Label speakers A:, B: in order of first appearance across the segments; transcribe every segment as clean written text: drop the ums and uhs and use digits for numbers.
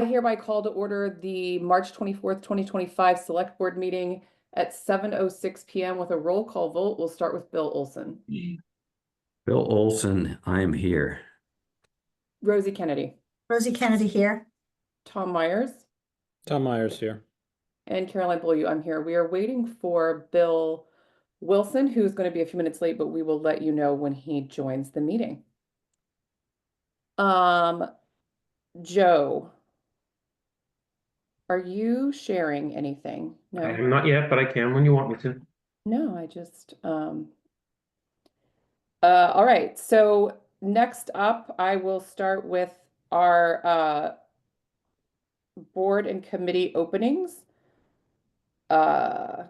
A: I hereby call to order the March 24th, 2025 Select Board meeting at 7:06 p.m. with a roll call vote. We'll start with Bill Olson.
B: Bill Olson, I am here.
A: Rosie Kennedy.
C: Rosie Kennedy here.
A: Tom Myers.
D: Tom Myers here.
A: And Caroline Beaulieu, I'm here. We are waiting for Bill Wilson, who's going to be a few minutes late, but we will let you know when he joins the meeting. Joe, are you sharing anything? No.
E: I am not yet, but I can when you want me to.
A: No, I just, all right. So next up, I will start with our board and committee openings. One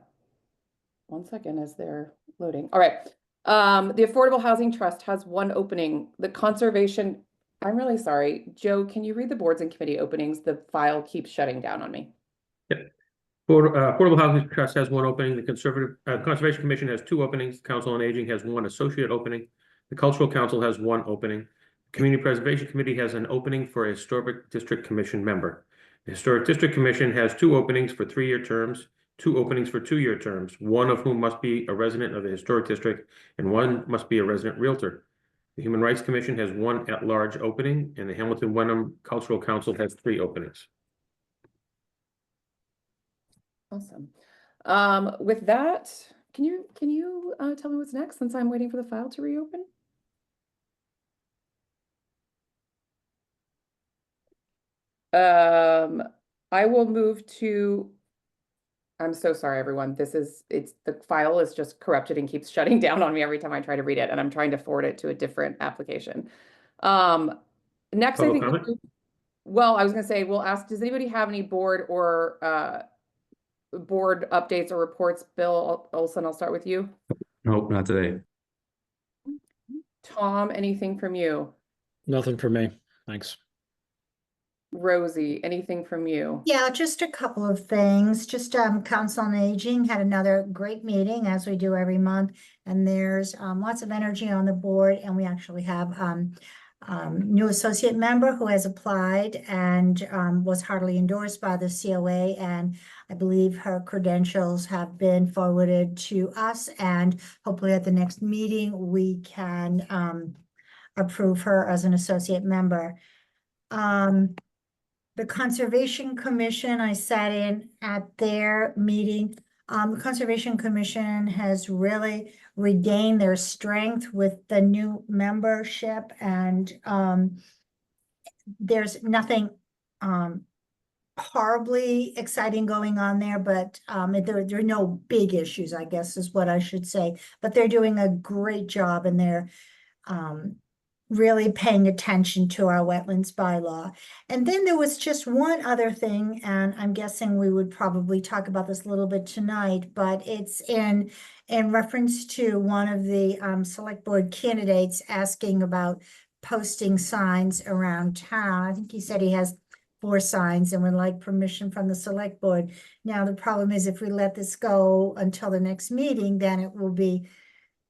A: second as they're loading. All right. The Affordable Housing Trust has one opening. The conservation, I'm really sorry. Joe, can you read the boards and committee openings? The file keeps shutting down on me.
E: Yep. Affordable Housing Trust has one opening. The Conservation Commission has two openings. Council on Aging has one associate opening. The Cultural Council has one opening. Community Preservation Committee has an opening for a Historic District Commission member. The Historic District Commission has two openings for 3-year terms, two openings for 2-year terms, one of whom must be a resident of the Historic District and one must be a resident realtor. The Human Rights Commission has one at-large opening, and the Hamilton Wenham Cultural Council has 3 openings.
A: Awesome. With that, can you tell me what's next since I'm waiting for the file to reopen? I will move to, I'm so sorry, everyone. The file is just corrupted and keeps shutting down on me every time I try to read it, and I'm trying to forward it to a different application. Next, I think, well, I was gonna say, we'll ask, does anybody have any board or board updates or reports? Bill Olson, I'll start with you.
B: Nope, not today.
A: Tom, anything from you?
D: Nothing for me. Thanks.
A: Rosie, anything from you?
C: Yeah, just a couple of things. Just Council on Aging had another great meeting, as we do every month, and there's lots of energy on the board, and we actually have new associate member who has applied and was heartily endorsed by the COA, and I believe her credentials have been forwarded to us, and hopefully at the next meeting we can approve her as an associate member. The Conservation Commission, I sat in at their meeting. The Conservation Commission has really regained their strength with the new membership, and there's nothing horribly exciting going on there, but there are no big issues, I guess is what I should say. But they're doing a great job, and they're really paying attention to our wetlands bylaw. And then there was just one other thing, and I'm guessing we would probably talk about this a little bit tonight, but it's in reference to one of the select board candidates asking about posting signs around town. I think he said he has 4 signs and would like permission from the select board. Now, the problem is if we let this go until the next meeting, then it will be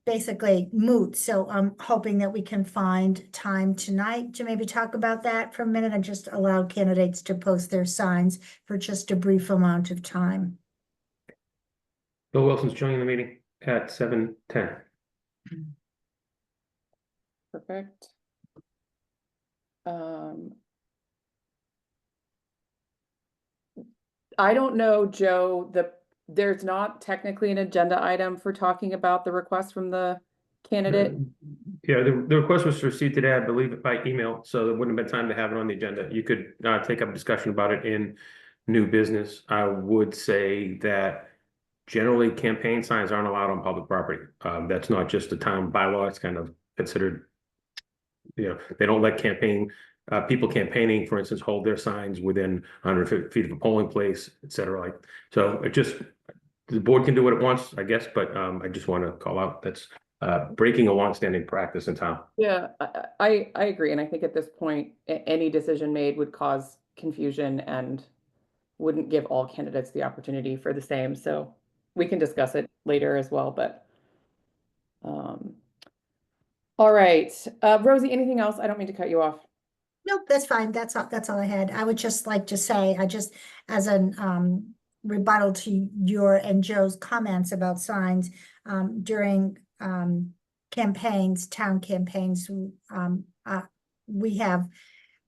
C: basically moot. So I'm hoping that we can find time tonight to maybe talk about that for a minute and just allow candidates to post their signs for just a brief amount of time.
E: Bill Wilson's joining the meeting at 7:10.
A: Perfect. I don't know, Joe, there's not technically an agenda item for talking about the request from the candidate.
E: Yeah, the request was received today, I believe, by email, so there wouldn't have been time to have it on the agenda. You could take up a discussion about it in new business. I would say that generally campaign signs aren't allowed on public property. That's not just a town bylaw. It's kind of considered, they don't let people campaigning, for instance, hold their signs within 100 feet of a polling place, et cetera. So it just, the board can do what it wants, I guess, but I just want to call out that's breaking a longstanding practice in town.
A: Yeah, I agree. And I think at this point, any decision made would cause confusion and wouldn't give all candidates the opportunity for the same. So we can discuss it later as well, but all right. Rosie, anything else? I don't mean to cut you off.
C: Nope, that's fine. That's all I had. I would just like to say, as an rebuttal to your and Joe's comments about signs, during campaigns, town campaigns, we have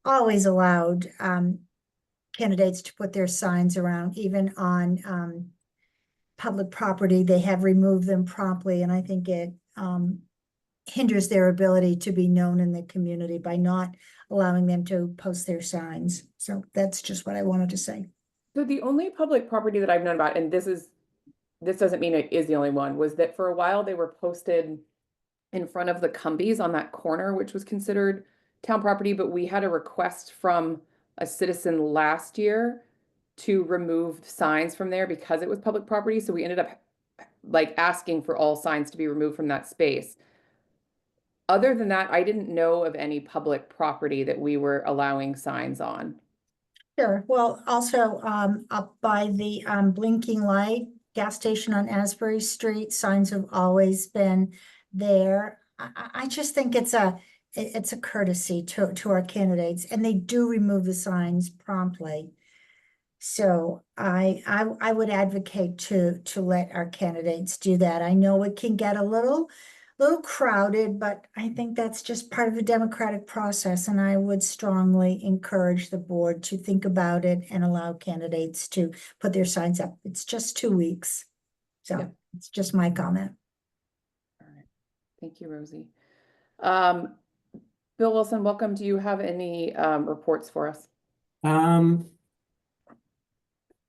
C: always allowed candidates to put their signs around, even on public property. They have removed them promptly, and I think it hinders their ability to be known in the community by not allowing them to post their signs. So that's just what I wanted to say.
A: So the only public property that I've known about, and this doesn't mean it is the only one, was that for a while they were posted in front of the Cumbies on that corner, which was considered town property, but we had a request from a citizen last year to remove signs from there because it was public property. So we ended up like asking for all signs to be removed from that space. Other than that, I didn't know of any public property that we were allowing signs on.
C: Sure. Well, also, up by the blinking light gas station on Asbury Street, signs have always been there. I just think it's a courtesy to our candidates, and they do remove the signs promptly. So I would advocate to let our candidates do that. I know it can get a little crowded, but I think that's just part of the democratic process, and I would strongly encourage the board to think about it and allow candidates to put their signs up. It's just 2 weeks.
A: Yeah.
C: So it's just my comment.
A: All right. Thank you, Rosie. Bill Wilson, welcome. Do you have any reports for us?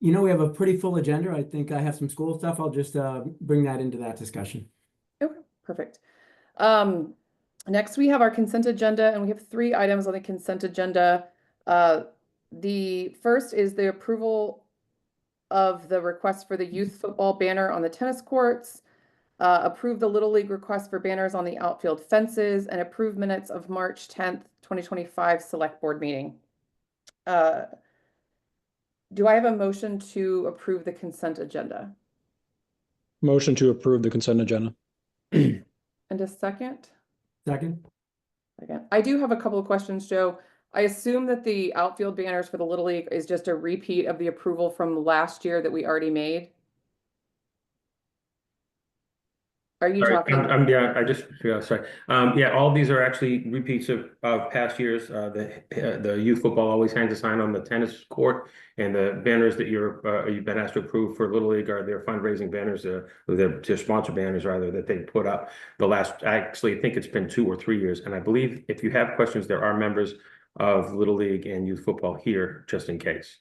F: We have a pretty full agenda. I think I have some school stuff. I'll just bring that into that discussion.
A: Okay, perfect. Next we have our consent agenda, and we have 3 items on the consent agenda. The first is the approval of the request for the youth football banner on the tennis courts, approve the Little League request for banners on the outfield fences, and approve minutes of March 10th, 2025 select board meeting. Do I have a motion to approve the consent agenda?
D: Motion to approve the consent agenda.
A: And a second?
F: Second?
A: Second. I do have a couple of questions, Joe. I assume that the outfield banners for the Little League is just a repeat of the approval from last year that we already made? Are you
E: Sorry,
A: talking?
E: sorry. Yeah, all these are actually repeats of past years. The youth football always hangs a sign on the tennis court, and the banners that you've been asked to approve for Little League are their fundraising banners, their sponsor banners rather, that they put up the last, actually, I think it's been 2 or 3 years. And I believe if you have questions, there are members of Little League and youth football here just in case.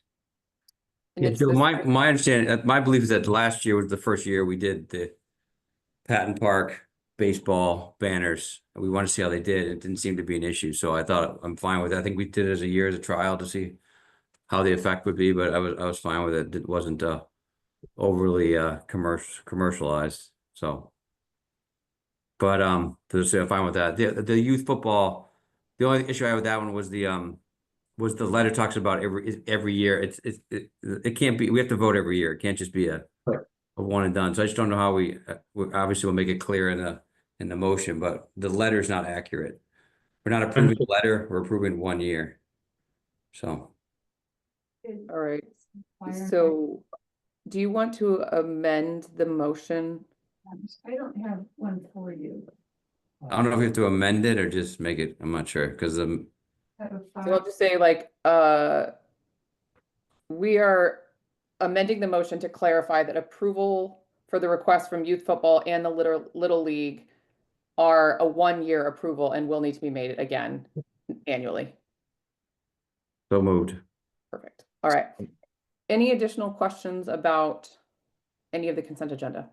A: And
B: Yeah,
A: it's
B: Joe,
A: this-
B: my understanding, my belief is that last year was the first year we did the Patton Park baseball banners. We want to see how they did. It didn't seem to be an issue, so I thought I'm fine with it. I think we did it as a year as a trial to see how the effect would be, but I was fine with it. It wasn't overly commercialized. So, but so I'm fine with that. The youth football. The only issue I had with that one was the letter talks about every year. It can't be. We have to vote every year. It can't just be a one and done. So I just don't know how we obviously will make it clear in the motion, but the letter is not accurate. We're not approving the letter, we're approving 1 year. So.
A: All right. So do you want to amend the motion?
G: I don't have one for you.
B: I don't know if we have to amend it or just make it, I'm not sure, because
G: I have a
A: So I'll
G: file.
A: just say like, we are amending the motion to clarify that approval for the request from youth football and the Little League are a 1-year approval and will need to be made again annually.
B: so moved.
A: Perfect. All right. Any additional questions about any of the consent agenda?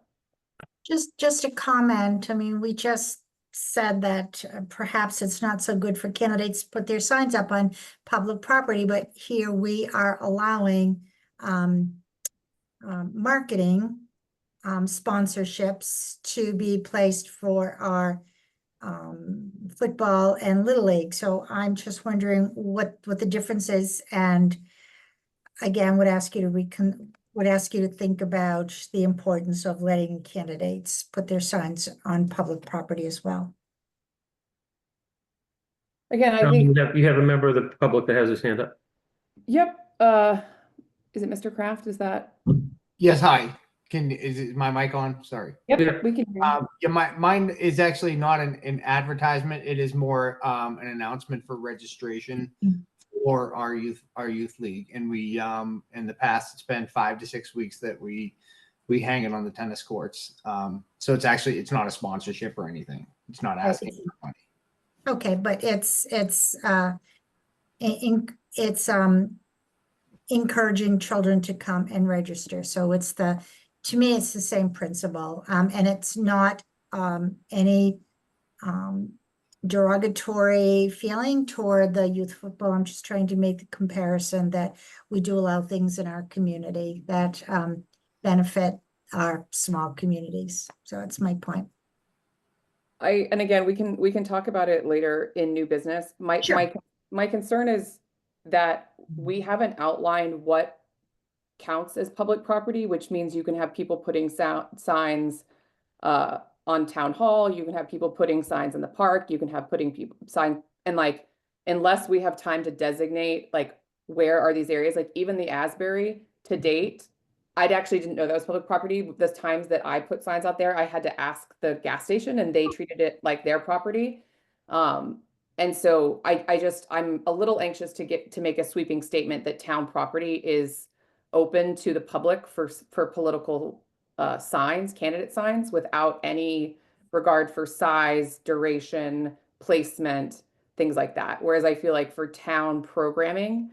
C: Just a comment. I mean, we just said that perhaps it's not so good for candidates to put their signs up on public property, but here we are allowing marketing sponsorships to be placed for our football and Little League. So I'm just wondering what the difference is, and again, would ask you to think about the importance of letting candidates put their signs on public property as well.
A: Again, I
E: John,
A: think,
E: you have a member of the public that has his hand up.
A: yep, is it Mr. Kraft? Is that?
H: Yes, hi. Is my mic on? Sorry.
A: Yep,
E: Yeah.
A: we can hear you.
H: Yeah, mine is actually not an advertisement. It is more an announcement for registration for our youth league. And we in the past it's been 5 to 6 weeks that we hang it on the tennis courts. So it's not a sponsorship or anything. It's not asking for money.
C: Okay, but it's encouraging children to come and register. So to me, it's the same principle. And it's not any derogatory feeling toward the youth football. I'm just trying to make the comparison that we do allow things in our community that benefit our small communities. So that's my point.
A: And again, we can talk about it later in new business.
C: Sure.
A: My concern is that we haven't outlined what counts as public property, which means you can have people putting signs on town hall, you can have people putting signs in the park, you can have putting people sign, and like, unless we have time to designate like where are these areas, like even the Asbury to date, I actually didn't know that was public property. The times that I put signs out there, I had to ask the gas station and they treated it like their property. And so I'm a little anxious to make a sweeping statement that town property is open to the public for political signs, candidate signs, without any regard for size, duration, placement, things like that. Whereas I feel like for town programming,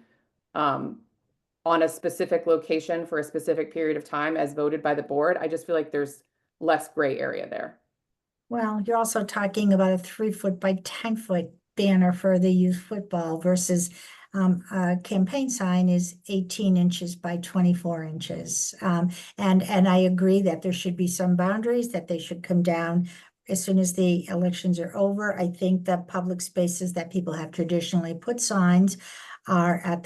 A: on a specific location for a specific period of time as voted by the board, I just feel like there's less gray area there.
C: Well, you're also talking about a 3-foot by 10-foot banner for the youth football versus a campaign sign is 18 inches by 24 inches. And I agree that there should be some boundaries, that they should come down as soon as the elections are over. I think that public spaces that people have traditionally put signs are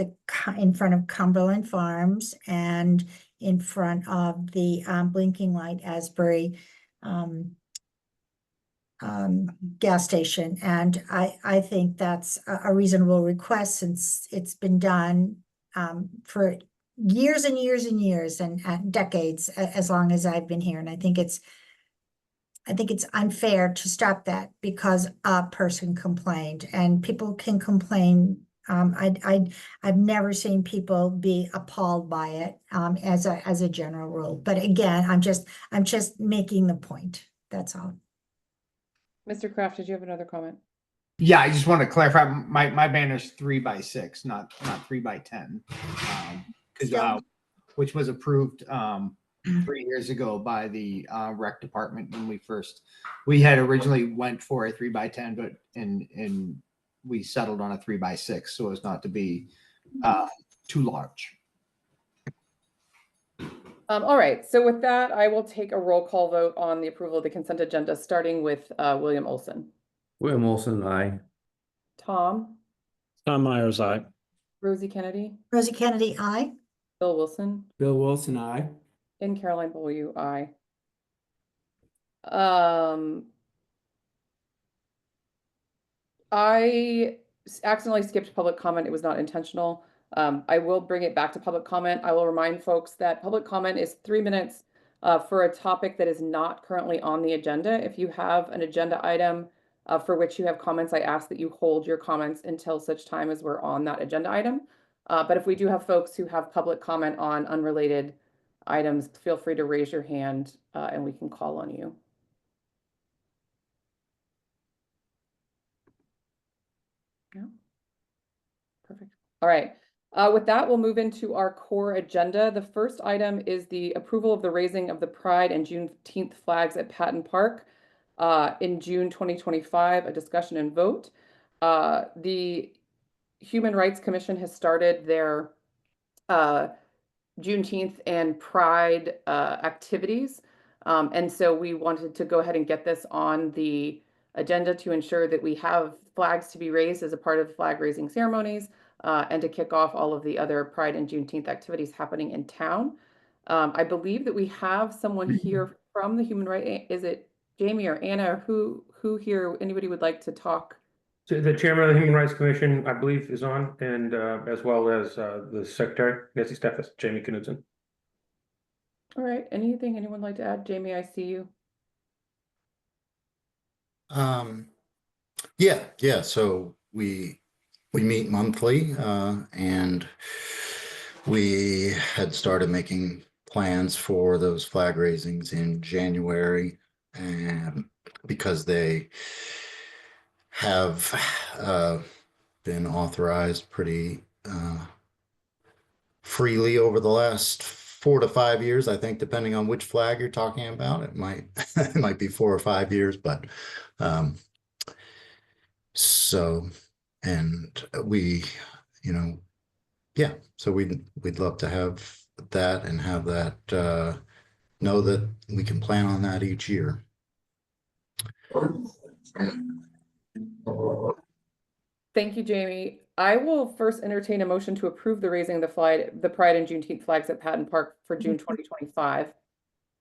C: in front of Cumberland Farms and in front of the Blinking Light Asbury gas station. And I think that's a reasonable request since it's been done for years and years and years and decades, as long as I've been here. And I think it's unfair to stop that because a person complained, and people can complain. I've never seen people be appalled by it as a general rule. But again, I'm just making the point. That's all.
A: Mr. Kraft, did you have another comment?
H: Yeah, I just want to clarify. My banner's 3 by 6, not 3 by 10, which was approved 3 years ago by the rec department when we had originally went for a 3 by 10, but in we settled on a 3 by 6 so as not to be too large.
A: All right, so with that, I will take a roll call vote on the approval of the consent agenda, starting with William Olson.
B: William Olson, aye.
A: Tom,
D: Tom Myers, aye.
A: Rosie Kennedy,
C: Rosie Kennedy, aye.
A: Bill Wilson,
F: Bill Wilson, aye.
A: and Caroline Bollieu, aye. I accidentally skipped public comment. It was not intentional. I will bring it back to public comment. I will remind folks that public comment is 3 minutes for a topic that is not currently on the agenda. If you have an agenda item for which you have comments, I ask that you hold your comments until such time as we're on that agenda item. But if we do have folks who have public comment on unrelated items, feel free to raise your hand and we can call on you. Yeah. Perfect. All right. With that, we'll move into our core agenda. The first item is the approval of the raising of the Pride and Juneteenth flags at Patton Park in June 2025, a discussion and vote. The Human Rights Commission has started their Juneteenth and Pride activities. And so we wanted to go ahead and get this on the agenda to ensure that we have flags to be raised as a part of flag raising ceremonies and to kick off all of the other Pride and Juneteenth activities happening in town. I believe that we have someone here from the Human Rights, is it Jamie or Anna, who here, anybody would like to talk
E: So the chairman of the Human Rights Commission, I believe, is on, and as well as the secretary, Nancy Steffes, Jamie Knudsen.
A: All right, anything anyone like to add? Jamie, I see you.
I: Yeah, so we meet monthly, and we had started making plans for those flag raisings in January, and because they have been authorized pretty freely over the last 4 to 5 years, I think, depending on which flag you're talking about. It might it might be 4 or 5 years, but so, and we, yeah, so we'd love to have that and have that know that we can plan on that each year.
A: Thank you, Jamie. I will first entertain a motion to approve the raising of the Pride and Juneteenth flags at Patton Park for June 2025.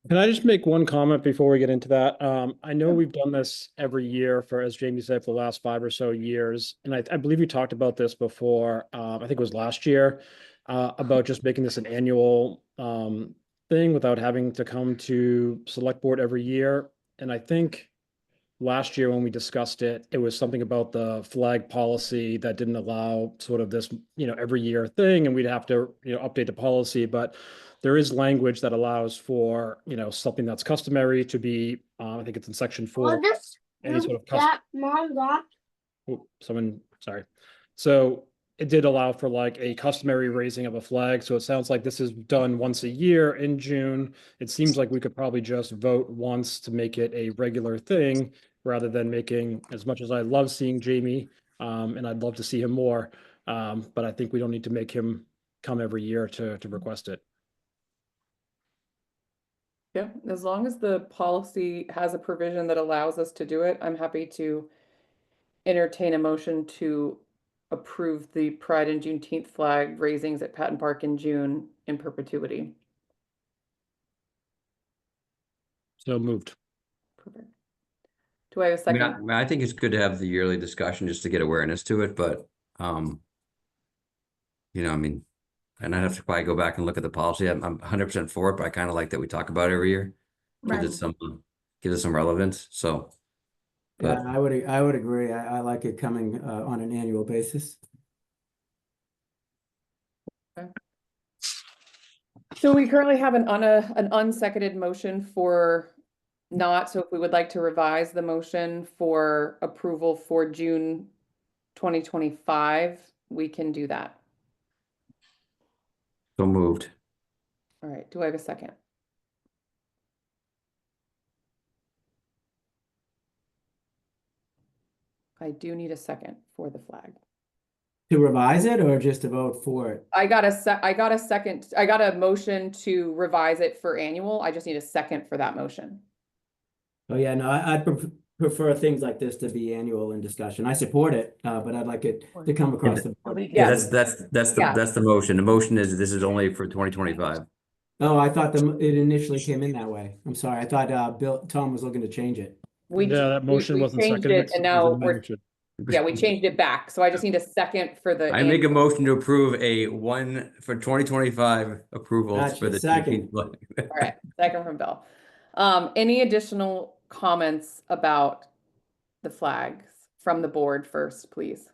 D: Can I just make one comment before we get into that? I know we've done this every year for, as Jamie said, for the last 5 or so years. And I believe we talked about this before, I think it was last year, about just making this an annual thing without having to come to select board every year. And I think last year when we discussed it, it was something about the flag policy that didn't allow sort of this, every year thing, and we'd have to, update the policy. But there is language that allows for, something that's customary to be, I think it's in section 4, any sort of sorry. So it did allow for like a customary raising of a flag. So it sounds like this is done once a year in June. It seems like we could probably just vote once to make it a regular thing rather than making, as much as I love seeing Jamie, and I'd love to see him more, but I think we don't need to make him come every year to request it.
A: Yeah, as long as the policy has a provision that allows us to do it, I'm happy to entertain a motion to approve the Pride and Juneteenth flag raisings at Patton Park in June in perpetuity.
D: So moved.
A: Perfect. Do I have a second?
B: I think it's good to have the yearly discussion just to get awareness to it, but and I'd have to probably go back and look at the policy. I'm 100% for it, but I kind of like that we talk about it every year. Gives it some relevance. So,
F: Yeah, I would agree. I like it coming on an annual basis.
A: Okay. So we currently have an unseconded motion for not, so if we would like to revise the motion for approval for June 2025, we can do that.
B: so moved.
A: All right, do I have a second? I do need a second for the flag.
F: To revise it or just to vote for it?
A: I got a motion to revise it for annual. I just need a second for that motion.
F: Oh, yeah, no, I'd prefer things like this to be annual in discussion. I support it, but I'd like it to come across the board.
B: Yeah,
A: Yeah.
B: that's the motion. The motion is this is only for 2025.
F: Oh, I thought it initially came in that way. I'm sorry. I thought Tom was looking to change it.
D: That motion wasn't
A: changed
D: seconded.
A: it, and now we changed it back. So I just need a second for the.
B: I make a motion to approve for 2025 approvals
F: Gotcha,
B: for the
F: second.
B: Juneteenth flag.
A: All right, second from Bill. Any additional comments about the flags from the board first, please?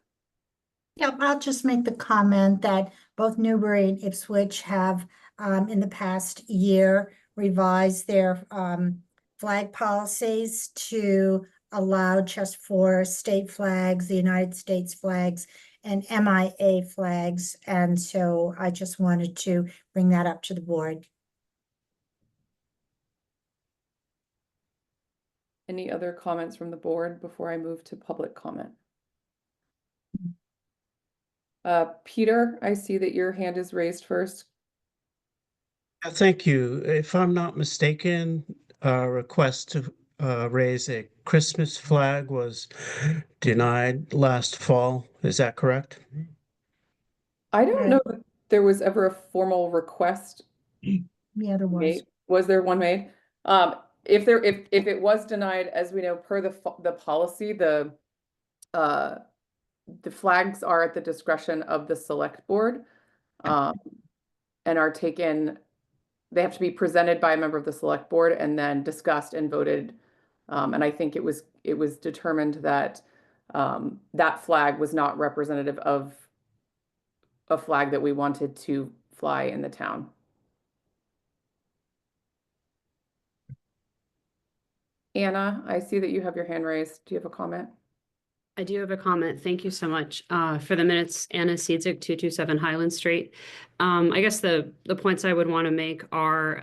C: Yeah, I'll just make the comment that both Newbury and Ipswich have in the past year revised their flag policies to allow just for state flags, the United States flags, and MIA flags. And so I just wanted to bring that up to the board.
A: Any other comments from the board before I move to public comment? Peter, I see that your hand is raised first.
J: Thank you. If I'm not mistaken, a request to raise a Christmas flag was denied last fall. Is that correct?
A: I don't know that there was ever a formal request
C: Yeah, there was.
A: made. Was there one made? If it was denied, as we know, per the policy, the the flags are at the discretion of the select board. And are taken, they have to be presented by a member of the select board and then discussed and voted. And I think it was determined that that flag was not representative of a flag that we wanted to fly in the town. Anna, I see that you have your hand raised. Do you have a comment?
K: I do have a comment. Thank you so much. For the minutes, Anna Seidzick, 227 Highland Street. I guess the points I would want to make are,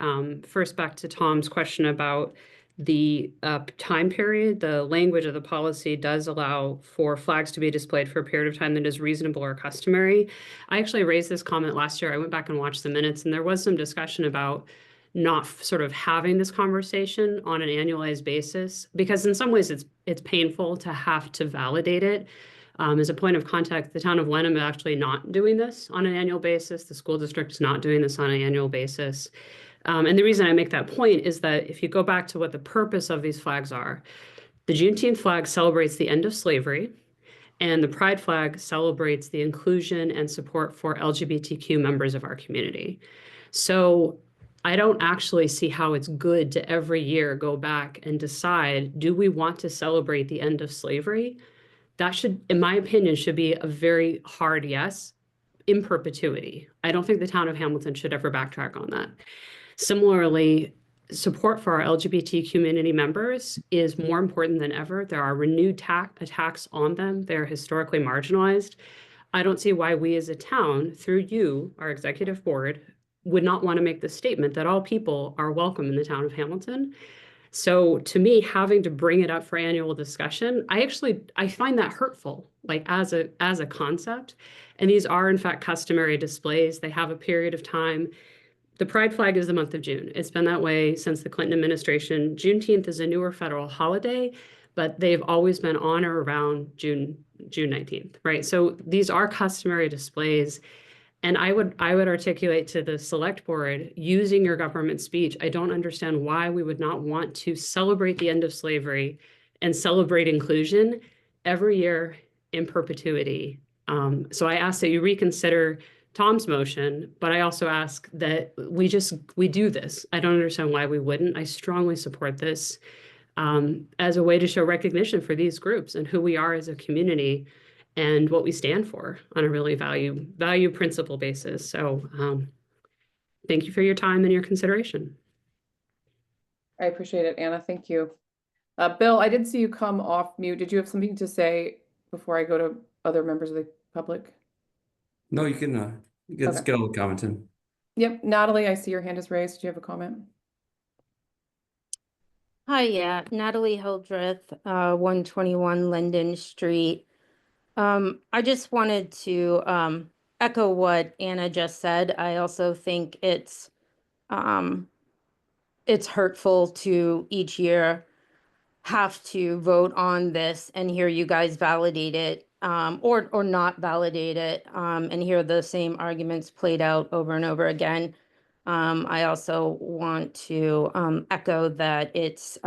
K: first back to Tom's question about the time period. The language of the policy does allow for flags to be displayed for a period of time that is reasonable or customary. I actually raised this comment last year. I went back and watched the minutes, and there was some discussion about not sort of having this conversation on an annualized basis, because in some ways it's painful to have to validate it. As a point of context, the town of Wenham is actually not doing this on an annual basis. The school district is not doing this on an annual basis. And the reason I make that point is that if you go back to what the purpose of these flags are, the Juneteenth flag celebrates the end of slavery, and the Pride flag celebrates the inclusion and support for LGBTQ members of our community. So I don't actually see how it's good to every year go back and decide, do we want to celebrate the end of slavery? That should, in my opinion, should be a very hard yes in perpetuity. I don't think the town of Hamilton should ever backtrack on that. Similarly, support for our LGBT community members is more important than ever. There are renewed attacks on them. They're historically marginalized. I don't see why we as a town, through you, our executive board, would not want to make the statement that all people are welcome in the town of Hamilton. So to me, having to bring it up for annual discussion, I find that hurtful, like as a concept. And these are in fact customary displays. They have a period of time. The Pride flag is the month of June. It's been that way since the Clinton administration. Juneteenth is a newer federal holiday, but they've always been on or around June 19th, right? So these are customary displays. And I would articulate to the select board, using your government speech, I don't understand why we would not want to celebrate the end of slavery and celebrate inclusion every year in perpetuity. So I ask that you reconsider Tom's motion, but I also ask that we do this. I don't understand why we wouldn't. I strongly support this as a way to show recognition for these groups and who we are as a community and what we stand for on a really value principle basis. So thank you for your time and your consideration.
A: I appreciate it, Anna. Thank you. Bill, I did see you come off mute. Did you have something to say before I go to other members of the public?
B: No, you can let's get all the comments in.
A: Yep. Natalie, I see your hand is raised. Do you have a comment?
L: Hi, yeah, Natalie Hildreth, 121 Linden Street. I just wanted to echo what Anna just said. I also think it's hurtful to each year have to vote on this and hear you guys validate it or not validate it and hear the same arguments played out over and over again. I also want to echo that it's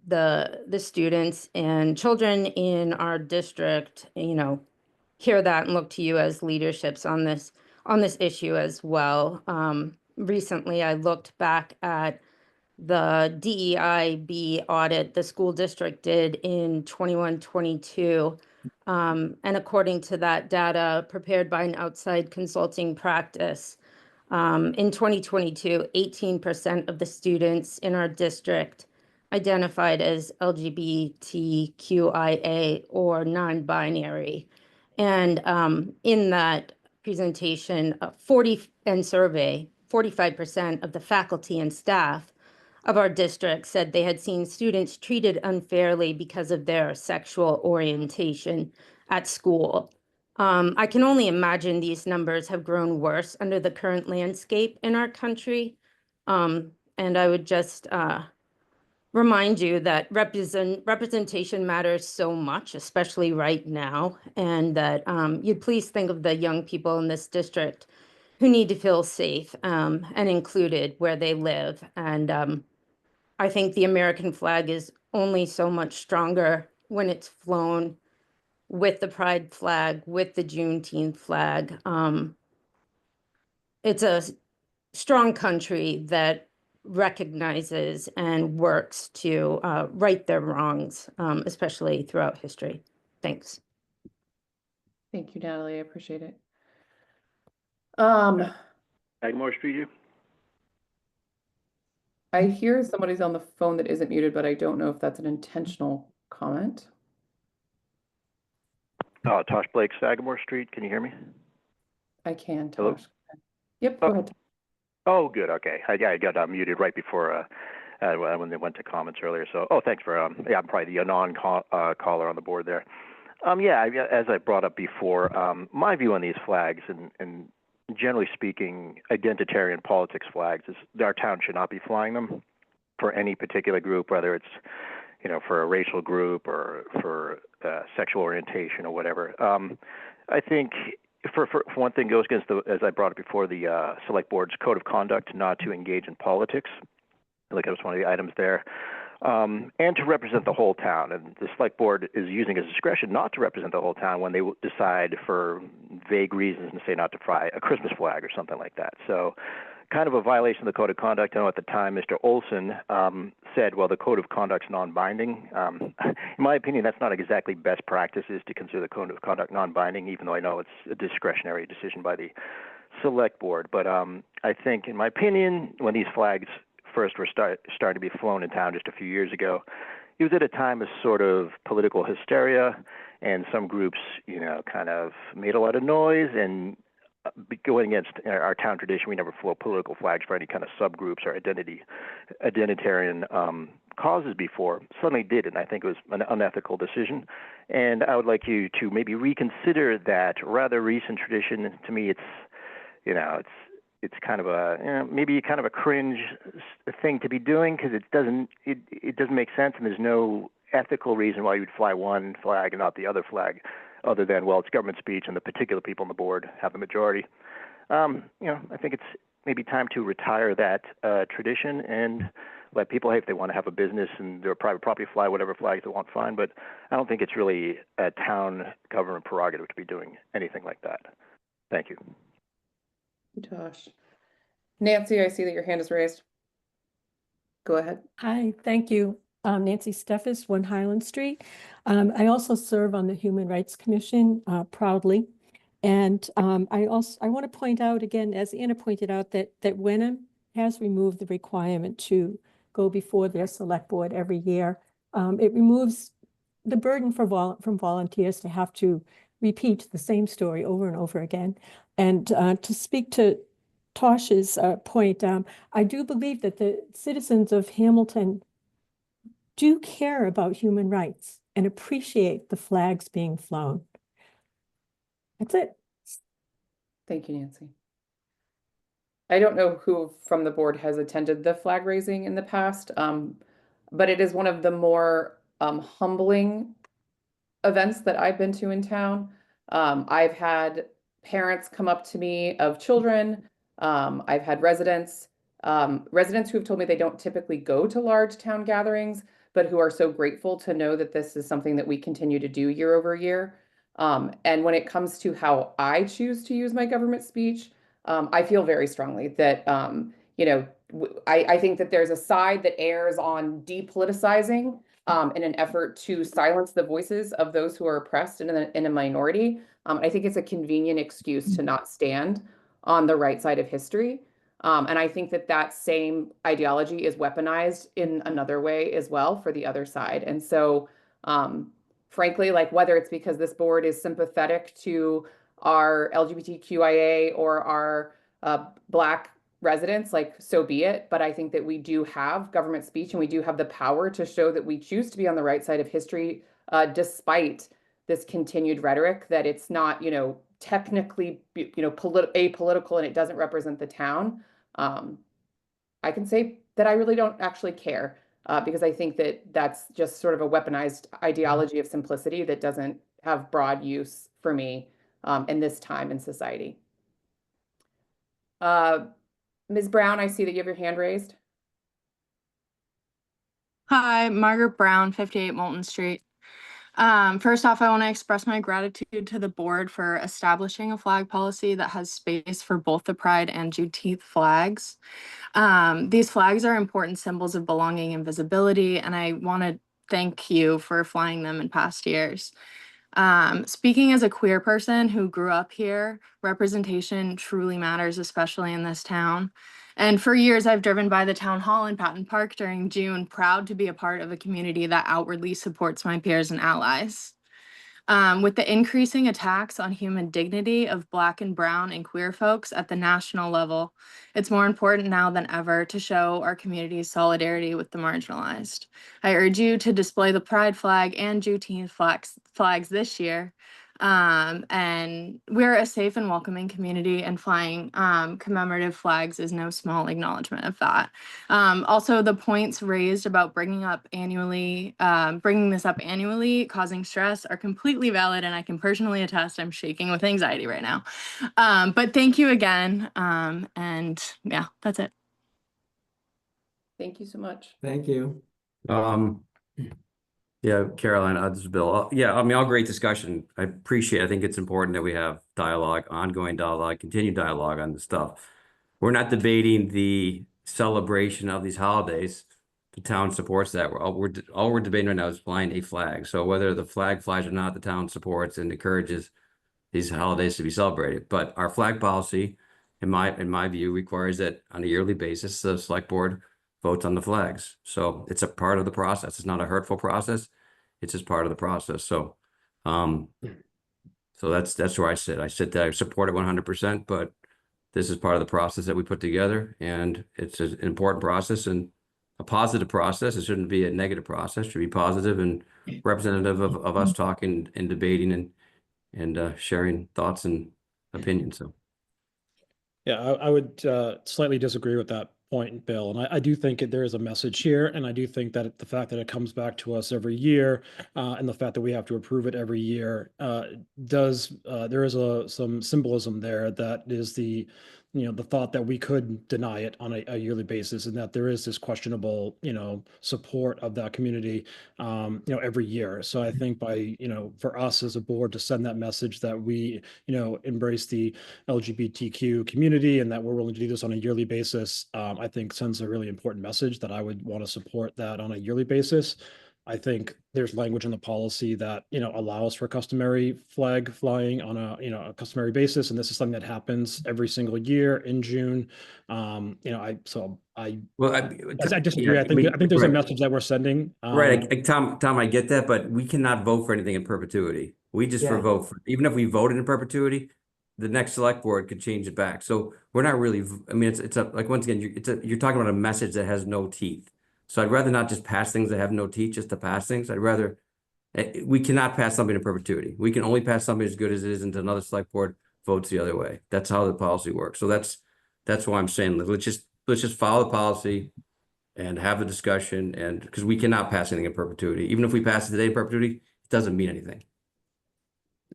L: the students and children in our district, hear that and look to you as leaderships on this issue as well. Recently, I looked back at the DEIB audit the school district did in 21-22. And according to that data prepared by an outside consulting practice, in 2022, 18% of the students in our district identified as LGBTQIA or non-binary. And in that presentation, 45% of the faculty and staff of our district said they had seen students treated unfairly because of their sexual orientation at school. I can only imagine these numbers have grown worse under the current landscape in our country. And I would just remind you that representation matters so much, especially right now, and that you'd please think of the young people in this district who need to feel safe and included where they live. And I think the American flag is only so much stronger when it's flown with the Pride flag, with the Juneteenth flag. It's a strong country that recognizes and works to right their wrongs, especially throughout history. Thanks.
A: Thank you, Natalie. I appreciate it.
M: Sagamore Street.
A: I hear somebody's on the phone that isn't muted, but I don't know if that's an intentional comment.
M: Tosh Blake, Sagamore Street. Can you hear me?
A: I can,
M: Hello?
A: Tosh. Yep, go ahead.
M: Oh, good. Okay. I got muted right before when they went to comments earlier. So, thanks for yeah, I'm probably the caller on the board there. As I brought up before, my view on these flags and generally speaking, identitarian politics flags is our town should not be flying them for any particular group, whether it's for a racial group or for sexual orientation or whatever. I think for one thing goes against as I brought it before, the select board's code of conduct not to engage in politics. Like that was one of the items there. And to represent the whole town. And the select board is using its discretion not to represent the whole town when they decide for vague reasons and say not to fly a Christmas flag or something like that. So kind of a violation of the code of conduct. I know at the time Mr. Olson said, well, the code of conduct's non-binding. In my opinion, that's not exactly best practices to consider the code of conduct non-binding, even though I know it's a discretionary decision by the select board. But I think, in my opinion, when these flags first were starting to be flown in town just a few years ago, it was at a time of sort of political hysteria, and some groups, kind of made a lot of noise. And going against our town tradition, we never flew political flags for any kind of subgroups or identitarian causes before. Suddenly did, and I think it was an unethical decision. And I would like you to maybe reconsider that rather recent tradition. To me, it's kind of a maybe kind of a cringe thing to be doing, because it doesn't make sense, and there's no ethical reason why you would fly one flag and not the other flag, other than, well, it's government speech and the particular people on the board have the majority. I think it's maybe time to retire that tradition and let people, hey, if they want to have a business and their private property, fly whatever flags they want, fine. But I don't think it's really a town government prerogative to be doing anything like that. Thank you.
A: Tosh. Nancy, I see that your hand is raised. Go ahead.
N: Hi, thank you. Nancy Steffes, 1 Highland Street. I also serve on the Human Rights Commission proudly. And I want to point out again, as Anna pointed out, that Wenham has removed the requirement to go before their select board every year. It removes the burden from volunteers to have to repeat the same story over and over again. And to speak to Tosh's point, I do believe that the citizens of Hamilton do care about human rights and appreciate the flags being flown. That's it.
A: Thank you, Nancy. I don't know who from the board has attended the flag raising in the past, but it is one of the more humbling events that I've been to in town. I've had parents come up to me of children. I've had residents who have told me they don't typically go to large town gatherings, but who are so grateful to know that this is something that we continue to do year over year. And when it comes to how I choose to use my government speech, I feel very strongly that, I think that there's a side that errs on depoliticizing in an effort to silence the voices of those who are oppressed and in a minority. I think it's a convenient excuse to not stand on the right side of history. And I think that same ideology is weaponized in another way as well for the other side. And so, frankly, like whether it's because this board is sympathetic to our LGBTQIA or our Black residents, like so be it. But I think that we do have government speech and we do have the power to show that we choose to be on the right side of history, despite this continued rhetoric that it's not, technically, apolitical and it doesn't represent the town. I can say that I really don't actually care because I think that that's just sort of a weaponized ideology of simplicity that doesn't have broad use for me in this time in society. Ms. Brown, I see that you have your hand raised.
O: Hi, Margaret Brown, 58 Moulton Street. First off, I want to express my gratitude to the board for establishing a flag policy that has space for both the Pride and Juneteenth flags. These flags are important symbols of belonging and visibility, and I want to thank you for flying them in past years. Speaking as a queer person who grew up here, representation truly matters, especially in this town. And for years, I've driven by the town hall in Patton Park during June, proud to be a part of a community that outwardly supports my peers and allies. With the increasing attacks on human dignity of Black and Brown and queer folks at the national level, it's more important now than ever to show our community's solidarity with the marginalized. I urge you to display the Pride flag and Juneteenth flags this year. And we're a safe and welcoming community, and flying commemorative flags is no small acknowledgement of that. Also, the points raised about bringing this up annually, causing stress, are completely valid, and I can personally attest I'm shaking with anxiety right now. But thank you again, and yeah, that's it.
A: Thank you so much.
F: Thank you.
B: Yeah, Caroline, this is Bill. Yeah, I mean, all great discussion. I appreciate it. I think it's important that we have dialogue, ongoing dialogue, continued dialogue on this stuff. We're not debating the celebration of these holidays. The town supports that. All we're debating right now is flying a flag. So whether the flag flies or not, the town supports and encourages these holidays to be celebrated. But our flag policy, in my view, requires that on a yearly basis, the select board votes on the flags. So it's a part of the process. It's not a hurtful process. It's just part of the process. So, so that's where I sit. I sit that I support it 100%, but this is part of the process that we put together, and it's an important process and a positive process. It shouldn't be a negative process. It should be positive and representative of us talking and debating and sharing thoughts and opinions. So.
D: Yeah, I would slightly disagree with that point, Bill. And I do think there is a message here. And I do think that the fact that it comes back to us every year and the fact that we have to approve it every year there is some symbolism there that is the thought that we could deny it on a yearly basis, and that there is this questionable, support of that community, every year. So I think by, for us as a board to send that message that we, embrace the LGBTQ community and that we're willing to do this on a yearly basis, I think sends a really important message that I would want to support that on a yearly basis. I think there's language in the policy that, allows for customary flag flying on a customary basis. And this is something that happens every single year in June. I disagree.
B: Yeah,
D: I think there's a message that we're sending.
B: Right. Tom, I get that, but we cannot vote for anything in perpetuity. We just vote for, even if we voted in perpetuity, the next select board could change it back. So we're not really, I mean, it's like, once again, you're talking about a message that has no teeth. So I'd rather not just pass things that have no teeth just to pass things. I'd rather, we cannot pass something in perpetuity. We can only pass something as good as it is until another select board votes the other way. That's how the policy works. So that's why I'm saying, let's just follow the policy and have a discussion, and because we cannot pass anything in perpetuity. Even if we pass it today in perpetuity, it doesn't mean anything.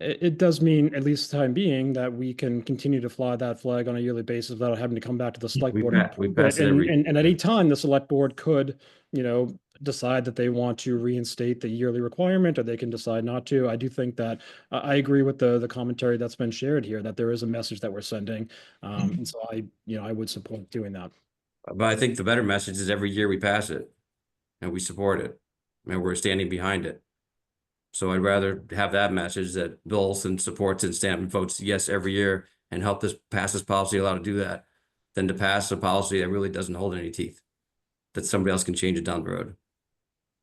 D: It does mean, at least the time being, that we can continue to fly that flag on a yearly basis without having to come back to the select board.
B: We pass it every.
D: And at any time, the select board could, decide that they want to reinstate the yearly requirement, or they can decide not to. I do think that I agree with the commentary that's been shared here, that there is a message that we're sending. And so I would support doing that.
B: But I think the better message is every year we pass it and we support it and we're standing behind it. So I'd rather have that message that Bill Olson supports and Stanton votes yes every year and help pass this policy, allow to do that, than to pass a policy that really doesn't hold any teeth, that somebody else can change it down the road.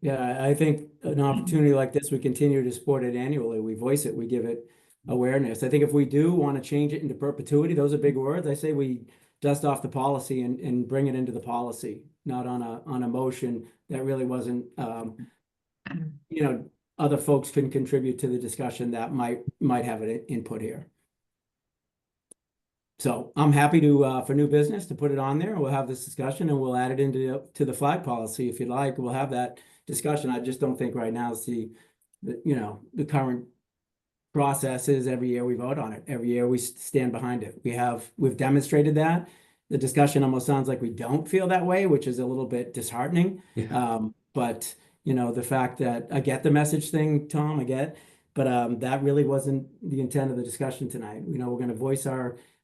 F: Yeah, I think an opportunity like this, we continue to support it annually. We voice it, we give it awareness. I think if we do want to change it into perpetuity, those are big words. I say we dust off the policy and bring it into the policy, not on a motion that really wasn't, other folks can contribute to the discussion that might have an input here. So I'm happy to for new business to put it on there. We'll have this discussion and we'll add it into the flag policy if you'd like. We'll have that discussion. I just don't think right now is the current process is every year we vote on it. Every year we stand behind it. We've demonstrated that. The discussion almost sounds like we don't feel that way, which is a little bit disheartening.
B: Yeah.
F: But you know, the fact that I get the message thing, Tom, I get, but that really wasn't the intent of the discussion tonight. You know, we're going to voice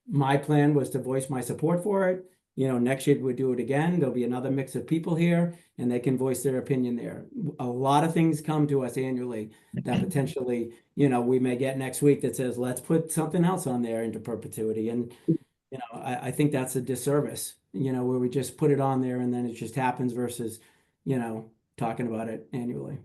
F: my plan was to voice my support for it. You know, next year we'll do it again. There'll be another mix of people here and they can voice their opinion there. A lot of things come to us annually that potentially, you know, we may get next week that says, let's put something else on there into perpetuity. And, you know, I think that's a disservice, you know, where we just put it on there and then it just happens versus, you know, talking about it annually.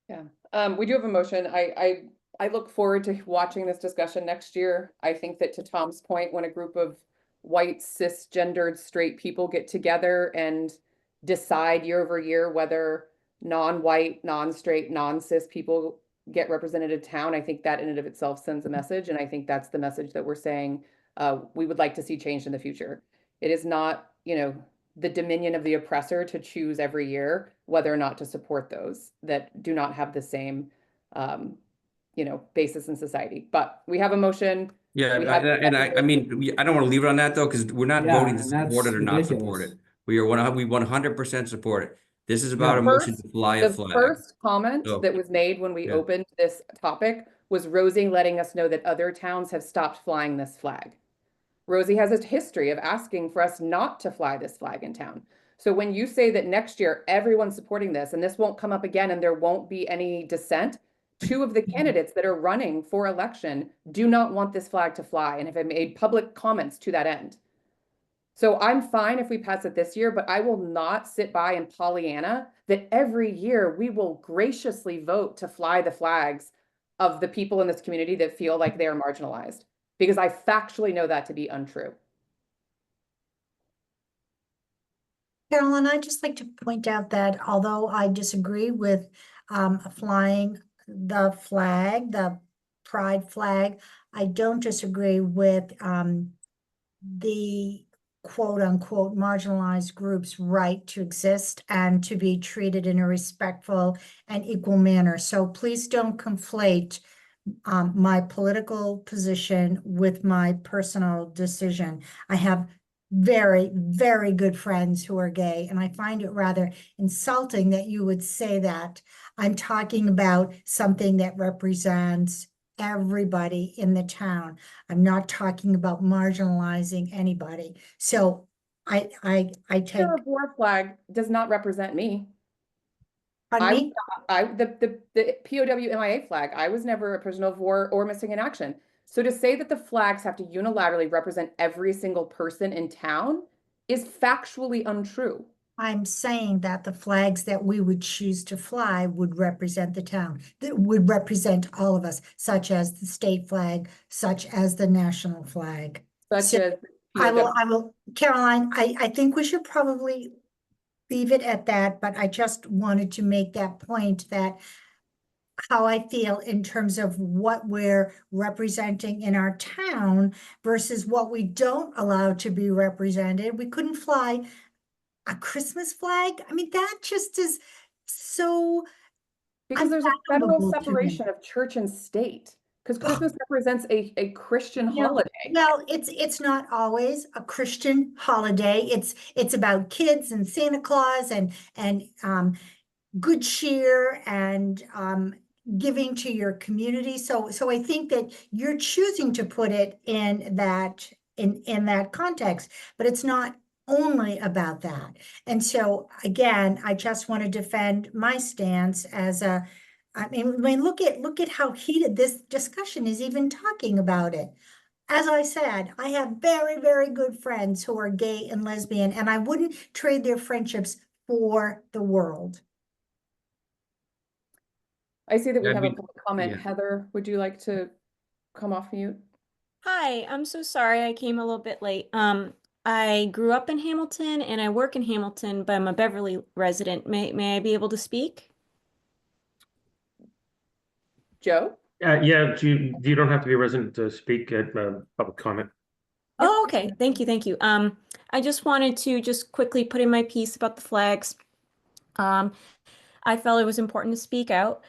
A: Yeah, we do have a motion. I look forward to watching this discussion next year. I think that to Tom's point, when a group of white, cisgendered, straight people get together and decide year over year whether non-white, non-straight, non-cis people get represented in town, I think that in and of itself sends a message. And I think that's the message that we're saying we would like to see changed in the future. It is not, you know, the dominion of the oppressor to choose every year whether or not to support those that do not have the same, you know, basis in society. But we have a motion.
B: Yeah,
A: We have-
B: I mean, I don't want to leave it on that though, because we're not
F: Yeah,
B: voting to
F: and that's
B: support it or not support
F: ridiculous.
B: it. We 100% support it. This is about a
A: The
B: motion to
A: first-
B: fly a
A: The
B: flag.
A: first comment
B: So,
A: that was made when we
B: yeah.
A: opened this topic was Rosie letting us know that other towns have stopped flying this flag. Rosie has a history of asking for us not to fly this flag in town. So when you say that next year everyone's supporting this and this won't come up again and there won't be any dissent, two of the candidates that are running for election do not want this flag to fly and have made public comments to that end. So I'm fine if we pass it this year, but I will not sit by in Pollyanna that every year we will graciously vote to fly the flags of the people in this community that feel like they are marginalized, because I factually know that to be untrue.
C: Carolyn, I'd just like to point out that although I disagree with flying the flag, the pride flag, I don't disagree with the quote unquote marginalized groups' right to exist and to be treated in a respectful and equal manner. So please don't conflate my political position with my personal decision. I have very, very good friends who are gay, and I find it rather insulting that you would say that. I'm talking about something that represents everybody in the town. I'm not talking about marginalizing anybody. So I take.
A: Prisoner of war flag does not represent me.
C: Pardon me?
A: The POW MIA flag, I was never a prisoner of war or missing in action. So to say that the flags have to unilaterally represent every single person in town is factually untrue.
C: I'm saying that the flags that we would choose to fly would represent the town, that would represent all of us, such as the state flag, such as the national flag.
A: Such
C: So
A: as
C: I will, Caroline, I think we should probably leave it at that, but I just wanted to make that point that how I feel in terms of what we're representing in our town versus what we don't allow to be represented. We couldn't fly a Christmas flag. I mean, that just is so.
A: Because there's a federal
C: unfathomable to me.
A: separation of church and state. Because Christmas represents a Christian
C: No,
A: holiday.
C: well, it's not always a Christian holiday. It's about kids and Santa Claus and good cheer and giving to your community. So I think that you're choosing to put it in that context, but it's not only about that. And so again, I just want to defend my stance as I mean, look at how heated this discussion is even talking about it. As I said, I have very, very good friends who are gay and lesbian, and I wouldn't trade their friendships for the world.
A: I see that we
B: Yeah, I
A: have a
B: mean,
A: public comment.
B: yeah.
A: Heather, would you like to come off mute?
P: Hi, I'm so sorry I came a little bit late. I grew up in Hamilton and I work in Hamilton, but I'm a Beverly resident. May I be able to speak?
A: Joe?
E: Yeah, you don't have to be a resident to speak at public comment.
P: Oh, okay. Thank you. I just wanted to just quickly put in my piece about the flags. I felt it was important to speak out.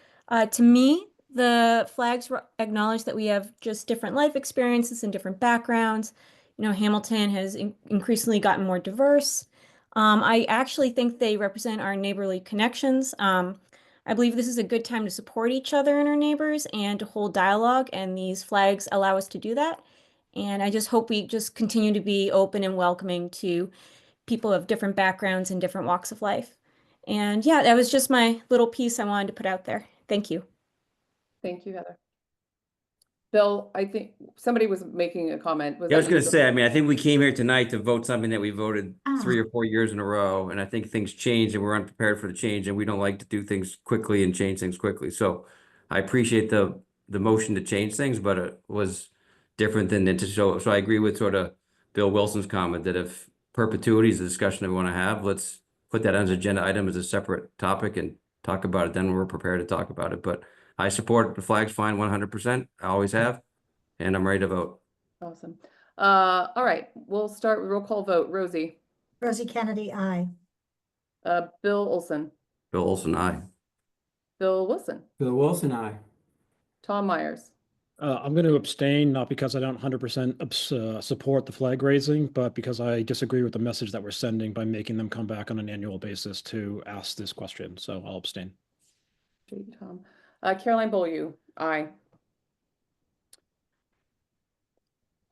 P: To me, the flags acknowledge that we have just different life experiences and different backgrounds. You know, Hamilton has increasingly gotten more diverse. I actually think they represent our neighborly connections. I believe this is a good time to support each other and our neighbors and to hold dialogue, and these flags allow us to do that. And I just hope we just continue to be open and welcoming to people of different backgrounds and different walks of life. And yeah, that was just my little piece I wanted to put out there. Thank you.
A: Thank you, Heather. Bill, I think somebody was making a comment.
B: Yeah, I was
A: that
B: gonna
A: you?
B: say, I mean, I think we came here tonight to vote something that we voted
C: Ah.
B: 3 or 4 years in a row, and I think things change and we're unprepared for the change, and we don't like to do things quickly and change things quickly. So I appreciate the motion to change things, but it was different than it. So I agree with sort of Bill Wilson's comment that if perpetuity is a discussion that we want to have, let's put that as an agenda item as a separate topic and talk about it then when we're prepared to talk about it. But I support the flag's fine 100%. I always have, and I'm ready to vote.
A: Awesome. All right, we'll start with roll call vote. Rosie,
C: Rosie Kennedy, aye.
A: Bill Olson,
B: Bill Olson, aye.
A: Bill Wilson,
F: Bill Wilson, aye.
A: Tom Myers,
D: I'm going to abstain, not because I don't 100% support the flag raising, but because I disagree with the message that we're sending by making them come back on an annual basis to ask this question. So I'll abstain.
A: Tom, Caroline Beaulieu, aye.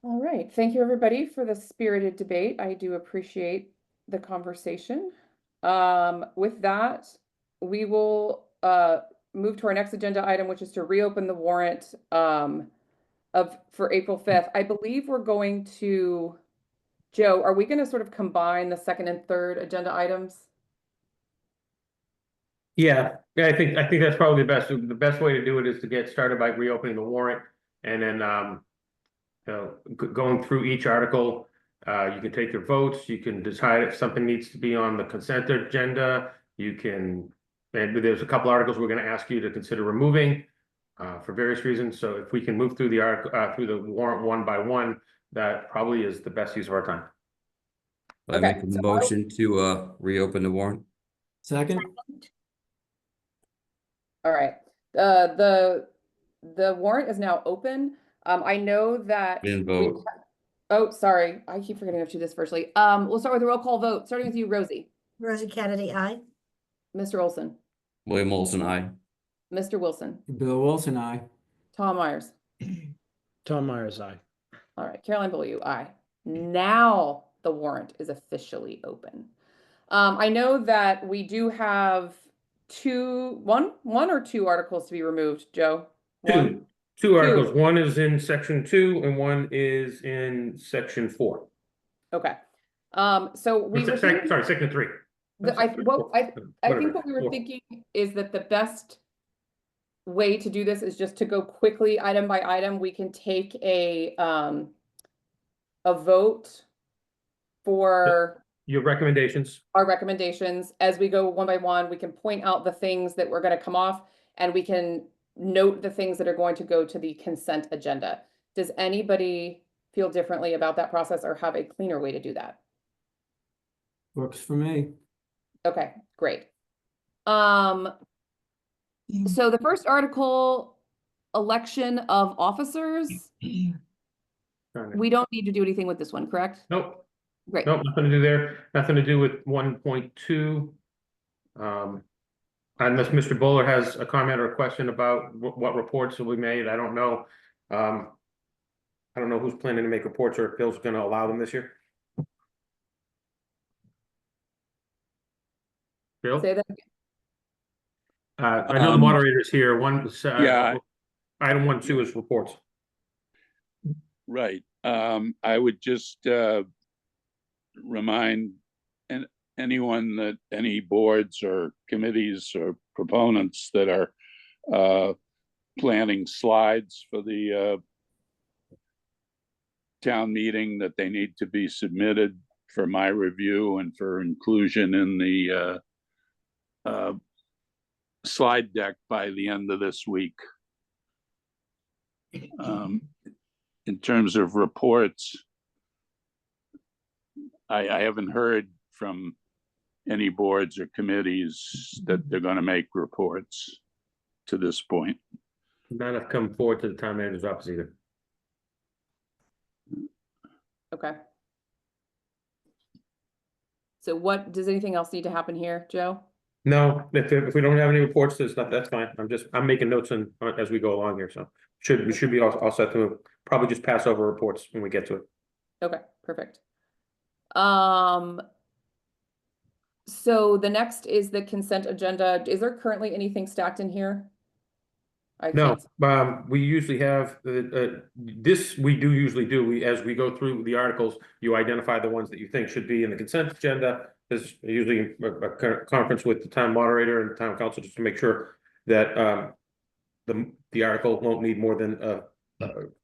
A: All right, thank you everybody for the spirited debate. I do appreciate the conversation. With that, we will move to our next agenda item, which is to reopen the warrant for April 5th. I believe we're going to, Joe, are we going to sort of combine the second and third agenda items?
E: Yeah, I think that's probably the best way to do it is to get started by reopening the warrant and then going through each article. You can take your votes, you can decide if something needs to be on the consent agenda. You can, and there's a couple articles we're going to ask you to consider removing for various reasons. So if we can move through the article through the warrant one by one, that probably is the best use of our time.
B: I make a motion to reopen the warrant.
F: Second?
A: All right, the warrant is now open. I know that.
B: Didn't vote.
A: Oh, sorry, I keep forgetting to do this firstly. We'll start with a roll call vote, starting with you, Rosie.
C: Rosie Kennedy, aye.
A: Mr. Olson,
B: William Olson, aye.
A: Mr. Wilson,
F: Bill Wilson, aye.
A: Tom Myers.
D: Tom Myers, aye.
A: All right, Caroline Beaulieu, aye. Now the warrant is officially open. I know that we do have one or two articles to be removed, Joe?
E: Two articles. One is in section 2 and one is in section 4.
A: Okay. So we were
E: Sorry, section 3.
A: I think what we were thinking is that the best way to do this is just to go quickly item by item. We can take a vote for
E: your recommendations.
A: Our recommendations as we go one by one. We can point out the things that we're going to come off, and we can note the things that are going to go to the consent agenda. Does anybody feel differently about that process or have a cleaner way to do that?
F: Works for me.
A: Okay, great. So the first article, election of officers. We don't need to do anything with this one, correct?
E: Nope.
A: Great.
E: Nope, nothing to do there. Nothing to do with 1.2. Unless Mr. Bowler has a comment or a question about what reports will be made, I don't know. I don't know who's planning to make reports or if Bill's going to allow them this year. Bill?
A: Say that again.
E: I know the moderator's here.
Q: Yeah.
E: Item 1.2 is reports.
Q: Right. I would just remind anyone that any boards or committees or proponents that are planning slides for the town meeting that they need to be submitted for my review and for inclusion in the slide deck by the end of this week. In terms of reports, I haven't heard from any boards or committees that they're going to make reports to this point.
E: None have come forward to the town manager's office either.
A: Okay. So what, does anything else need to happen here, Joe?
E: No, if we don't have any reports, that's fine. I'm making notes as we go along here, so we should be all set to probably just pass over reports when we get to it.
A: Okay, perfect. So the next is the consent agenda. Is there currently anything stacked in here? I
E: No,
A: can't.
E: we usually have this. We do usually do. As we go through the articles, you identify the ones that you think should be in the consent agenda. There's usually a conference with the town moderator and the town council just to make sure that the article won't need more than a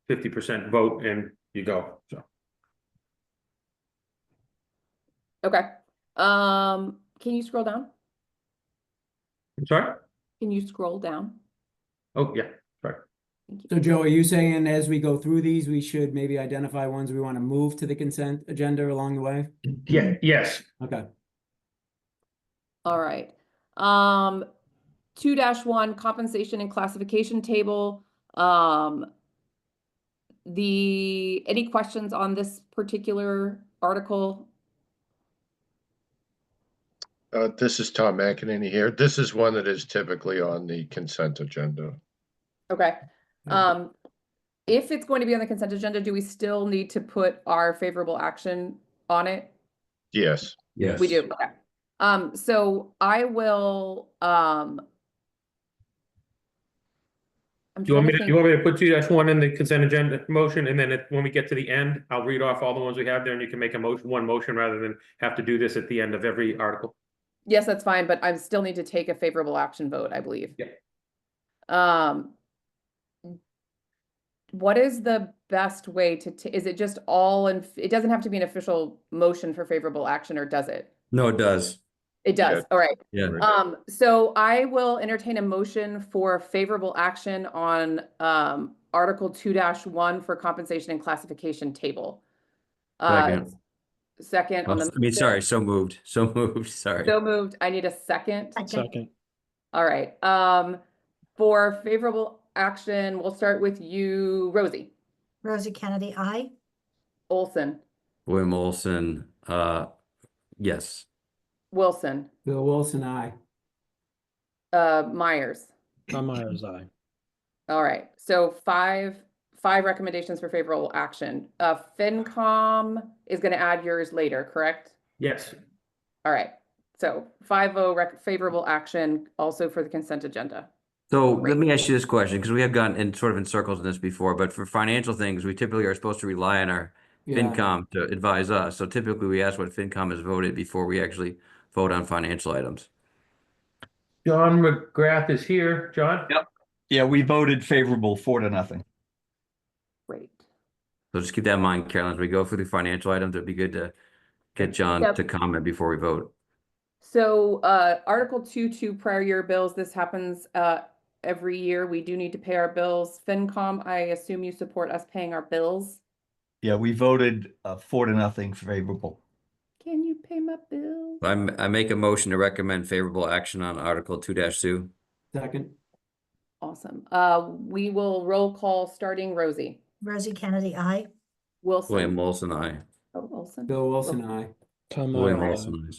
E: 50% vote, and you go. So
A: Okay. Can you scroll down?
E: I'm sorry.
A: Can you scroll down?
E: Oh yeah, sorry.
A: Thank you.
F: So Joe, are you saying as we go through these, we should maybe identify ones we want to move to the consent agenda along the way?
E: Yeah. Yes.
F: Okay.
A: All right. 2-1 compensation and classification table. Any questions on this particular article?
R: This is Tom McEnany here. This is one that is typically on the consent agenda.
A: Okay. If it's going to be on the consent agenda, do we still need to put our favorable action on it?
R: Yes.
B: Yes.
A: We do. Okay. So I will,
E: You want me to put 2-1 in the consent agenda motion, and then when we get to the end, I'll read off all the ones we have there, and you can make a one motion rather than have to do this at the end of every article.
A: Yes, that's fine, but I still need to take a favorable action vote, I believe.
E: Yeah.
A: What is the best way to, is it just all it doesn't have to be an official motion for favorable action, or does it?
B: No, it does.
A: It does.
R: Yeah.
A: All right.
B: Yeah.
A: So I will entertain a motion for favorable action on Article 2-1 for compensation and classification table. Second on the motion.
B: Sorry, so moved. So moved. Sorry.
A: So moved. I need a second.
D: Second.
A: All right. For favorable action, we'll start with you, Rosie.
C: Rosie Kennedy, aye.
A: Olson.
B: William Olson, yes.
A: Wilson.
F: Bill Wilson, aye.
A: Myers.
D: Tom Myers, aye.
A: All right. So five recommendations for favorable action. FinCom is going to add yours later, correct?
E: Yes.
A: All right. So 5-0 favorable action also for the consent agenda.
B: So let me ask you this question, because we have gone in sort of in circles in this before, but for financial things, we typically are supposed to rely on our FinCom to advise us. So typically we ask what FinCom has voted before we actually vote on financial items.
E: John McGrath is here. John?
S: Yep. Yeah, we voted favorable 4-0.
A: Great.
B: So just keep that in mind, Carolyn, as we go through the financial items, it'd be good to get John to comment before we vote.
A: So Article 2 prior year bills, this happens every year. We do need to pay our bills. FinCom, I assume you support us paying our bills.
S: Yeah, we voted 4-0 favorable.
A: Can you pay my bills?
B: I make a motion to recommend favorable action on Article 2-2.
F: Second.
A: Awesome. We will roll call starting Rosie.
C: Rosie Kennedy, aye.
A: Wilson.
B: William Wilson, aye.
A: Oh, Wilson.
F: Bill Wilson, aye.
D: Tom
B: William
D: Myers,
B: Wilson, aye,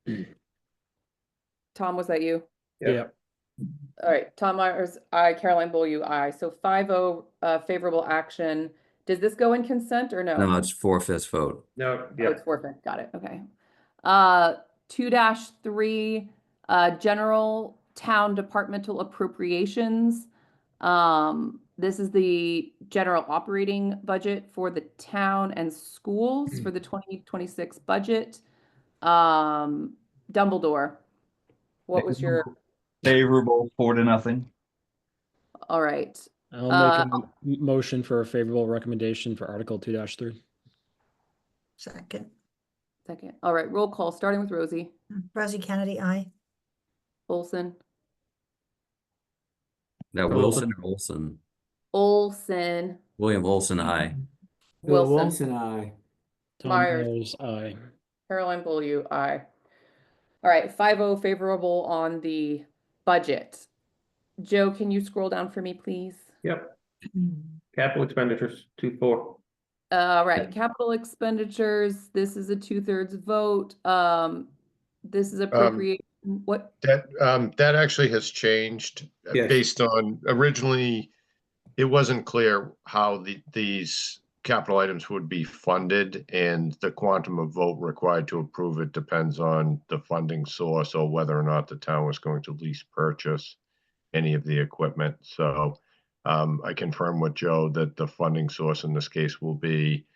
B: sorry.
A: Tom, was that you?
D: Yeah.
A: All right. Tom Myers, aye. Caroline Beaulieu, aye. So 5-0 favorable action. Does this go in consent or no?
B: No, it's 4/5 vote.
E: No.
A: Oh,
E: Yeah.
A: it's 4/5. Got it. Okay. 2-3 general town departmental appropriations. This is the general operating budget for the town and schools for the 2026 budget. Dumbledore, what was your?
S: Favorable 4-0.
A: All right.
D: I'll make a motion for a favorable recommendation for Article 2-3.
C: Second.
A: Second. All right. Roll call starting with Rosie.
C: Rosie Kennedy, aye.
A: Olson.
B: Now Wilson or Olson?
A: Olson.
B: William Olson, aye.
F: Bill
A: Wilson.
F: Wilson, aye.
D: Tom
A: Myers.
D: Myers, aye.
A: Caroline Beaulieu, aye. All right, 5-0 favorable on the budget. Joe, can you scroll down for me, please?
E: Yep. Capital expenditures 2-4.
A: All right, capital expenditures, this is a 2/3 vote. This is appropriation, what?
R: That actually has changed
E: Yes.
R: based on originally, it wasn't clear how these capital items would be funded, and the quantum of vote required to approve it depends on the funding source or whether or not the town was going to lease purchase any of the equipment. So I confirm with Joe that the funding source in this case will be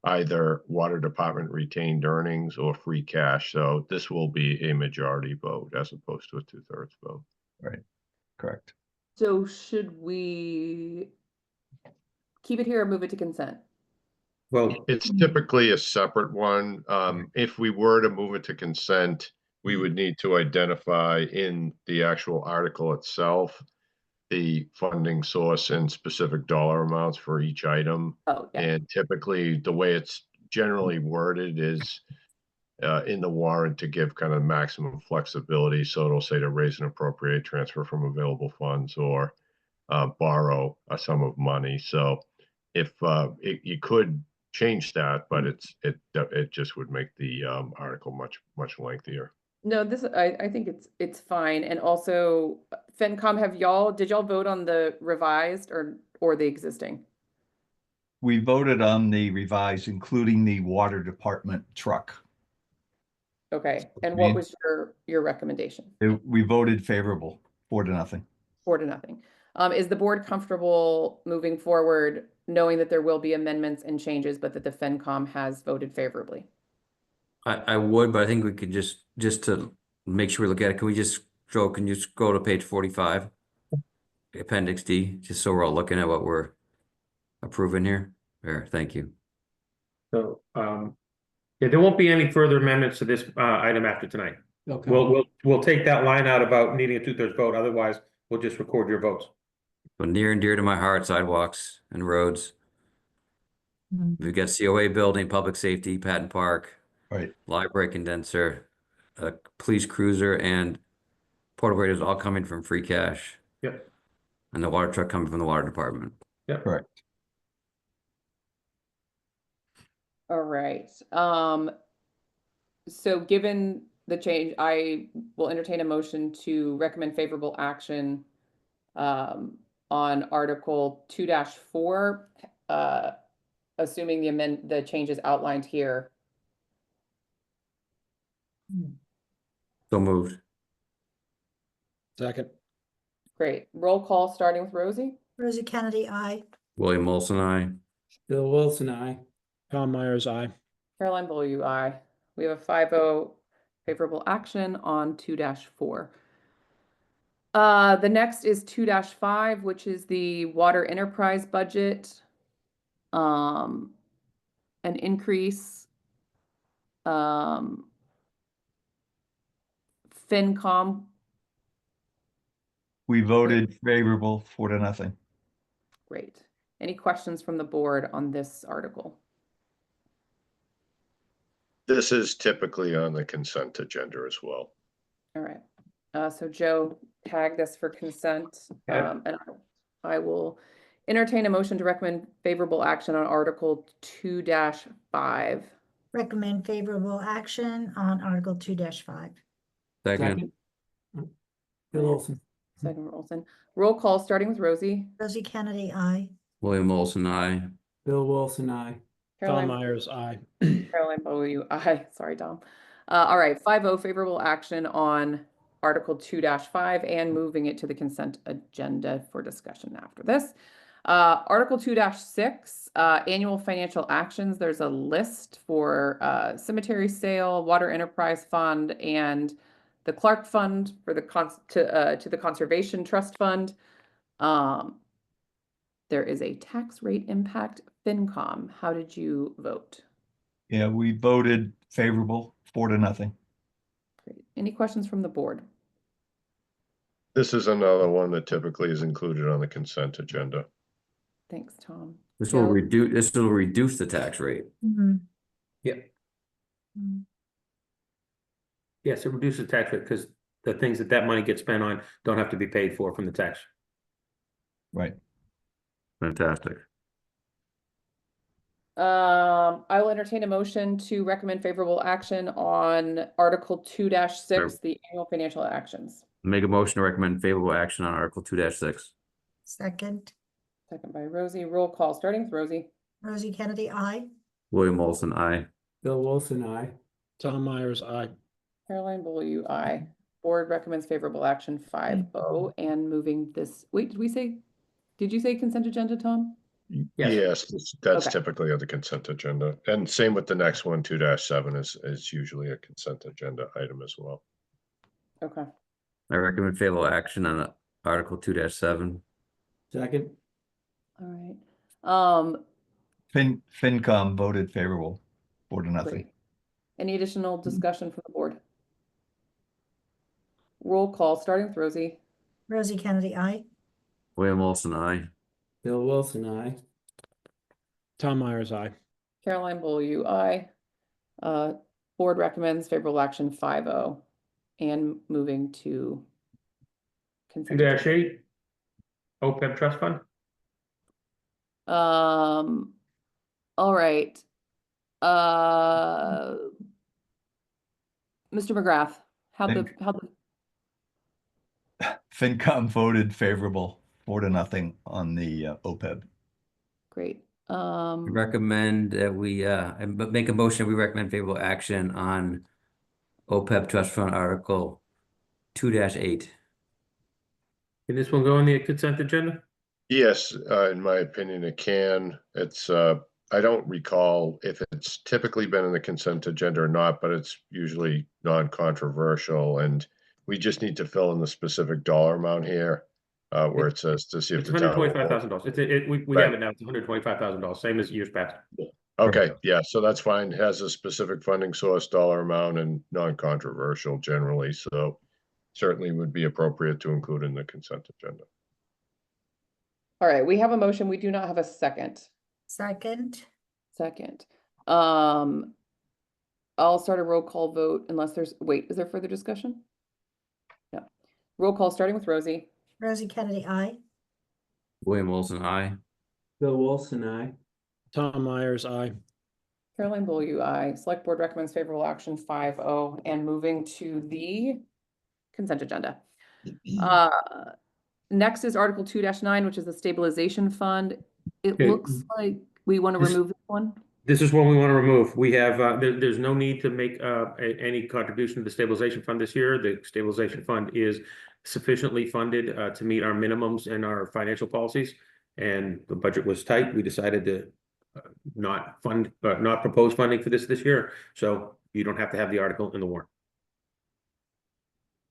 R: either water department retained earnings or free cash. So this will be a majority vote as opposed to a 2/3 vote.
S: Right, correct.
A: So should we keep it here or move it to consent?
E: Well,
R: It's typically a separate one. If we were to move it to consent, we would need to identify in the actual article itself the funding source and specific dollar amounts for each item.
A: Oh, yeah.
R: And typically, the way it's generally worded is in the warrant to give kind of maximum flexibility. So it'll say to raise and appropriate, transfer from available funds, or borrow a sum of money. So if you could change that, but it just would make the article much lengthier.
A: No, I think it's fine. And also, FinCom, did y'all vote on the revised or the existing?
S: We voted on the revised, including the water department truck.
A: Okay, and what was your recommendation?
S: We voted favorable, 4-0.
A: 4-0. Is the board comfortable moving forward, knowing that there will be amendments and changes, but that the FinCom has voted favorably?
B: I would, but I think we could just to make sure we look at it, can you just go to page 45? Appendix D, just so we're all looking at what we're approving here. There, thank you.
E: so, yeah, there won't be any further amendments to this item after tonight.
F: Okay.
E: We'll take that line out about needing a 2/3 vote. Otherwise, we'll just record your votes.
B: But near and dear to my heart, sidewalks and roads. We've got COA building, public safety, Patton Park,
S: Right.
B: library condenser, police cruiser, and portable radios all coming from free cash.
E: Yep.
B: And the water truck coming from the water department.
E: Yep.
S: Correct.
A: All right. So given the change, I will entertain a motion to recommend favorable action on Article 2-4, assuming the changes outlined here.
B: So moved.
D: Second.
A: Great. Roll call starting with Rosie.
C: Rosie Kennedy, I.
B: William Olson, I.
F: Bill Wilson, aye.
D: Tom Myers, aye.
A: Caroline Beaulieu, aye. We have a 5-0 favorable action on 2-4. The next is 2-5, which is the water enterprise budget. An increase. FinCom,
S: We voted favorable, 4-0.
A: great. Any questions from the board on this article?
R: This is typically on the consent agenda as well.
A: All right. So Joe tagged this for consent.
E: Okay.
A: And I will entertain a motion to recommend favorable action on Article 2-5.
C: Recommend favorable action on Article 2-5.
B: Second.
F: Bill Olson.
A: Second, Olson. Roll call starting with Rosie.
C: Rosie Kennedy, I.
B: William Olson, I.
F: Bill Wilson, aye.
D: Tom
A: Caroline,
D: Myers, aye.
A: Caroline Beaulieu, aye. Sorry, Dom. All right, 5-0 favorable action on Article 2-5 and moving it to the consent agenda for discussion after this. Article 2-6, annual financial actions. There's a list for cemetery sale, water enterprise fund, and the Clark Fund for the to the Conservation Trust Fund. There is a tax rate impact. FinCom, how did you vote?
S: Yeah, we voted favorable, 4-0.
A: Great. Any questions from the board?
R: This is another one that typically is included on the consent agenda.
A: Thanks, Tom.
B: This will
A: Joe?
B: reduce the tax rate.
E: Yeah. Yes, it reduces tax rate because the things that money gets spent on don't have to be paid for from the tax.
S: Right.
B: Fantastic.
A: I will entertain a motion to recommend favorable action on Article 2-6,
B: Sure.
A: the annual financial actions.
B: Make a motion to recommend favorable action on Article 2-6.
C: Second,
A: Second by Rosie. Roll call, starting with Rosie.
C: Rosie Kennedy, I.
B: William Olson, aye.
F: Bill Wilson, aye.
D: Tom Myers, aye.
A: Caroline Beaulieu, aye. Board recommends favorable action 5-0 and moving this, wait, did you say consent agenda, Tom?
R: Yes, that's
A: Okay.
R: typically on the consent agenda. And same with the next one, 2-7 is usually a consent agenda item as well.
A: Okay.
B: I recommend favorable action on Article 2-7.
F: Second,
A: All right.
S: FinCom voted favorable, 4-0.
A: Great. Any additional discussion from the board? Roll call, starting with Rosie.
C: Rosie Kennedy, I.
B: William Olson, aye.
F: Bill Wilson, aye.
D: Tom Myers, aye.
A: Caroline Beaulieu, aye. Board recommends favorable action 5-0 and moving to consent.
E: 2-8, OPEB trust fund.
A: All right. Mr. McGrath, how'd the
S: FinCom voted favorable, 4-0 on the OPEB.
A: great.
B: Recommend that we make a motion, we recommend favorable action on OPEB trust fund Article 2-8.
E: Can this one go on the consent agenda?
R: Yes, in my opinion, it can. It's, I don't recall if it's typically been in the consent agenda or not, but it's usually non-controversial, and we just need to fill in the specific dollar amount here, where it says to see if
E: It's
R: the town will vote.
E: $125,000. We
R: Right.
E: have it now. It's $125,000, same as years past.
R: Okay, yeah, so that's fine. It has a specific funding source, dollar amount, and non-controversial generally, so certainly would be appropriate to include in the consent agenda.
A: All right, we have a motion. We do not have a second.
C: Second,
A: I'll start a roll call vote unless there's, wait, is there further discussion? No. Roll call, starting with Rosie.
C: Rosie Kennedy, I.
B: William Olson, aye.
F: Bill Wilson, aye.
D: Tom Myers, aye.
A: Caroline Beaulieu, aye. Select Board recommends favorable action 5-0 and moving to the consent agenda. Next is Article 2-9, which is the stabilization fund. It
E: Okay.
A: looks like we want to
E: This-
A: remove this one.
E: This is one we want to remove. We have, there's no need to make any contribution to the stabilization fund this year. The stabilization fund is sufficiently funded to meet our minimums and our financial policies. And the budget was tight. We decided to not propose funding for this year. So you don't have to have the article in the warrant.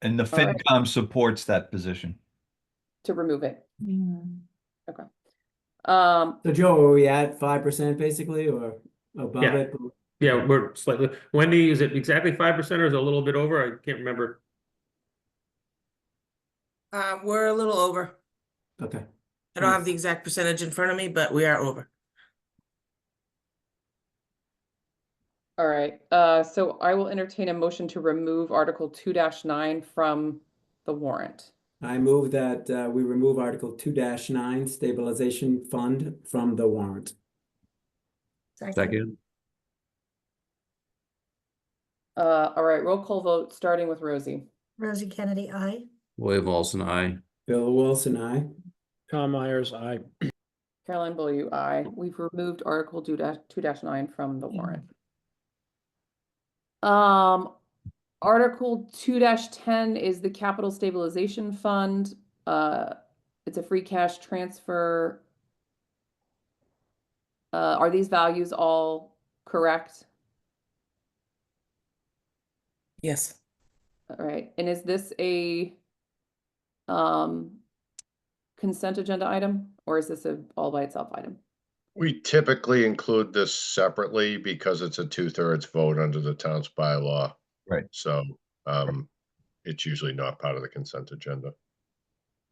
S: And the
A: All right.
S: FinCom supports that position.
A: To remove it. Okay.
F: So Joe, are we at 5% basically, or above
E: Yeah.
F: it?
E: Yeah, we're slightly, Wendy, is it exactly 5% or is it a little bit over? I can't remember.
T: We're a little over.
F: Okay.
T: I don't have the exact percentage in front of me, but we are over.
A: All right, so I will entertain a motion to remove Article 2-9 from the warrant.
F: I move that we remove Article 2-9 Stabilization Fund from the warrant.
B: Second.
A: All right, roll call vote, starting with Rosie.
C: Rosie Kennedy, I.
B: William Olson, aye.
F: Bill Wilson, aye.
D: Tom Myers, aye.
A: Caroline Beaulieu, aye. We've removed Article 2-9 from the warrant. Article 2-10 is the Capital Stabilization Fund. It's a free cash transfer. Are these values all correct?
T: Yes.
A: All right, and is this a consent agenda item, or is this a all by itself item?
R: We typically include this separately because it's a 2/3 vote under the town's bylaw.
S: Right.
R: So, it's usually not part of the consent agenda.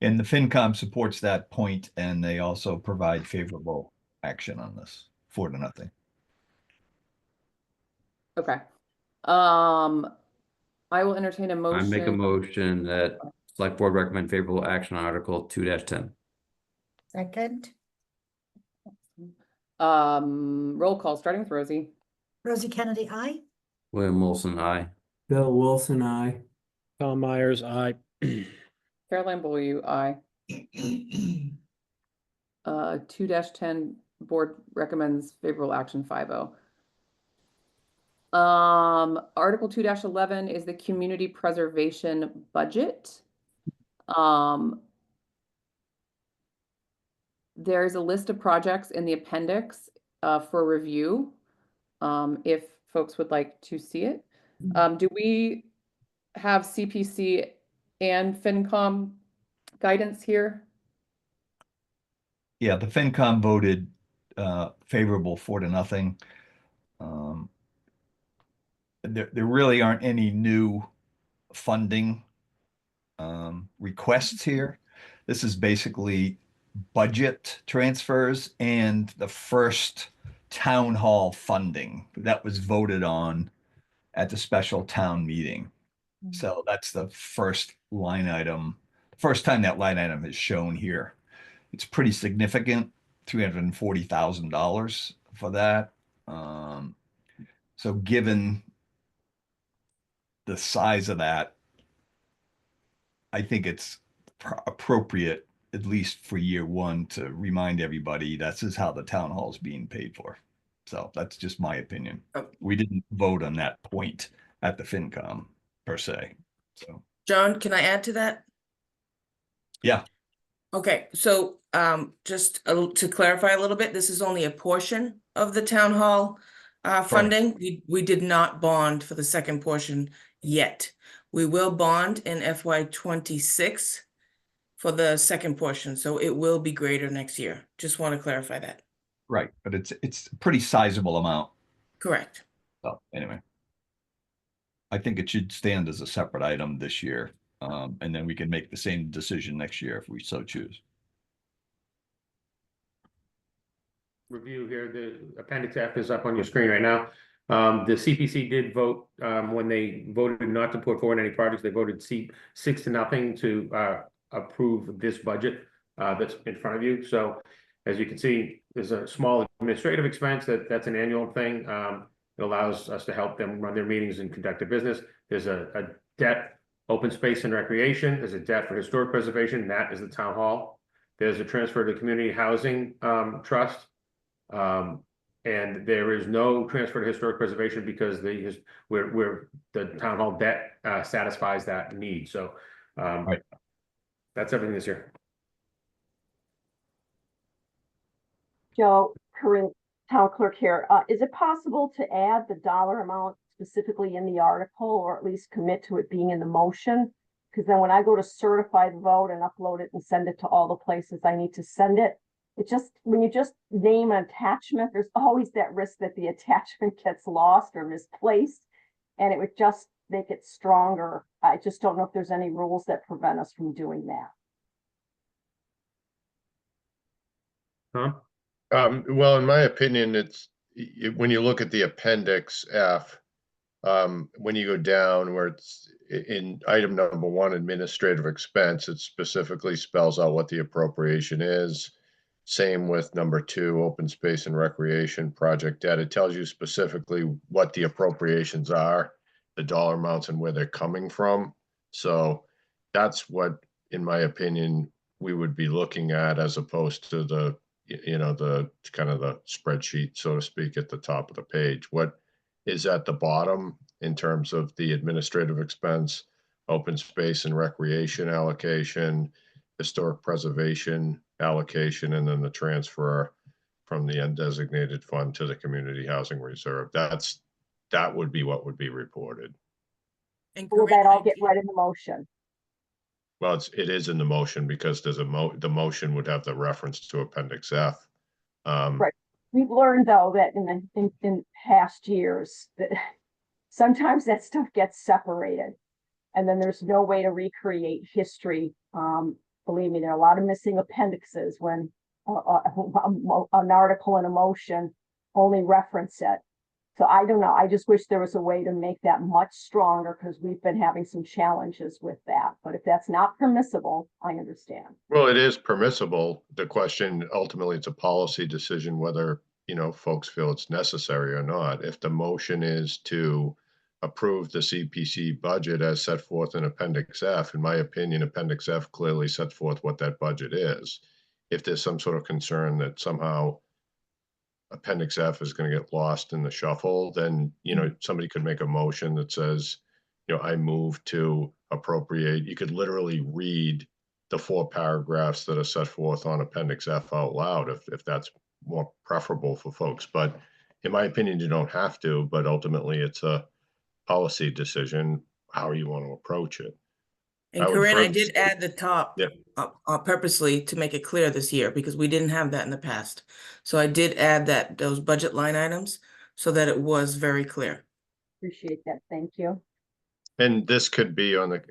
S: And the FinCom supports that point, and they also provide favorable action on this, 4-0.
A: Okay. I will entertain a
B: I
A: motion.
B: make a motion that Select Board recommend favorable action on Article 2-10.
C: Second,
A: Roll call, starting with Rosie.
C: Rosie Kennedy, I.
B: William Wilson, aye.
F: Bill Wilson, I.
D: Tom Myers, aye.
A: Caroline Beaulieu, aye. 2-10, board recommends favorable action 5-0. Article 2-11 is the community preservation budget. There's a list of projects in the appendix for review, if folks would like to see it. Do we have CPC and FinCom guidance here?
S: Yeah, the FinCom voted favorable 4-0. There really aren't any new funding requests here. This is basically budget transfers and the first town hall funding that was voted on at the special town meeting. So that's the first line item, first time that line item is shown here. It's pretty significant, $340,000 for that. So given the size of that, I think it's appropriate, at least for year one, to remind everybody this is how the town hall is being paid for. So that's just my opinion. We didn't vote on that point at the FinCom per se. So
T: John, can I add to that?
S: yeah.
T: Okay, so just to clarify a little bit, this is only a portion of the town hall funding. We did not bond for the second portion yet. We will bond in FY26 for the second portion, so it will be greater next year. Just want to clarify that.
S: Right, but it's a pretty sizable amount.
T: Correct.
S: So anyway, I think it should stand as a separate item this year. And then we can make the same decision next year if we so choose.
E: Review here, the appendix F is up on your screen right now. The CPC did vote, when they voted not to put forward any projects, they voted 6-0 to approve this budget that's in front of you. So as you can see, there's a small administrative expense that's an annual thing. It allows us to help them run their meetings and conduct their business. There's a debt, open space and recreation. There's a debt for historic preservation. That is the town hall. There's a transfer to community housing trust. And there is no transfer to historic preservation because the town hall debt satisfies that need. So that's everything this year.
U: Joe, current town clerk here. Is it possible to add the dollar amount specifically in the article, or at least commit to it being in the motion? Because then when I go to certify the vote and upload it and send it to all the places I need to send it, it just, when you just name an attachment, there's always that risk that the attachment gets lost or misplaced, and it would just make it stronger. I just don't know if there's any rules that prevent us from doing that.
R: Well, in my opinion, when you look at the appendix F, when you go down where it's in item number 1, administrative expense, it specifically spells out what the appropriation is. Same with number 2, open space and recreation project debt. It tells you specifically what the appropriations are, the dollar amounts, and where they're coming from. So that's what, in my opinion, we would be looking at, as opposed to the kind of the spreadsheet, so to speak, at the top of the page. What is at the bottom in terms of the administrative expense, open space and recreation allocation, historic preservation allocation, and then the transfer from the undesignated fund to the community housing reserve. That would be what would be reported.
T: And
U: will that all get read in the motion?
R: Well, it is in the motion because there's the motion would have the reference to appendix F.
U: Right. We've learned though that in past years that sometimes that stuff gets separated, and then there's no way to recreate history. Believe me, there are a lot of missing appendixes when an article and a motion only reference it. So I don't know. I just wish there was a way to make that much stronger, because we've been having some challenges with that. But if that's not permissible, I understand.
R: Well, it is permissible. The question, ultimately, it's a policy decision whether you know, folks feel it's necessary or not. If the motion is to approve the CPC budget as set forth in Appendix F, in my opinion, Appendix F clearly sets forth what that budget is. If there's some sort of concern that somehow Appendix F is going to get lost in the shuffle, then, you know, somebody could make a motion that says, you know, I move to appropriate. You could literally read the 4 paragraphs that are set forth on Appendix F out loud if that's more preferable for folks. But in my opinion, you don't have to, but ultimately it's a policy decision, how you want to approach it.
T: And
R: would
T: Corinne, I
R: further
T: did
R: say-
T: add the top
R: Yeah.
T: purposely to make it clear this year because we didn't have that in the past. So I did add those budget line items so that it was very clear.
U: Appreciate that. Thank you.
R: And this could be on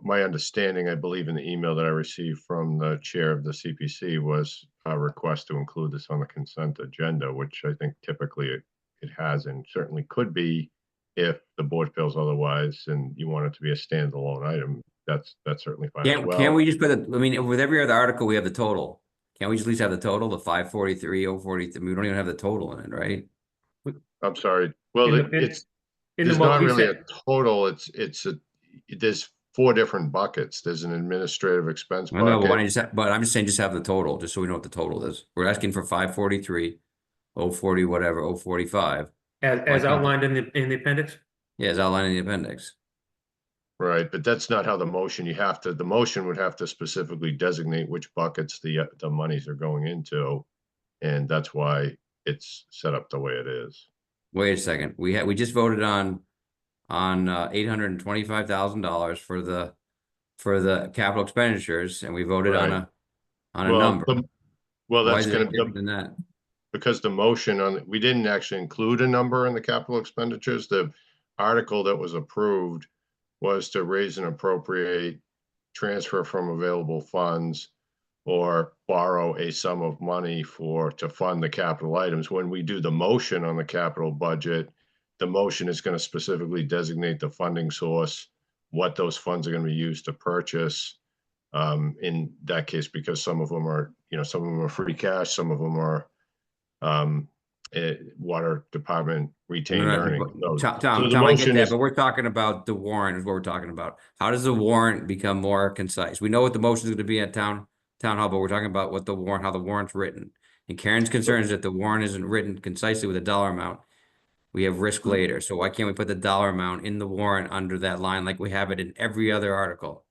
R: my understanding, I believe in the email that I received from the chair of the CPC was a request to include this on the consent agenda, which I think typically it has and certainly could be if the board feels otherwise and you want it to be a standalone item. That's certainly fine as well.
B: Can't we just put it, I mean, with every other article, we have the total. Can't we just at least have the total, the 543, 043? We don't even have the total in it, right?
R: I'm sorry. Well, it's not really a total. There's 4 different buckets. There's an administrative expense
B: I know, but why
R: bucket.
B: don't you but I'm just saying just have the total, just so we know what the total is. We're asking for 543, 040, whatever, 045.
E: As outlined in the appendix?
B: Yeah, as outlined in the appendix.
R: Right, but that's not how the motion, the motion would have to specifically designate which buckets the monies are going into. And that's why it's set up the way it is.
B: Wait a second. We just voted on $825,000 for the capital expenditures, and we voted on
R: Right.
B: a number.
R: Well,
B: Why
R: that's
B: is it
R: gonna be
B: different than that?
R: because the motion we didn't actually include a number in the capital expenditures. The article that was approved was to raise and appropriate, transfer from available funds, or borrow a sum of money to fund the capital items. When we do the motion on the capital budget, the motion is going to specifically designate the funding source, what those funds are going to be used to purchase. In that case, because some of them are free cash, some of them are water department retained earnings.
B: Tom, I get that, but we're talking about the warrant is what we're talking about. How does the warrant become more concise? We know what the motion is going to be at town hall, but we're talking about how the warrant's written. And Karen's concern is that the warrant isn't written concisely with a dollar amount. We have risk later. So why can't we put the dollar amount in the warrant under that line like we have it in every other article?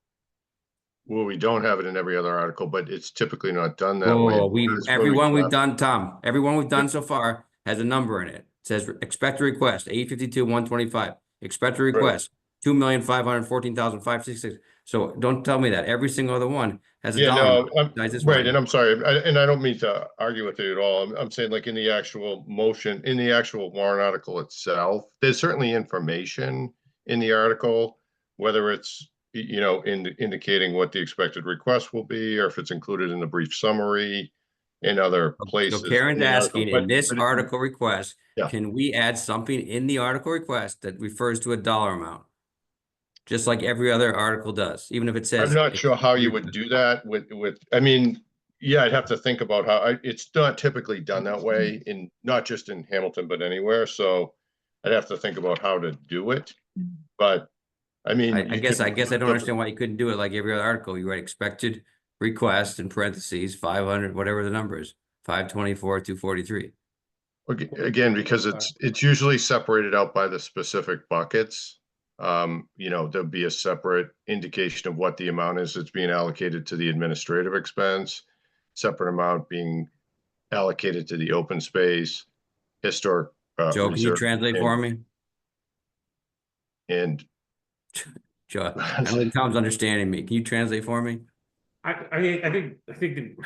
R: Well, we don't have it in every other article, but it's typically not done that way.
B: Everyone we've done, Tom, everyone we've done so far has a number in it. It says expect a request, 852-125. Expect a request, 2,514,566. So don't tell me that. Every single other one has a dollar amount.
R: Right, and I'm sorry, and I don't mean to argue with it at all. I'm saying like in the actual motion, in the actual warrant article itself, there's certainly information in the article, whether it's, you know, indicating what the expected request will be, or if it's included in the brief summary in other places.
B: So Karen's asking in this article request,
R: Yeah.
B: can we add something in the article request that refers to a dollar amount? Just like every other article does, even if it says.
R: I'm not sure how you would do that I mean, yeah, I'd have to think about how it's not typically done that way not just in Hamilton, but anywhere. So I'd have to think about how to do it. But I mean,
B: I guess I don't understand why you couldn't do it like every other article. You write expected request in parentheses, 500, whatever the number is, 524, 243.
R: Again, because it's usually separated out by the specific buckets. You know, there'll be a separate indication of what the amount is that's being allocated to the administrative expense, separate amount being allocated to the open space, historic.
B: Joe, can you translate for me?
R: And
B: Joe, I don't think Tom's understanding me. Can you translate for me?
E: I think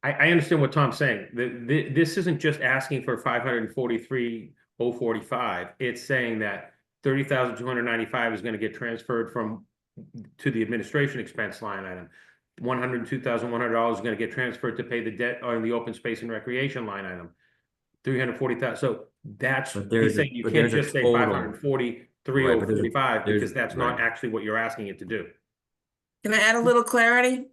E: I understand what Tom's saying. This isn't just asking for 543,045. It's saying that 30,295 is going to get transferred to the administration expense line item. $102,100 is going to get transferred to pay the debt on the open space and recreation line item. 340,000. So that's he's saying you can't just say 543,045 because that's not actually what you're asking it to do.
T: Can I add a little clarity?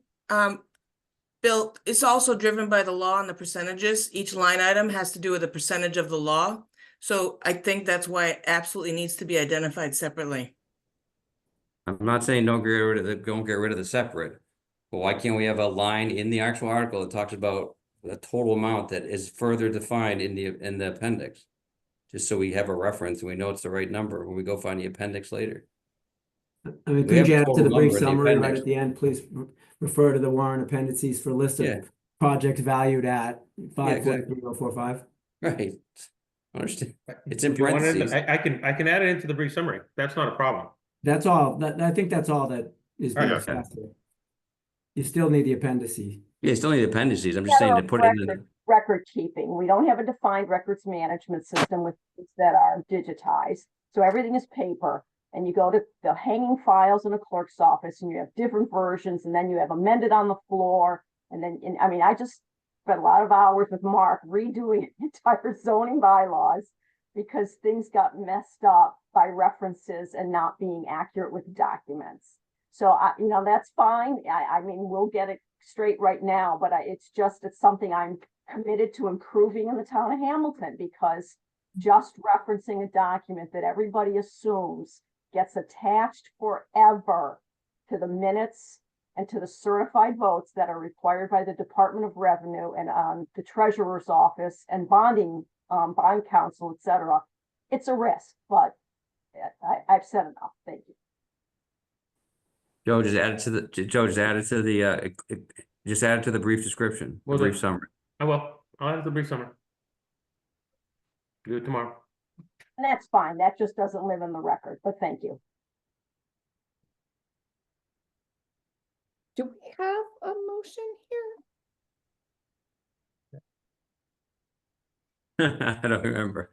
T: Bill, it's also driven by the law and the percentages. Each line item has to do with a percentage of the law. So I think that's why it absolutely needs to be identified separately.
B: I'm not saying don't get rid of the separate, but why can't we have a line in the actual article that talks about the total amount that is further defined in the appendix? Just so we have a reference and we know it's the right number when we go find the appendix later.
F: I mean,
B: We have
F: could you
B: a
F: add to
B: total
F: the brief
B: number in the
F: summary right
B: appendix.
F: at the end, please refer to the warrant appendices for list
B: Yeah.
F: of projects valued at
B: exactly.
F: 543,045.
B: Right. I understand. It's in
E: If you wanted,
B: parentheses.
E: I can add it into the brief summary. That's not a problem.
F: That's all. I think that's all that is being
E: Okay.
F: discussed here. You still need the appendices.
B: Yeah, still need appendices. I'm just saying to put it in the.
U: Record keeping. We don't have a defined records management system with things that are digitized. So everything is paper. And you go to the hanging files in a clerk's office and you have different versions, and then you have amended on the floor. And then, I mean, I just spent a lot of hours with Mark redoing entire zoning bylaws because things got messed up by references and not being accurate with documents. So that's fine. I mean, we'll get it straight right now, but it's something I'm committed to improving in the town of Hamilton, because just referencing a document that everybody assumes gets attached forever to the minutes and to the certified votes that are required by the Department of Revenue and the Treasurer's Office and bond counsel, etc. It's a risk, but I've said enough. Thank you.
B: Joe, just add it to the brief description, the
E: Will do.
B: brief summary.
E: I will. I'll add the brief summary. Do it tomorrow.
U: And that's fine. That just doesn't live in the record, but thank you.
A: Do we have a motion here?
B: I don't remember.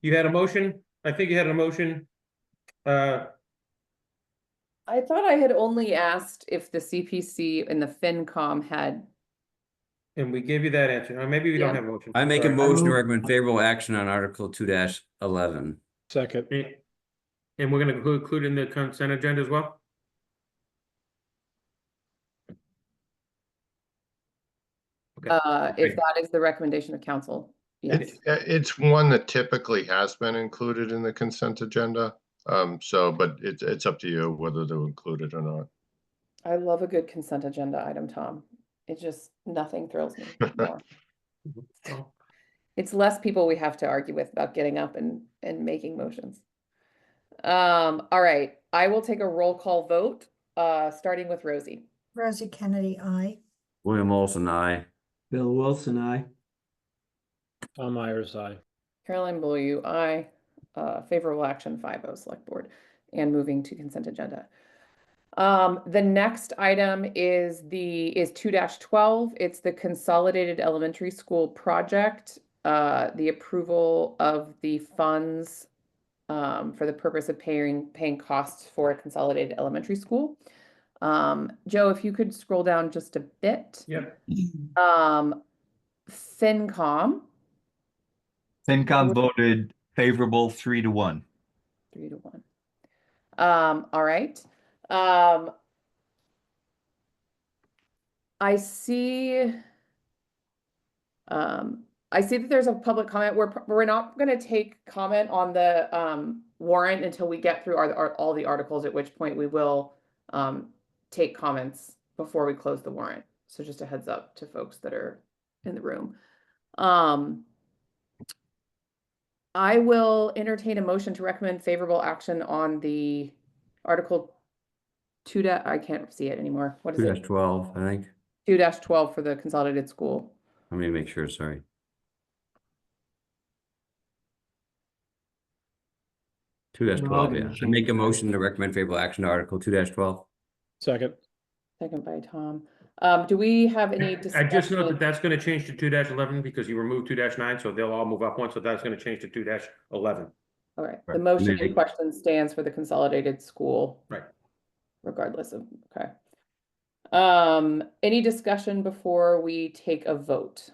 E: You had a motion? I think you had a motion.
A: I thought I had only asked if the CPC and the FinCom had.
E: And we gave you that answer. Or maybe we don't
A: Yeah.
E: have a motion.
B: I make a
E: Sorry.
B: motion to recommend favorable action on Article 2-11.
D: Second.
E: And we're gonna include in the consent agenda as well?
A: If that is the recommendation of council, yes.
R: It's one that typically has been included in the consent agenda. But it's up to you whether to include it or not.
A: I love a good consent agenda item, Tom. It just, nothing thrills me more. It's less people we have to argue with about getting up and making motions. All right, I will take a roll call vote, starting with Rosie.
C: Rosie Kennedy, aye.
B: William Olson, aye.
F: Bill Wilson, aye.
D: Tom Myers, aye.
A: Caroline Beaulieu, aye. Favorable action 5-0 select board, and moving to consent agenda. The next item is 2-12. It's the Consolidated Elementary School project, the approval of the funds for the purpose of paying costs for a consolidated elementary school. Joe, if you could scroll down just a bit.
E: Yep.
A: FinCom.
S: FinCom voted favorable 3-1.
A: 3-1. All right. I see that there's a public comment. We're not going to take comment on the warrant until we get through all the articles, at which point we will take comments before we close the warrant. So just a heads up to folks that are in the room. I will entertain a motion to recommend favorable action on the Article 2. I can't see it anymore. What is it?
B: 2-12, I think.
A: 2-12 for the consolidated school.
B: Let me make sure, sorry. 2-12, yeah. I make a motion to recommend favorable action to Article 2-12.
D: Second.
A: Second by Tom. Do we have any
E: I
A: discussion?
E: just know that that's gonna change to 2-11 because you removed 2-9, so they'll all move up one, so that's gonna change to 2-11.
A: All right, the
B: Right.
A: motion in
B: Maybe.
A: question stands for the consolidated school.
E: Right.
A: Regardless of, okay. Any discussion before we take a vote?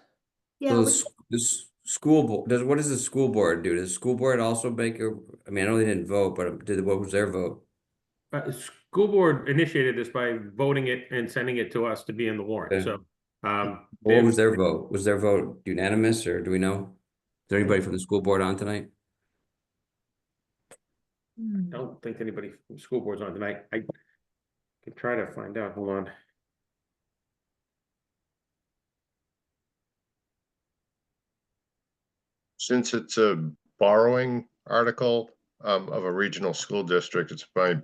B: So this school board, what does the school board do? Does the school board also make I mean, I know they didn't vote, but what was their vote?
E: school board initiated this by voting it and sending it to us to be in the warrant,
B: Okay.
E: so.
B: What was their vote? Was their vote unanimous, or do we know? Is there anybody from the school board on tonight?
E: I don't think anybody from the school board's on tonight. I can try to find out, hold on.
R: Since it's a borrowing article of a regional school district, it's my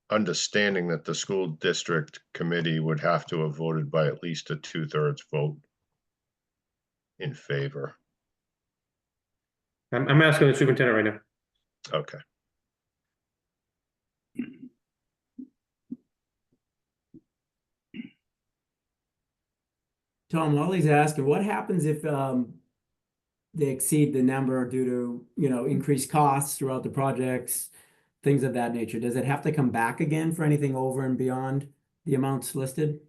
R: understanding that the school district committee would have to have voted by at least a 2/3 vote in favor.
E: I'm asking the superintendent right now.
R: Okay.
F: Tom, Lolly's asking, what happens if they exceed the number due to, you know, increased costs throughout the projects, things of that nature? Does it have to come back again for anything over and beyond the amounts listed?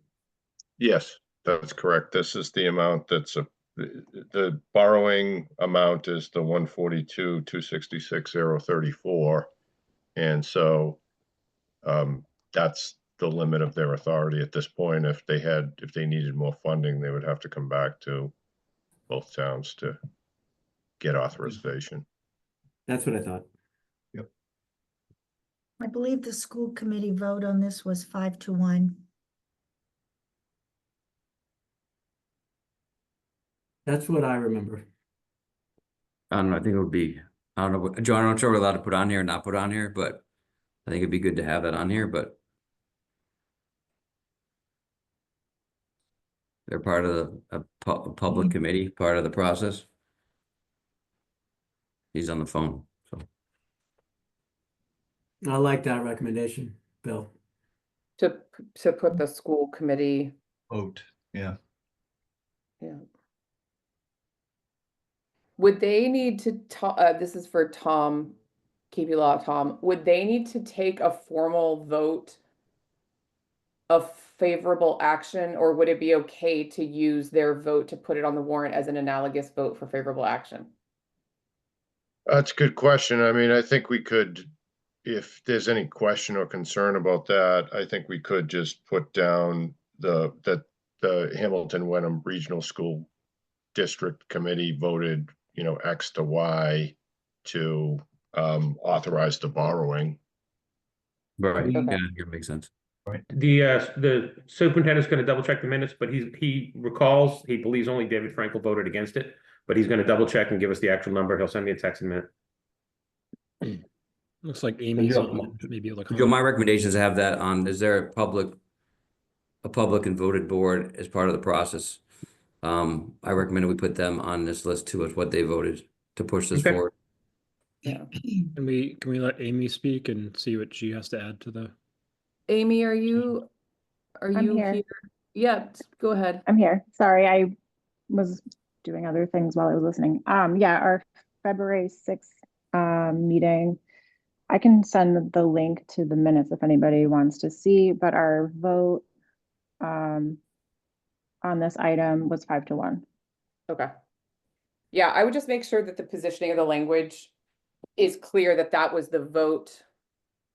R: Yes, that's correct. This is the amount that's the borrowing amount is the 142,266,034. And so that's the limit of their authority at this point. If they needed more funding, they would have to come back to both towns to get authorization.
F: That's what I thought.
C: I believe the school committee vote on this was 5-1.
F: That's what I remember.
B: I don't know, I think it would be, I don't know, John, I'm not sure we're allowed to put on here or not put on here, but I think it'd be good to have that on here, but they're part of a public committee, part of the process. He's on the phone, so.
F: I like that recommendation, Bill.
A: To put the school committee.
S: Vote, yeah.
A: Yeah. Would they need to talk, this is for Tom, KP Law, Tom, would they need to take a formal vote of favorable action, or would it be okay to use their vote to put it on the warrant as an analogous vote for favorable action?
R: That's a good question. I mean, I think we could, if there's any question or concern about that, I think we could just put down that the Hamilton Wenham Regional School District Committee voted, you know, X to Y to authorize the borrowing.
B: Right,
A: Okay.
B: yeah, it makes sense.
S: Right.
E: The superintendent's gonna double check the minutes, but he recalls, he believes only David Frankel voted against it, but he's gonna double check and give us the actual number. He'll send me a text in a minute.
D: Looks like Amy's
B: Joe,
D: on, maybe able to
B: Joe,
D: comment.
B: my recommendation is to have that on, is there a public and voted board as part of the process? I recommend we put them on this list too, as what they voted to push this
E: Okay.
B: forward.
A: Yeah.
D: Can we let Amy speak and see what she has to add to the?
A: Amy, are you
G: I'm here.
A: here? Yeah, go ahead.
G: I'm here. Sorry, I was doing other things while I was listening. Yeah, our February 6th meeting, I can send the link to the minutes if anybody wants to see, but our vote on this item was 5-1.
A: Okay. Yeah, I would just make sure that the positioning of the language is clear that that was the vote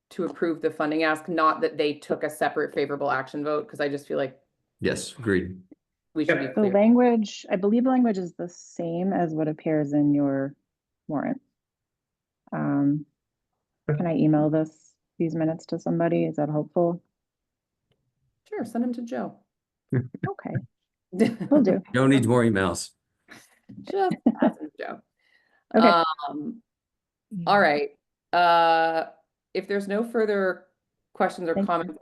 A: to approve the funding ask, not that they took a separate favorable action vote, because I just feel like
B: Yes, agreed.
A: we should be
G: The
A: clear.
G: language, I believe the language is the same as what appears in your warrant. Can I email these minutes to somebody? Is that helpful?
A: Sure, send them to Joe.
G: Okay, will do.
B: Joe needs more emails.
A: Just ask them to Joe.
G: Okay.
A: All right. If there's no further questions or
G: Thank you.
A: comments,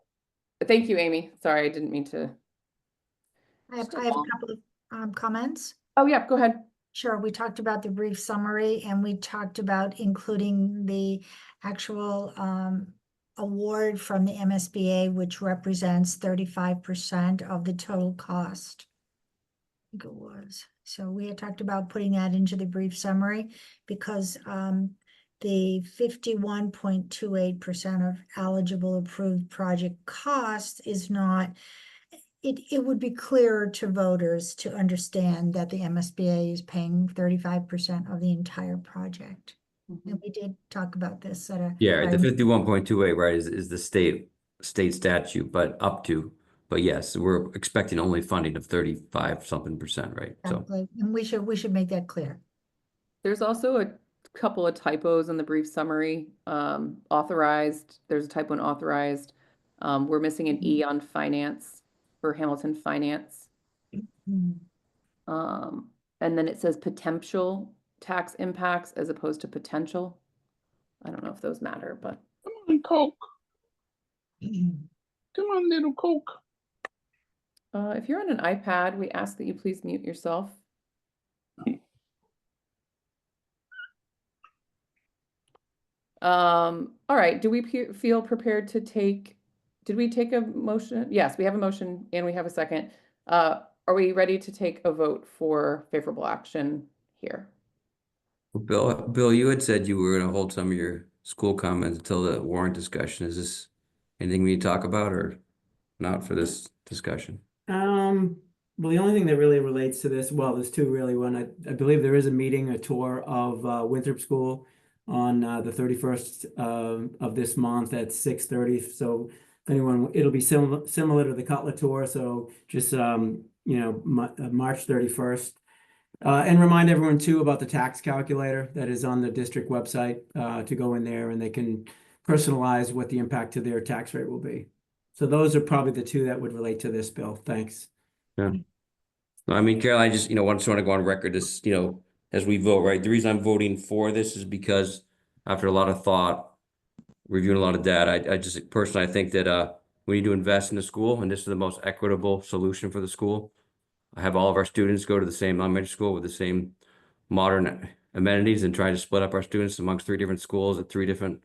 A: thank you, Amy. Sorry, I didn't mean to.
C: I have a couple of comments.
A: Oh, yeah, go ahead.
C: Sure, we talked about the brief summary and we talked about including the actual award from the MSBA, which represents 35% of the total cost. I think it was. So we had talked about putting that into the brief summary because the 51.28% of eligible approved project cost is not, it would be clearer to voters to understand that the MSBA is paying 35% of the entire project. And we did talk about this at a.
B: Yeah, the
C: our-
B: 51.28, right, is the state statute, but up to, but yes, we're expecting only funding of 35 something percent, right? So,
C: Exactly. And we should make that clear.
A: There's also a couple of typos in the brief summary. Authorized, there's a typo in authorized. We're missing an E on finance for Hamilton Finance. And then it says potential tax impacts as opposed to potential. I don't know if those matter, but
Q: Come on, Coke. Come on, little Coke.
A: if you're on an iPad, we ask that you please mute yourself. All right, do we feel prepared to take, did we take a motion? Yes, we have a motion and we have a second. Are we ready to take a vote for favorable action here?
B: Bill, you had said you were going to hold some of your school comments until the warrant discussion. Is this anything we need to talk about or not for this discussion?
F: Well, the only thing that really relates to this, well, there's two really. One, I believe there is a meeting, a tour of Winthrop School on the 31st of this month at 6:30. So if anyone, it'll be similar to the Cutler tour. So just March 31st. And remind everyone too about the tax calculator that is on the district website to go in there and they can personalize what the impact to their tax rate will be. So those are probably the two that would relate to this bill. Thanks.
B: Yeah. No, I mean, Carol, I just, want to go on record this, as we vote, right? The reason I'm voting for this is because after a lot of thought, reviewing a lot of data, I just personally, I think that we need to invest in the school and this is the most equitable solution for the school. I have all of our students go to the same elementary school with the same modern amenities and try to split up our students amongst three different schools at three different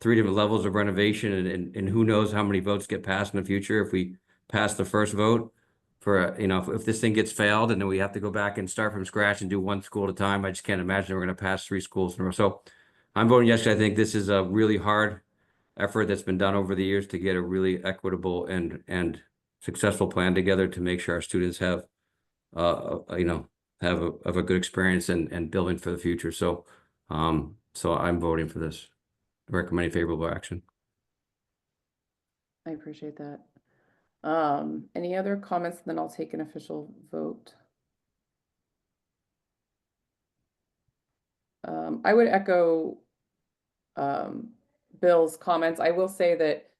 B: levels of renovation. And who knows how many votes get passed in the future if we pass the first vote for, if this thing gets failed and then we have to go back and start from scratch and do one school at a time. I just can't imagine we're going to pass three schools in a row. So I'm voting yes, 'cause I think this is a really hard effort that's been done over the years to get a really equitable and successful plan together to make sure our students have a good experience and building for the future. So I'm voting for this, recommending favorable action.
A: I appreciate that. Any other comments? Then I'll take an official vote. I would echo Bill's comments. I will say that,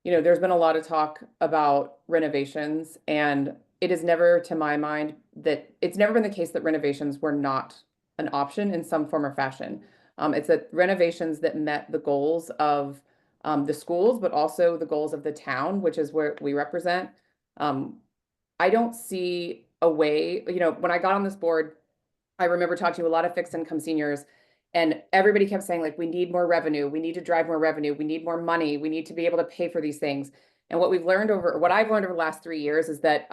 A: there's been a lot of talk about renovations, and it is never, to my mind, that it's never been the case that renovations were not an option in some form or fashion. It's that renovations that met the goals of the schools, but also the goals of the town, which is where we represent. I don't see a way, when I got on this board, I remember talking to a lot of fixed income seniors, and everybody kept saying, like, we need more revenue, we need to drive more revenue, we need more money, we need to be able to pay for these things. And what I've learned over the last 3 years is that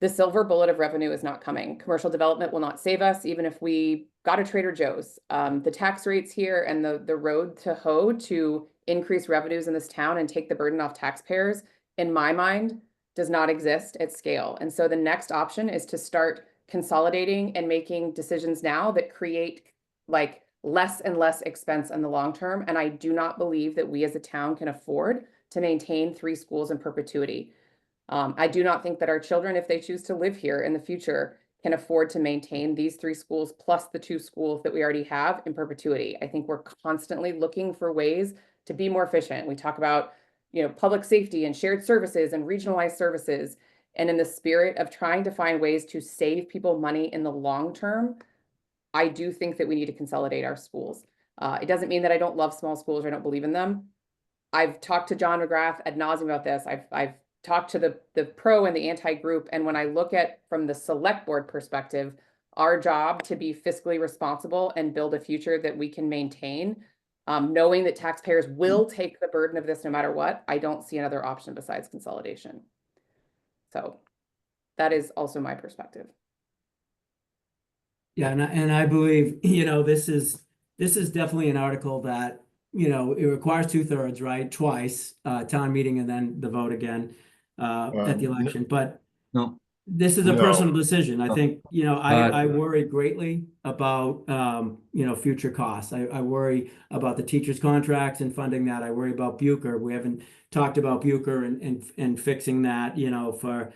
A: the silver bullet of revenue is not coming. Commercial development will not save us, even if we got a Trader Joe's. The tax rates here and the road to hoe to increase revenues in this town and take the burden off taxpayers, in my mind, does not exist at scale. And so the next option is to start consolidating and making decisions now that create like less and less expense in the long term. And I do not believe that we as a town can afford to maintain 3 schools in perpetuity. I do not think that our children, if they choose to live here in the future, can afford to maintain these 3 schools plus the 2 schools that we already have in perpetuity. I think we're constantly looking for ways to be more efficient. We talk about, public safety and shared services and regionalized services. And in the spirit of trying to find ways to save people money in the long term, I do think that we need to consolidate our schools. It doesn't mean that I don't love small schools or I don't believe in them. I've talked to John McGrath ad nauseum about this. I've talked to the pro and the anti group. And when I look at from the select board perspective, our job to be fiscally responsible and build a future that we can maintain, knowing that taxpayers will take the burden of this no matter what, I don't see another option besides consolidation. So that is also my perspective.
F: Yeah, and I believe, this is definitely an article that, it requires 2/3, right? Twice, town meeting and then the vote again at the election. But
S: No,
F: This is a
R: No.
F: personal decision. I think, you know,
B: Uh,
F: I worry greatly about, you know, future costs. I worry about the teachers' contracts and funding that. I worry about Bucher. We haven't talked about Bucher and fixing that, you know, for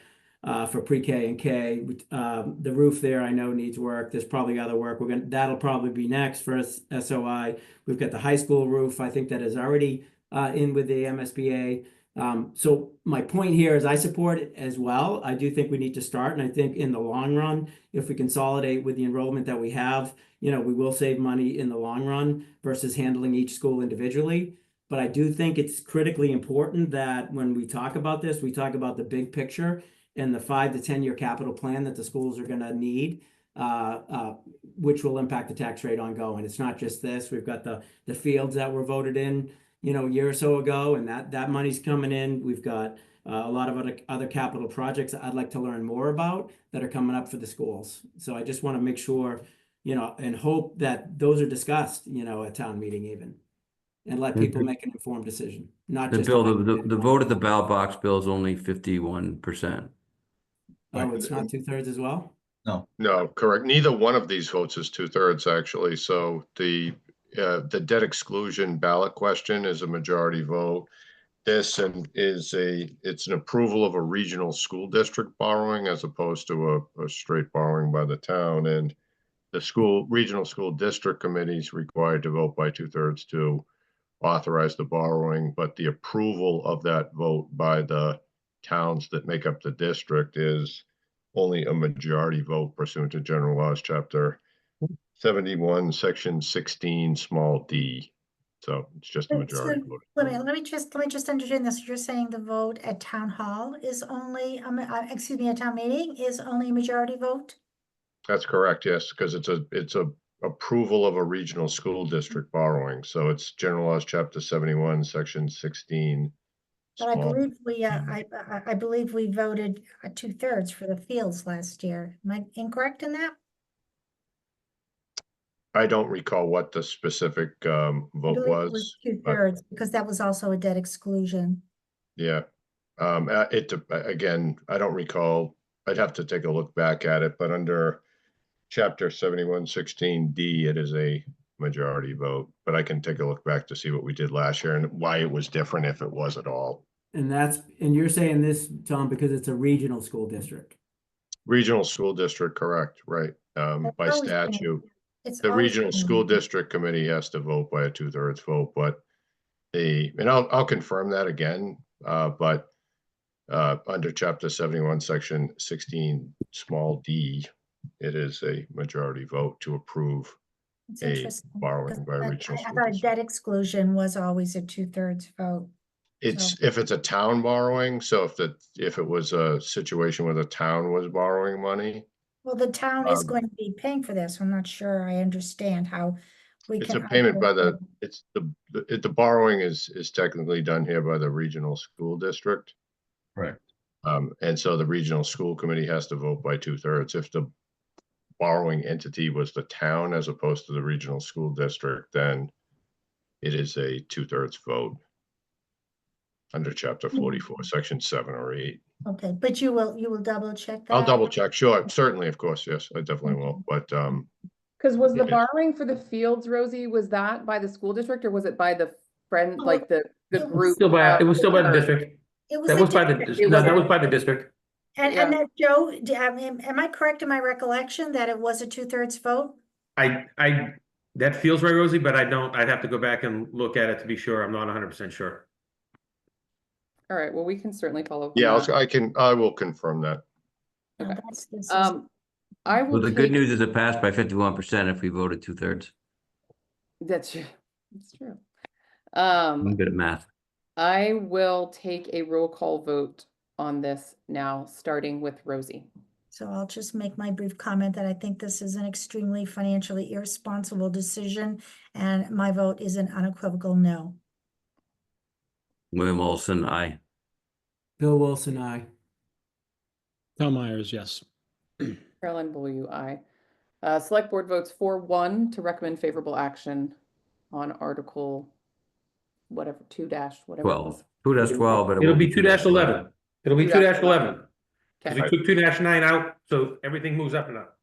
F: pre-K and K. The roof there I know needs work. There's probably other work. That'll probably be next for SOI. We've got the high school roof. I think that is already in with the MSBA. So my point here is I support it as well. I do think we need to start, and I think in the long run, if we consolidate with the enrollment that we have, you know, we will save money in the long run versus handling each school individually. But I do think it's critically important that when we talk about this, we talk about the big picture and the 5 to 10 year capital plan that the schools are going to need, which will impact the tax rate ongoing. It's not just this. We've got the fields that were voted in, you know, a year or so ago, and that money's coming in. We've got a lot of other capital projects I'd like to learn more about that are coming up for the schools. So I just want to make sure, you know, and hope that those are discussed, you know, at town meeting even, and let people make an informed decision, not
B: The
F: just.
B: bill, the vote at the ballot box bill is only 51%.
F: Oh, it's not 2/3 as well?
R: No, correct. Neither one of these votes is 2/3 actually. So the debt exclusion ballot question is a majority vote. This it's an approval of a regional school district borrowing as opposed to a straight borrowing by the town. And the regional school district committee is required to vote by 2/3 to authorize the borrowing, but the approval of that vote by the towns that make up the district is only a majority vote pursuant to general laws, chapter 71, section 16, small d. So it's just a majority vote.
C: Let me just understand this. You're saying the vote at town hall is only, at town meeting is only a majority vote?
R: That's correct, yes, because it's a approval of a regional school district borrowing. So it's general laws, chapter 71, section 16.
C: But I
R: small
C: believe I believe we voted 2/3 for the fields last year. Am I incorrect in that?
R: I don't recall what the specific
C: I
R: vote
C: believe it
R: was. but
C: 2/3 because that was also a debt exclusion.
R: Yeah. Again, I don't recall. I'd have to take a look back at it, but under chapter 7116D, it is a majority vote. But I can take a look back to see what we did last year and why it was different if it was at all.
F: And you're saying this, Tom, because it's a regional school district.
R: Regional school district, correct, right? By
C: always been-
R: statute.
C: It's
R: The
C: always
R: regional
C: been-
R: school district committee has to vote by a 2/3 vote, but and I'll confirm that again, but under chapter 71, section 16, small d, it is a majority vote to approve
C: It's
R: a
C: interesting,
R: borrowing by a
C: I
R: regional school
C: thought
R: district.
C: debt exclusion was always a 2/3 vote.
R: If it's a town borrowing, so if it was a situation where the town was borrowing money,
C: Well, the town is
R: Um,
C: going to be paying for this. I'm not sure I understand how we
R: it's
C: can.
R: a payment by the borrowing is technically done here by the regional school district.
S: Right.
R: And so the regional school committee has to vote by 2/3. If the borrowing entity was the town as opposed to the regional school district, then it is a 2/3 vote under chapter 44, section 7 or 8.
C: Okay, but you will double check that?
R: I'll double check. Sure, certainly, of course, yes, I definitely will. But
A: Because was the
R: Yeah.
A: borrowing for the fields, Rosie, was that by the school district or was it by the friend, like the
C: it was
A: group?
E: It was still by the district.
C: It was
E: That
C: the
E: was by the,
C: district.
A: It
E: no,
A: was
E: that
A: a-
E: was by the district.
C: And
A: Yeah.
C: then Joe, am I correct in my recollection that it was a 2/3 vote?
E: That feels right, Rosie, but I'd have to go back and look at it to be sure. I'm not 100% sure.
A: All right, well, we can certainly follow up. on
R: yeah,
A: that.
R: I will confirm that.
C: No,
A: Okay.
C: this is-
A: I
B: Well,
A: will
B: the good
A: take,
B: news is it passed by 51% if we voted 2/3.
A: that's true, that's true.
B: I'm good at math.
A: I will take a roll call vote on this now, starting with Rosie.
C: So I'll just make my brief comment that I think this is an extremely financially irresponsible decision, and my vote is an unequivocal no.
B: William Olson, aye.
F: Bill Wilson, aye.
D: Tom Myers, yes.
A: Carolyn Beaulieu, aye. Select board votes 4-1 to recommend favorable action on Article whatever, 2 dash, whatever it
B: 12.
A: was.
B: 2-12, but it
E: It'll
B: will
E: be 2-11. It'll be 2-11. 'Cause
A: Okay.
E: we took 2-9 out, so everything moves up and up.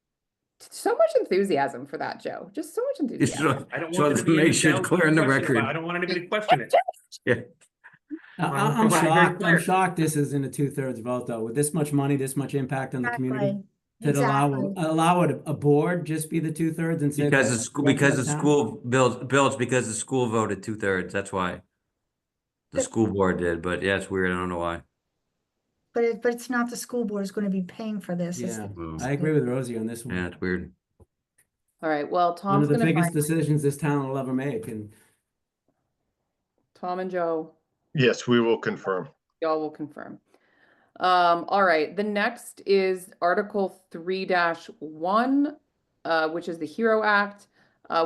A: So much enthusiasm for that, Joe. Just so much enthusiasm.
E: I don't
B: So
E: want there
B: to
E: to be
B: make
E: any
B: sure it's
E: doubt
B: clear
E: or
B: on the
E: question about it.
B: record.
E: I don't want anybody to question it.
B: Yeah.
F: I'm
E: Very
F: shocked. I'm
E: clear.
F: shocked this isn't a 2/3 vote though. With this much money, this much impact on the community.
C: Exactly.
F: That allow a board just be the 2/3 and say.
B: Because the school,
F: rest of
B: because
F: the
B: the
F: town?
B: school Bill, it's because the school voted 2/3, that's why. The school board did, but yeah, it's weird, I don't know why.
C: But it's not the school board is going to be paying for this. it's
F: Yeah,
C: the-
F: I agree with Rosie on this one.
B: Yeah, it's weird.
A: All right, well,
F: One
A: Tom's
F: of the
A: gonna
F: biggest
A: find,
F: decisions this town will ever make, and
A: Tom and Joe,
R: Yes, we will confirm.
A: y'all will confirm. All right, the next is Article 3-1, which is the HERO Act.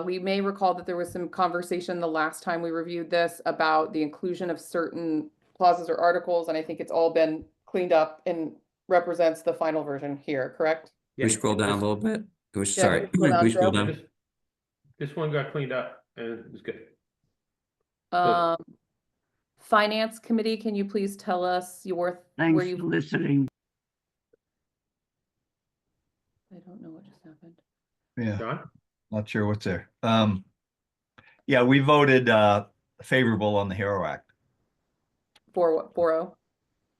A: We may recall that there was some conversation the last time we reviewed this about the inclusion of certain clauses or articles, and I think it's all been cleaned up and represents the final version here, correct?
B: Can we scroll down a little bit? Sorry,
A: scroll down,
B: can we scroll
A: Joe.
B: down?
E: This one got cleaned up and it's good.
A: Finance Committee, can you please tell us where you?
H: Listening.
A: I don't know what just happened.
S: Yeah,
E: John?
S: not sure what's there. Yeah, we voted favorable on the HERO Act.
A: For what, 4-0?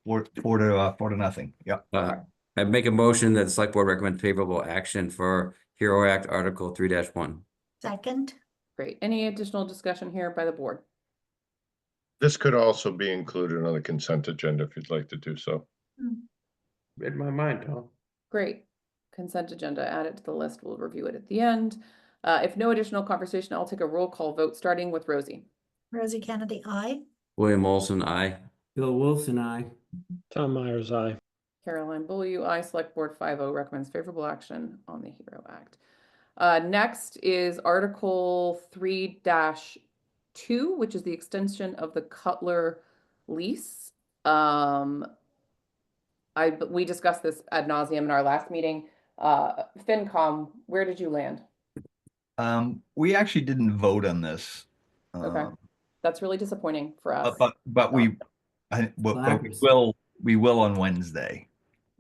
S: 4 to nothing. Yep.
B: I make a motion that the select board recommend favorable action for HERO Act Article 3-1.
C: Second.
A: Great. Any additional discussion here by the board?
R: This could also be included on the consent agenda if you'd like to do so.
E: Read my mind, Tom.
A: Great. Consent agenda, add it to the list. We'll review it at the end. If no additional conversation, I'll take a roll call vote, starting with Rosie.
C: Rosie Kennedy, aye.
B: William Olson, aye.
F: Bill Wilson, aye.
D: Tom Myers, aye.
A: Caroline Bulliu, aye. Select Board 5-0 recommends favorable action on the HERO Act. Next is Article 3-2, which is the extension of the Cutler lease. We discussed this ad nauseum in our last meeting. FinCom, where did you land?
S: We actually didn't vote on this.
A: Okay, that's really disappointing for us.
S: But we will on Wednesday.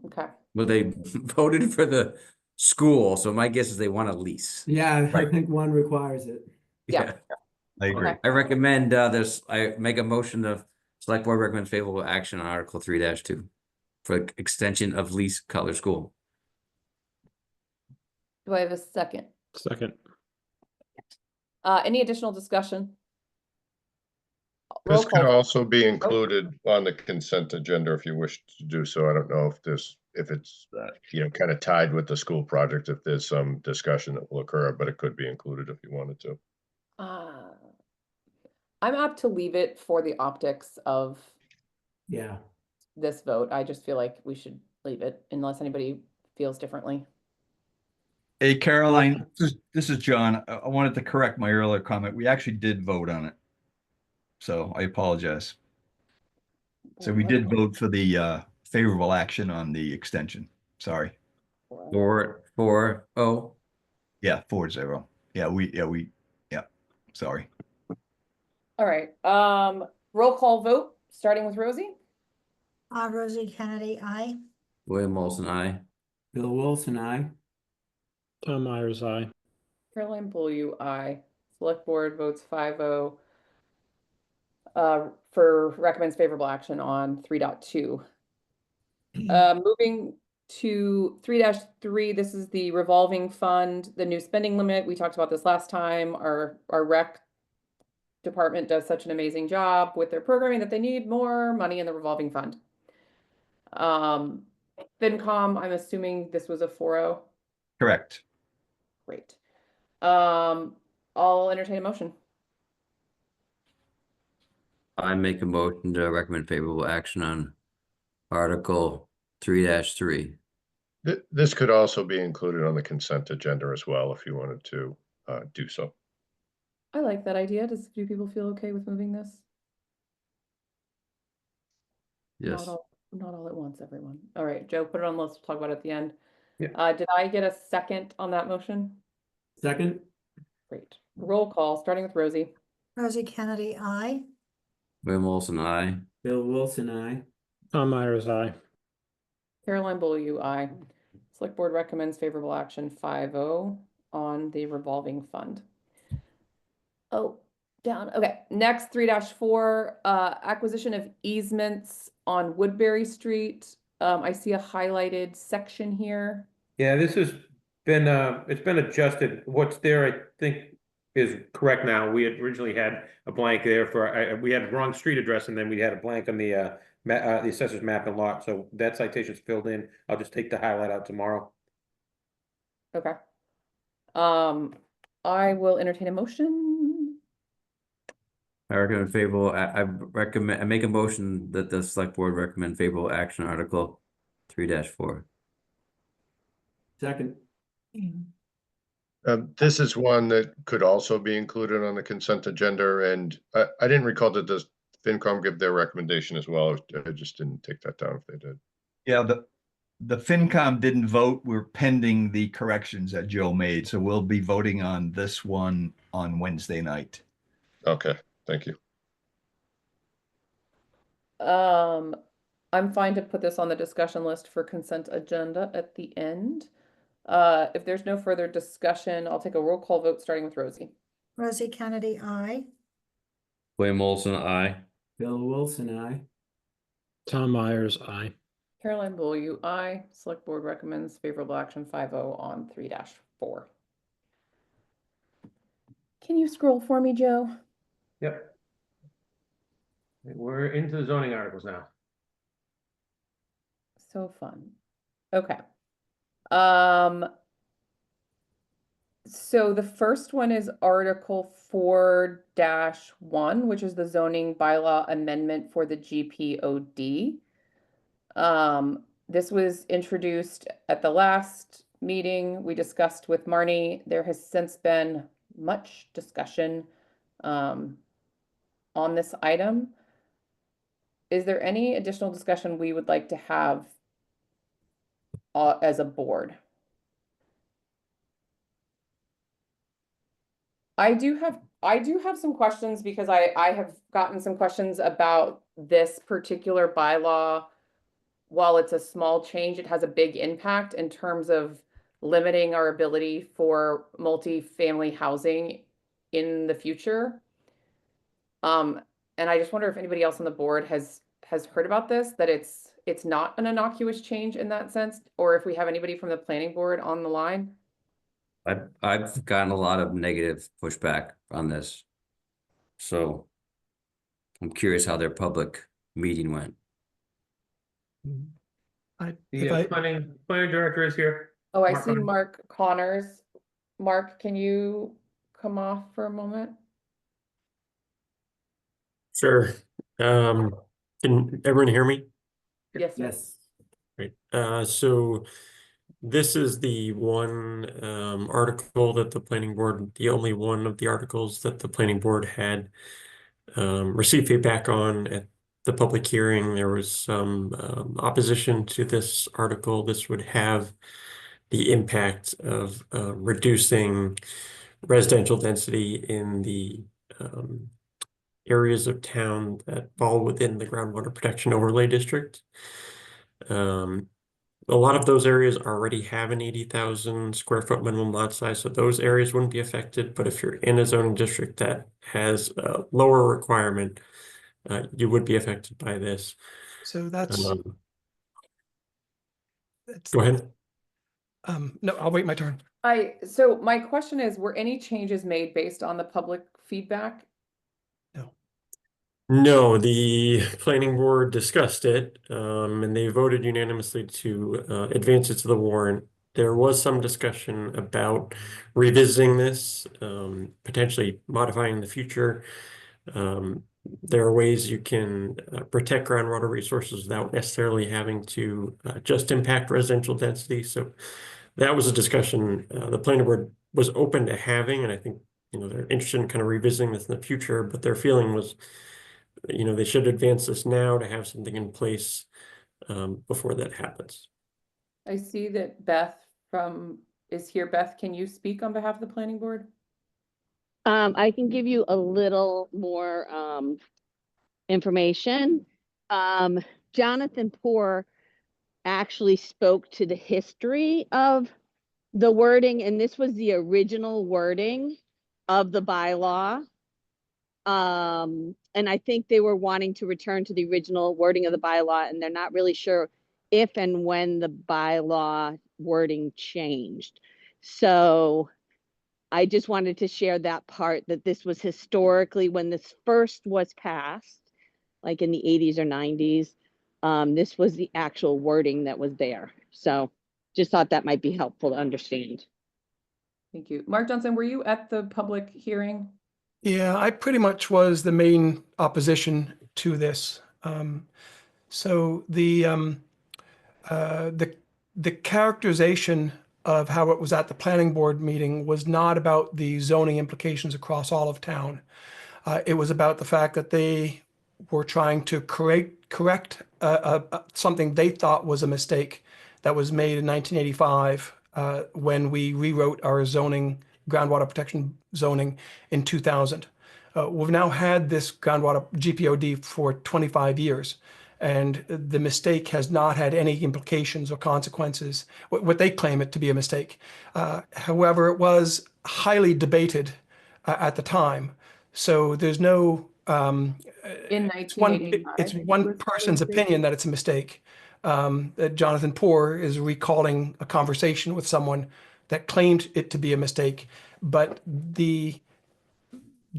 A: Okay.
B: Well, they voted for the school, so my guess is they want a lease.
F: Yeah, I think one requires it.
A: Yeah.
S: I agree.
A: Okay.
B: I recommend I make a motion to select board recommend favorable action on Article 3-2 for extension of lease Cutler School.
A: Do I have a second?
D: Second.
A: Any additional discussion?
R: This
A: Roll
R: could
A: call.
R: also be included on the consent agenda if you wish to do so. I don't know if it's kind of tied with the school project, if there's some discussion that will occur, but it could be included if you wanted to.
A: I'm apt to leave it for the optics of this vote. I just feel like we should leave it unless anybody feels differently.
S: Hey, Caroline, this is John. I wanted to correct my earlier comment. We actually did vote on it. So I apologize. So we did vote for the favorable action on the extension. Sorry.
B: 4-0.
S: Yeah, 4-0. Yeah. Sorry.
A: All right. Roll call vote, starting with Rosie.
C: Rosie Kennedy, aye.
B: William Olson, aye.
F: Bill Wilson, aye.
D: Tom Myers, aye.
A: Caroline Bulliu, aye. Select Board votes 5-0 for recommends favorable action on 3.2. Moving to 3-3, this is the revolving fund, the new spending limit. We talked about this last time. Our rec department does such an amazing job with their programming that they need more money in the revolving fund. FinCom, I'm assuming this was a 4-0.
S: Correct.
A: Great. I'll entertain a motion.
B: I make a motion to recommend favorable action on Article 3-3.
R: This could also be included on the consent agenda as well, if you wanted to do so.
A: I like that idea. Do people feel okay with moving this?
B: Yes.
A: Not all at once, everyone. All right, Joe, put it on the list. We'll talk about it at the end.
E: Yeah.
A: Did I get a second on that motion?
F: Second.
A: Great. Roll call, starting with Rosie.
C: Rosie Kennedy, aye.
B: William Olson, aye.
F: Bill Wilson, aye.
D: Tom Myers, aye.
A: Caroline Beaulieu, aye. Select Board recommends favorable action 5-0 on the revolving fund. Oh, down, okay. Next, 3-4, acquisition of easements on Woodbury Street. I see a highlighted section here.
E: Yeah, this has been, it's been adjusted. What's there, I think, is correct now. We had originally had a blank there for, we had the wrong street address, and then we had a blank on the assessor's map and lot, so that citation's filled in. I'll just take the highlight out tomorrow.
A: Okay. I will entertain a motion.
B: I recommend favorable, I make a motion that the select board recommend favorable action article 3-4.
F: Second.
R: This is one that could also be included on the consent agenda, and I didn't recall that the FinCom give their recommendation as well. I just didn't take that down if they did.
S: Yeah, the FinCom didn't vote. We're pending the corrections that Joe made, so we'll be voting on this one on Wednesday night.
R: Okay, thank you.
A: I'm fine to put this on the discussion list for consent agenda at the end. If there's no further discussion, I'll take a roll call vote starting with Rosie.
C: Rosie Kennedy, aye.
B: William Olson, aye.
F: Bill Wilson, aye.
D: Tom Myers, aye.
A: Caroline Beaulieu, aye. Select Board recommends favorable action 5-0 on 3-4. Can you scroll for me, Joe?
E: Yep. We're into the zoning articles now.
A: So fun. Okay. So the first one is Article 4-1, which is the zoning bylaw amendment for the GPOD. This was introduced at the last meeting we discussed with Marnie. There has since been much discussion on this item. Is there any additional discussion we would like to have as a board? I do have some questions because I have gotten some questions about this particular bylaw. While it's a small change, it has a big impact in terms of limiting our ability for multifamily housing in the future. And I just wonder if anybody else on the board has heard about this, that it's not an innocuous change in that sense, or if we have anybody from the planning board on the line.
B: I've gotten a lot of negative pushback on this. So I'm curious how their public meeting went.
E: The planning director is here.
A: Oh, I
E: Mark
A: see
E: Connors.
A: Mark Connors. Mark, can you come off for a moment?
H: Sure. Can everyone hear me?
A: Yes, sir.
F: Yes.
H: Great. So this is the one article that the planning board, the only one of the articles that the planning board had received feedback on at the public hearing. There was some opposition to this article. This would have the impact of reducing residential density in the areas of town that fall within the groundwater protection overlay district. A lot of those areas already have an 80,000 square foot minimum lot size, so those areas wouldn't be affected. But if you're in a zoning district that has a lower requirement, you would be affected by this.
V: So that's
H: Go ahead.
V: no, I'll wait my turn.
A: So my question is, were any changes made based on the public feedback?
H: No, the planning board discussed it, and they voted unanimously to advance it to the warrant. There was some discussion about revisiting this, potentially modifying in the future. There are ways you can protect groundwater resources without necessarily having to just impact residential density. So that was a discussion the planning board was open to having, and I think they're interested in kind of revisiting this in the future. But their feeling was, they should advance this now to have something in place before that happens.
A: I see that Beth is here. Beth, can you speak on behalf of the planning board?
W: I can give you a little more information. Jonathan Poor actually spoke to the history of the wording, and this was the original wording of the bylaw. And I think they were wanting to return to the original wording of the bylaw, and they're not really sure if and when the bylaw wording changed. So I just wanted to share that part, that this was historically when this first was passed, like in the 80s or 90s, this was the actual wording that was there. So just thought that might be helpful to understand.
A: Thank you. Mark Johnson, were you at the public hearing?
V: Yeah, I pretty much was the main opposition to this. So the characterization of how it was at the planning board meeting was not about the zoning implications across all of town. It was about the fact that they were trying to correct something they thought was a mistake that was made in 1985 when we rewrote our zoning, groundwater protection zoning in 2000. We've now had this groundwater GPOD for 25 years. And the mistake has not had any implications or consequences, what they claim it to be a mistake. However, it was highly debated at the time. So there's no,
A: In 1985,
V: it's one person's opinion that it's a mistake. Jonathan Poor is recalling a conversation with someone that claimed it to be a mistake, but the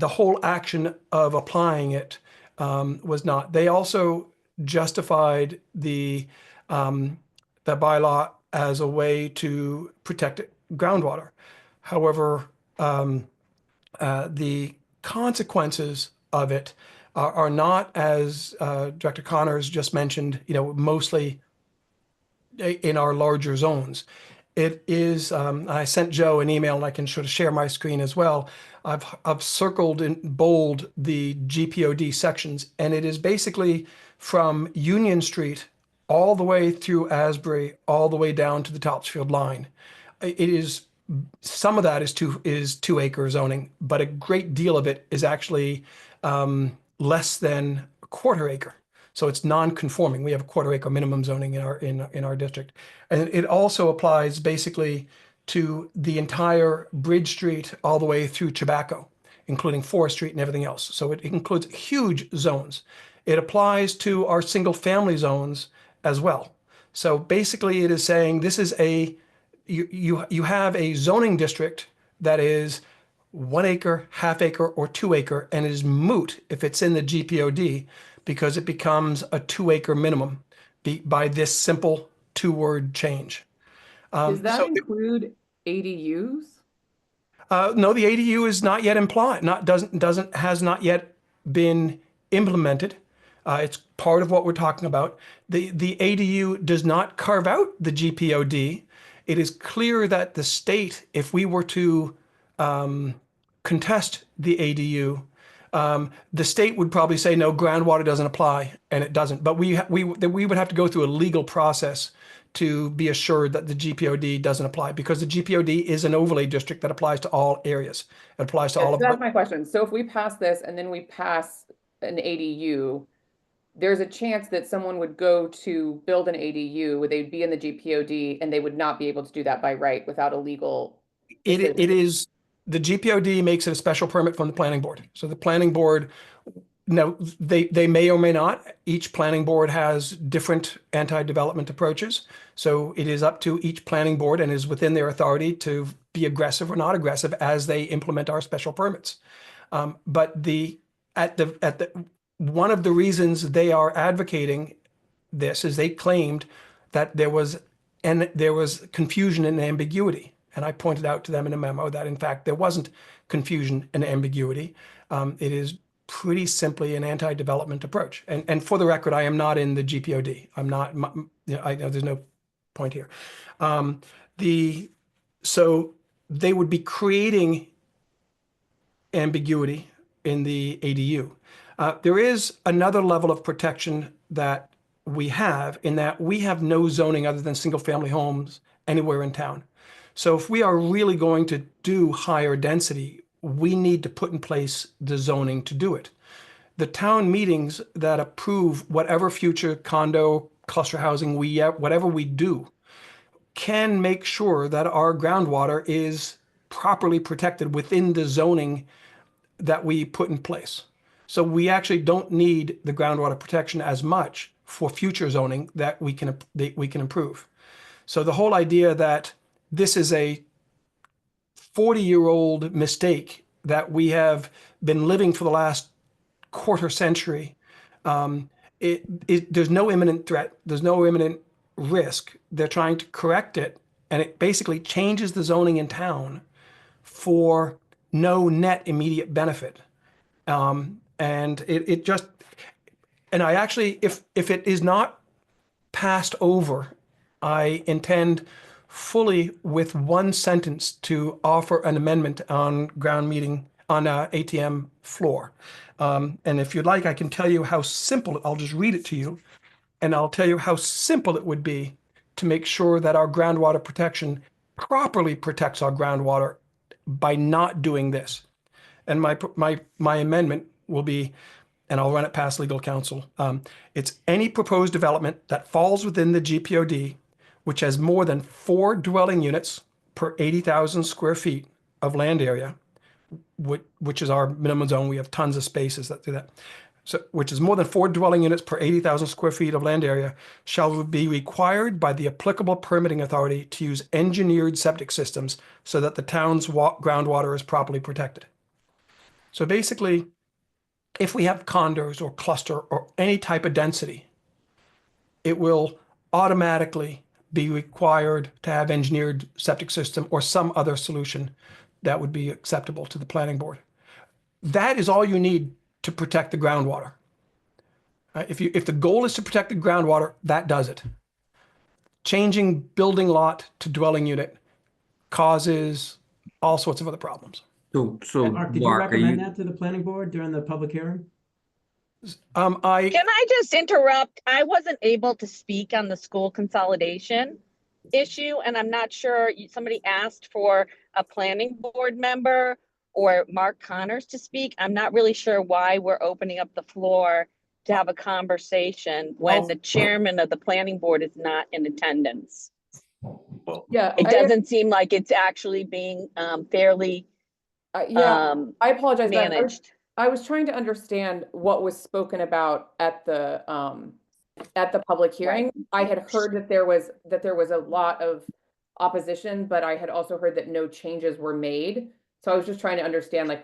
V: whole action of applying it was not. They also justified the bylaw as a way to protect groundwater. However, the consequences of it are not, as Director Connors just mentioned, mostly in our larger zones. It is, I sent Joe an email, and I can sort of share my screen as well. I've circled in bold the GPOD sections, and it is basically from Union Street all the way through Asbury, all the way down to the Topsfield line. It is, some of that is 2 acre zoning, but a great deal of it is actually less than a 1/4 acre. So it's non-conforming. We have a 1/4 acre minimum zoning in our district. And it also applies basically to the entire Bridge Street all the way through Tobacco, including Forest Street and everything else. So it includes huge zones. It applies to our single family zones as well. So basically it is saying this is you have a zoning district that is 1 acre, 1/2 acre, or 2 acre, and it is moot if it's in the GPOD because it becomes a 2 acre minimum by this simple 2-word change.
A: Does that include ADUs?
V: No, the ADU is not yet implied, has not yet been implemented. It's part of what we're talking about. The ADU does not carve out the GPOD. It is clear that the state, if we were to contest the ADU, the state would probably say, no, groundwater doesn't apply, and it doesn't. But we would have to go through a legal process to be assured that the GPOD doesn't apply, because the GPOD is an overlay district that applies to all areas. It applies to all of
A: That's my question. So if we pass this and then we pass an ADU, there's a chance that someone would go to build an ADU, they'd be in the GPOD, and they would not be able to do that by right without a legal.
V: It is, the GPOD makes it a special permit from the planning board. So the planning board, no, they may or may not. Each planning board has different anti-development approaches. So it is up to each planning board and is within their authority to be aggressive or not aggressive as they implement our special permits. But one of the reasons they are advocating this is they claimed that there was confusion and ambiguity. And I pointed out to them in a memo that, in fact, there wasn't confusion and ambiguity. It is pretty simply an anti-development approach. And for the record, I am not in the GPOD. I'm not, I know there's no point here. So they would be creating ambiguity in the ADU. There is another level of protection that we have in that we have no zoning other than single family homes anywhere in town. So if we are really going to do higher density, we need to put in place the zoning to do it. The town meetings that approve whatever future condo cluster housing, whatever we do, can make sure that our groundwater is properly protected within the zoning that we put in place. So we actually don't need the groundwater protection as much for future zoning that we can improve. So the whole idea that this is a 40-year-old mistake that we have been living for the last quarter century, there's no imminent threat, there's no imminent risk. They're trying to correct it, and it basically changes the zoning in town for no net immediate benefit. And it just, and I actually, if it is not passed over, I intend fully with one sentence to offer an amendment on ATM floor. And if you'd like, I can tell you how simple, I'll just read it to you, and I'll tell you how simple it would be to make sure that our groundwater protection properly protects our groundwater by not doing this. And my amendment will be, and I'll run it past legal counsel. It's any proposed development that falls within the GPOD, which has more than 4 dwelling units per 80,000 square feet of land area, which is our minimum zone. We have tons of spaces that do that. So, which is more than 4 dwelling units per 80,000 square feet of land area, shall be required by the applicable permitting authority to use engineered septic systems so that the town's groundwater is properly protected. So basically, if we have condos or cluster or any type of density, it will automatically be required to have engineered septic system or some other solution that would be acceptable to the planning board. That is all you need to protect the groundwater. If the goal is to protect the groundwater, that does it. Changing building lot to dwelling unit causes all sorts of other problems.
B: So
F: Mark, did you
B: Mark,
F: recommend that to the planning board during the public hearing?
W: Can I just interrupt? I wasn't able to speak on the school consolidation issue, and I'm not sure, somebody asked for a planning board member or Mark Connors to speak. I'm not really sure why we're opening up the floor to have a conversation when the chairman of the planning board is not in attendance.
A: Yeah,
W: It doesn't seem like it's actually being fairly
A: I apologize.
W: managed.
A: I was trying to understand what was spoken about at the public hearing. I had heard that there was a lot of opposition, but I had also heard that no changes were made. So I was just trying to understand, like,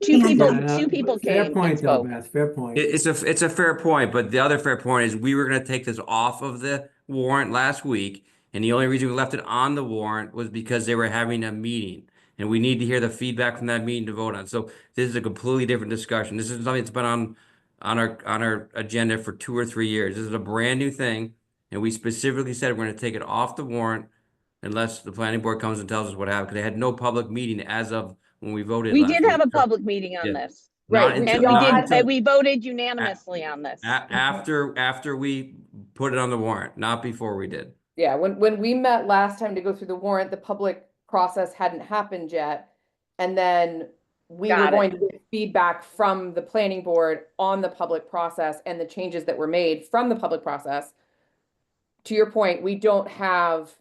W: two people
F: Fair
W: came
F: point,
W: and
F: though,
W: spoke.
F: Beth, fair point.
B: It's a fair point, but the other fair point is we were going to take this off of the warrant last week, and the only reason we left it on the warrant was because they were having a meeting, and we need to hear the feedback from that meeting to vote on. So this is a completely different discussion. This is something that's been on our agenda for 2 or 3 years. This is a brand new thing, and we specifically said we're going to take it off the warrant unless the planning board comes and tells us what happened, because they had no public meeting as of when we voted.
W: We
B: last
W: did
B: week.
W: have a public meeting on this.
B: Not
W: Right,
B: until- not
W: and
B: until-
W: we voted unanimously on this.
B: After we put it on the warrant, not before we did.
A: yeah, when we met last time to go through the warrant, the public process hadn't happened yet. And then we were going to get feedback from the planning board on the public process and the changes that were made from the public process. To your point, we don't have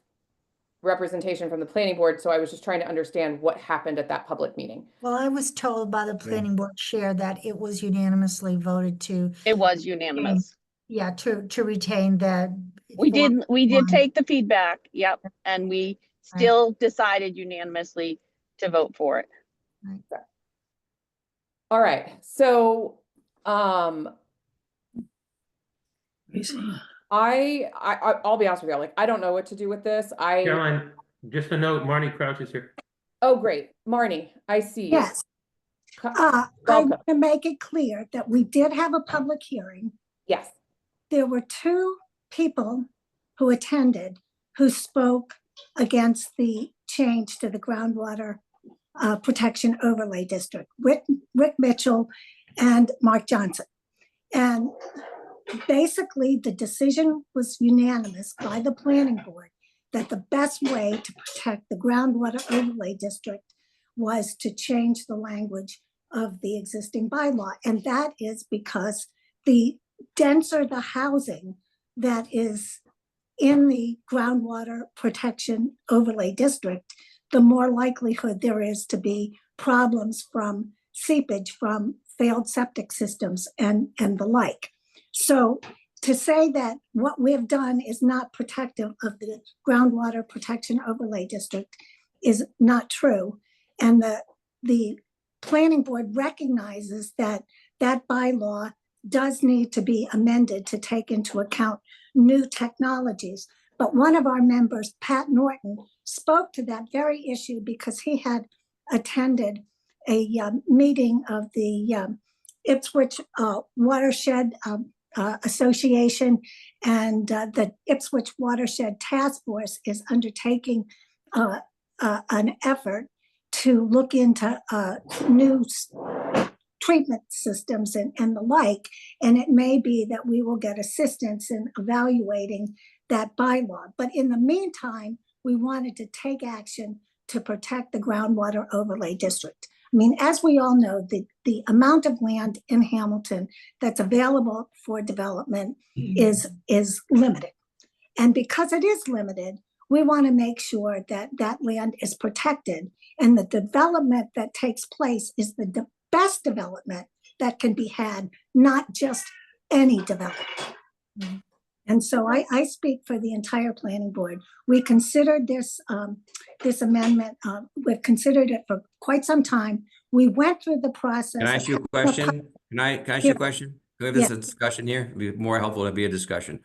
A: representation from the planning board, so I was just trying to understand what happened at that public meeting.
C: Well, I was told by the planning board chair that it was unanimously voted to.
W: It was unanimous.
C: Yeah, to retain that.
W: We did take the feedback, yep, and we still decided unanimously to vote for it.
A: All right, so, I'll be honest with you, like, I don't know what to do with this.
E: Caroline, just a note, Marnie Crouch is here.
A: Oh, great. Marnie, I see you.
I: Yes. I want to make it clear that we did have a public hearing.
A: Yes.
I: There were 2 people who attended who spoke against the change to the groundwater protection overlay district, Rick Mitchell and Mark Johnson. And basically the decision was unanimous by the planning board that the best way to protect the groundwater overlay district was to change the language of the existing bylaw. And that is because the denser the housing, that is in the groundwater protection overlay district, the more likelihood there is to be problems from seepage from failed septic systems and the like. So to say that what we have done is not protective of the groundwater protection overlay district is not true. And the planning board recognizes that that bylaw does need to be amended to take into account new technologies. But one of our members, Pat Norton, spoke to that very issue because he had attended a meeting of the Ipswich Watershed Association, and the Ipswich Watershed Task Force is undertaking an effort to look into new treatment systems and the like, and it may be that we will get assistance in evaluating that bylaw. But in the meantime, we wanted to take action to protect the groundwater overlay district. I mean, as we all know, the amount of land in Hamilton that's available for development is limited. And because it is limited, we want to make sure that that land is protected and the development that takes place is the best development that can be had, not just any development. And so I speak for the entire planning board. We considered this this amendment. We've considered it for quite some time. We went through the process.
B: Can I ask you a question? Can I ask you a question? Can we have this a discussion here? It'd be more helpful to be a discussion.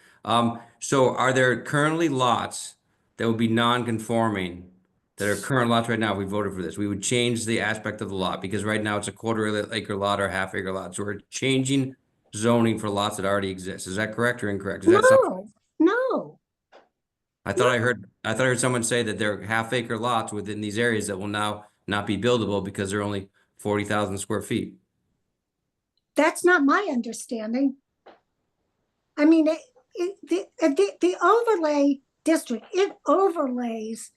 B: So are there currently lots that would be non-conforming that are current lots right now? If we voted for this, we would change the aspect of the lot because right now it's a quarter-acre lot or half-acre lot. So we're changing zoning for lots that already exist. Is that correct or incorrect? Is that something?
I: No.
B: I thought I heard someone say that there are half-acre lots within these areas that will now not be buildable because they're only 40,000 square feet.
I: That's not my understanding. I mean, the overlay district, it overlays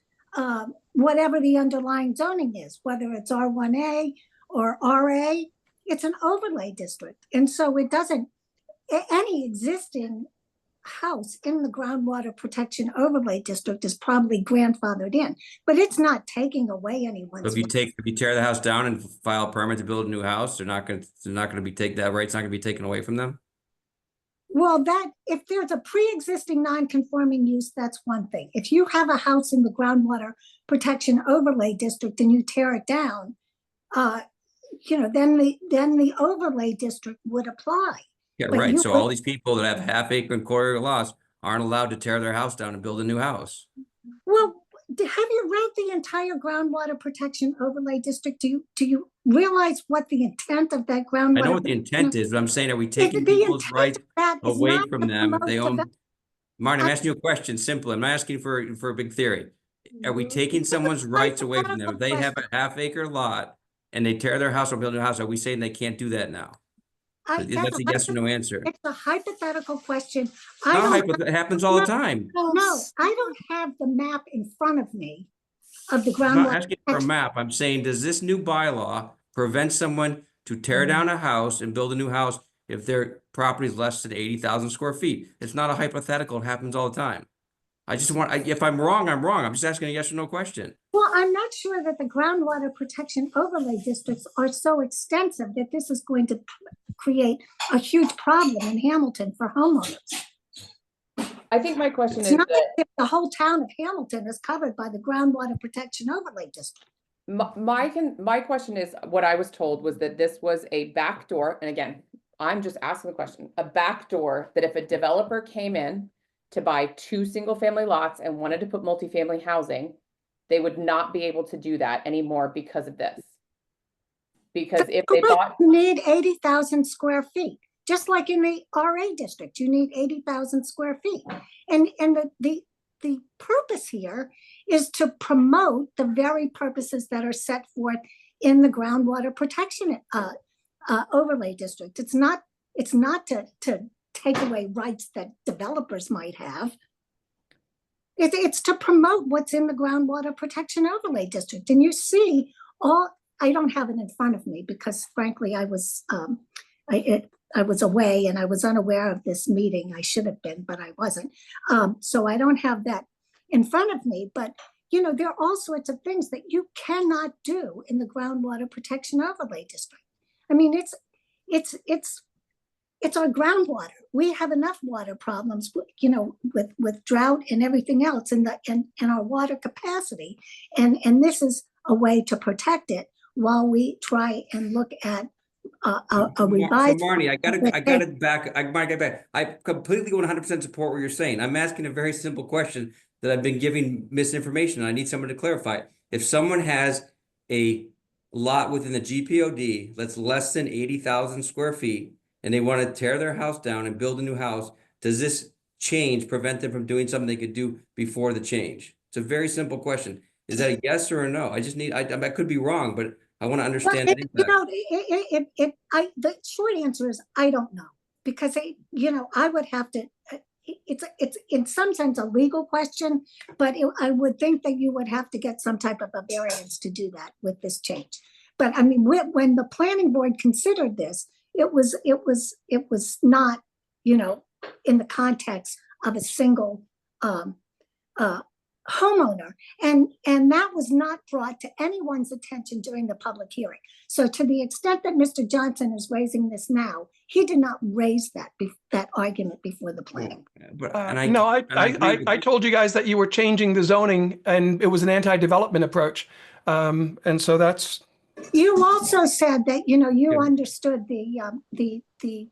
I: whatever the underlying zoning is, whether it's R1A or RA, it's an overlay district. And so it doesn't, any existing house in the groundwater protection overlay district is probably grandfathered in, but it's not taking away anyone's.
B: So if you tear the house down and file a permit to build a new house, they're not going to be that right's not going to be taken away from them.
I: Well, that if there's a pre-existing non-conforming use, that's one thing. If you have a house in the groundwater protection overlay district and you tear it down, then the overlay district would apply.
B: Yeah,
I: But
B: right.
I: you
B: So
I: could-
B: all these people that have half-acre and quarter-acre lots aren't allowed to tear their house down and build a new house.
I: Well, have you read the entire groundwater protection overlay district? Do you realize what the intent of that groundwater?
B: I know what the intent is, but I'm saying, are we taking
I: the
B: people's
I: intent
B: rights
I: of that is
B: away
I: not
B: from
I: to
B: them if
I: promote
B: they own?
I: development.
B: Martin, I'm asking you a question, simple. I'm not asking for a big theory. Are we taking someone's rights away from them? If they have a half-acre lot and they tear their house or build a new house, are we saying they can't do that now? That's a yes or no answer.
I: It's a hypothetical question.
B: It happens all the time.
I: No, I don't have the map in front of me of the
B: I'm not
I: groundwater.
B: asking for a map. I'm saying, does this new bylaw prevent someone to tear down a house and build a new house if their property is less than 80,000 square feet? It's not a hypothetical. It happens all the time. I just want, if I'm wrong, I'm wrong. I'm just asking a yes or no question.
I: Well, I'm not sure that the groundwater protection overlay districts are so extensive that this is going to create a huge problem in Hamilton for homeowners.
A: I think my question
I: It's
A: is
I: not
A: that
I: as if the whole town of Hamilton is covered by the groundwater protection overlay district.
A: my question is, what I was told was that this was a backdoor, and again, I'm just asking the question, a backdoor that if a developer came in to buy 2 single-family lots and wanted to put multifamily housing, they would not be able to do that anymore because of this. Because if they bought,
I: You need 80,000 square feet, just like in the RA district, you need 80,000 square feet. And the purpose here is to promote the very purposes that are set forth in the groundwater protection overlay district. It's not to take away rights that developers might have. It's to promote what's in the groundwater protection overlay district. And you see I don't have it in front of me because frankly, I was away and I was unaware of this meeting. I should have been, but I wasn't. So I don't have that in front of me, but you know, there are all sorts of things that you cannot do in the groundwater protection overlay district. I mean, it's our groundwater. We have enough water problems, you know, with drought and everything else in our water capacity. And this is a way to protect it while we try and look at a revised.
B: So Marnie, I might get back. I completely 100% support what you're saying. I'm asking a very simple question that I've been giving misinformation, and I need someone to clarify. If someone has a lot within the GPOD that's less than 80,000 square feet, and they want to tear their house down and build a new house, does this change prevent them from doing something they could do before the change? It's a very simple question. Is that a yes or a no? I just need, I could be wrong, but I want to understand the impact.
I: You know, the short answer is I don't know, because you know, I would have to. It's in some sense a legal question, but I would think that you would have to get some type of a variance to do that with this change. But I mean, when the planning board considered this, it was not, you know, in the context of a single homeowner, and that was not brought to anyone's attention during the public hearing. So to the extent that Mr. Johnson is raising this now, he did not raise that argument before the planning.
B: But,
V: I told you guys that you were changing the zoning and it was an anti-development approach. And so that's.
I: You also said that, you know, you understood the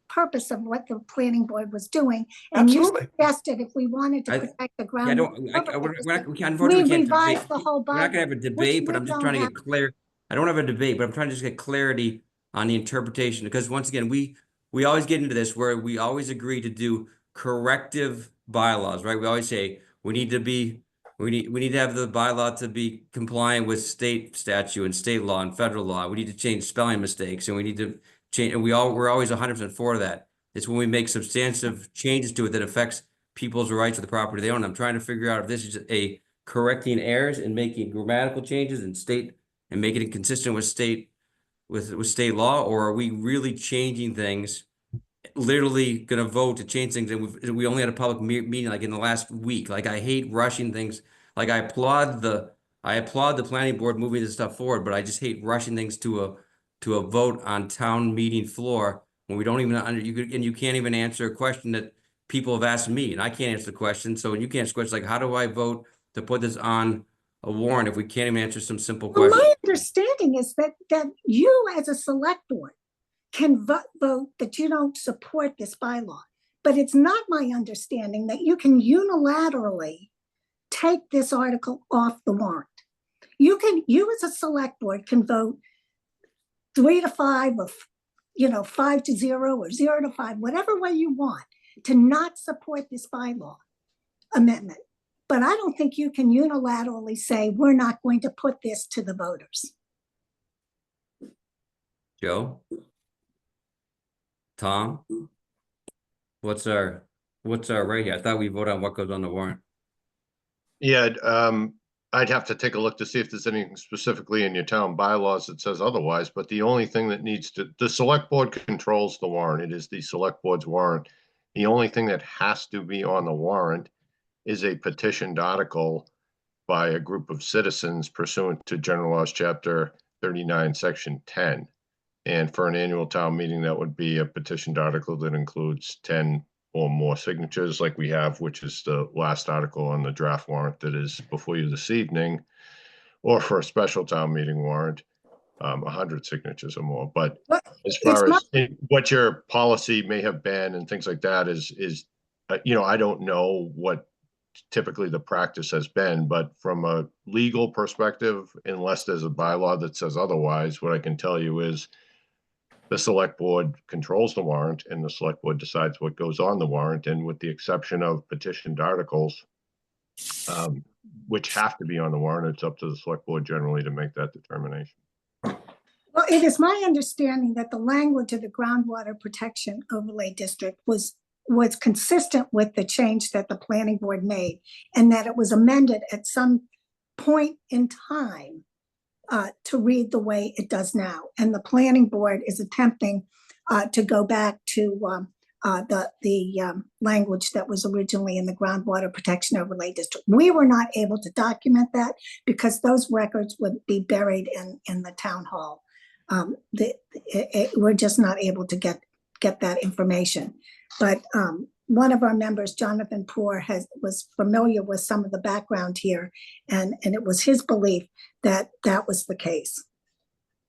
I: purpose of what the planning board was doing. And
V: Absolutely.
I: You suggested if we wanted to protect the ground.
B: Unfortunately, we
I: revised the whole bylaw.
B: We're not gonna have a debate, but I'm just trying to get clear. I don't have a debate, but I'm trying to just get clarity on the interpretation, because once again, we always get into this where we always agree to do corrective bylaws, right? We always say we need to have the bylaw to be compliant with state statute and state law and federal law. We need to change spelling mistakes, and we need to change, and we're always 100% for that. It's when we make substantive changes to it that affects people's rights to the property they own. I'm trying to figure out if this is a correcting errors and making grammatical changes in state and making it consistent with state state law, or are we really changing things? Literally gonna vote to change things, and we only had a public meeting like in the last week. Like, I hate rushing things. Like, I applaud the planning board moving this stuff forward, but I just hate rushing things to a vote on town meeting floor when we don't even you can't even answer a question that people have asked me, and I can't answer the question. So you can't answer questions like, how do I vote to put this on a warrant if we can't even answer some simple questions?
I: My understanding is that you as a select board can vote that you don't support this bylaw. But it's not my understanding that you can unilaterally take this article off the warrant. You as a select board can vote 3 to 5 or, you know, 5 to 0 or 0 to 5, whatever way you want, to not support this bylaw amendment. But I don't think you can unilaterally say, we're not going to put this to the voters.
B: Joe? Tom? What's our right here? I thought we voted on what goes on the warrant.
R: Yeah, I'd have to take a look to see if there's anything specifically in your town bylaws that says otherwise, but the only thing that the select board controls the warrant. It is the select board's warrant. The only thing that has to be on the warrant is a petitioned article by a group of citizens pursuant to General Laws Chapter 39, Section 10. And for an annual town meeting, that would be a petitioned article that includes 10 or more signatures like we have, which is the last article on the draft warrant that is before you this evening, or for a special town meeting warrant, 100 signatures or more. But as far as what your policy may have been and things like that is, you know, I don't know what typically the practice has been, but from a legal perspective, unless there's a bylaw that says otherwise, what I can tell you is the select board controls the warrant, and the select board decides what goes on the warrant. And with the exception of petitioned articles, which have to be on the warrant, it's up to the select board generally to make that determination.
I: Well, it is my understanding that the language of the groundwater protection overlay district was consistent with the change that the planning board made, and that it was amended at some point in time to read the way it does now. And the planning board is attempting to go back to the language that was originally in the groundwater protection overlay district. We were not able to document that because those records would be buried in the town hall. We're just not able to get that information. But one of our members, Jonathan Poor, was familiar with some of the background here, and it was his belief that that was the case.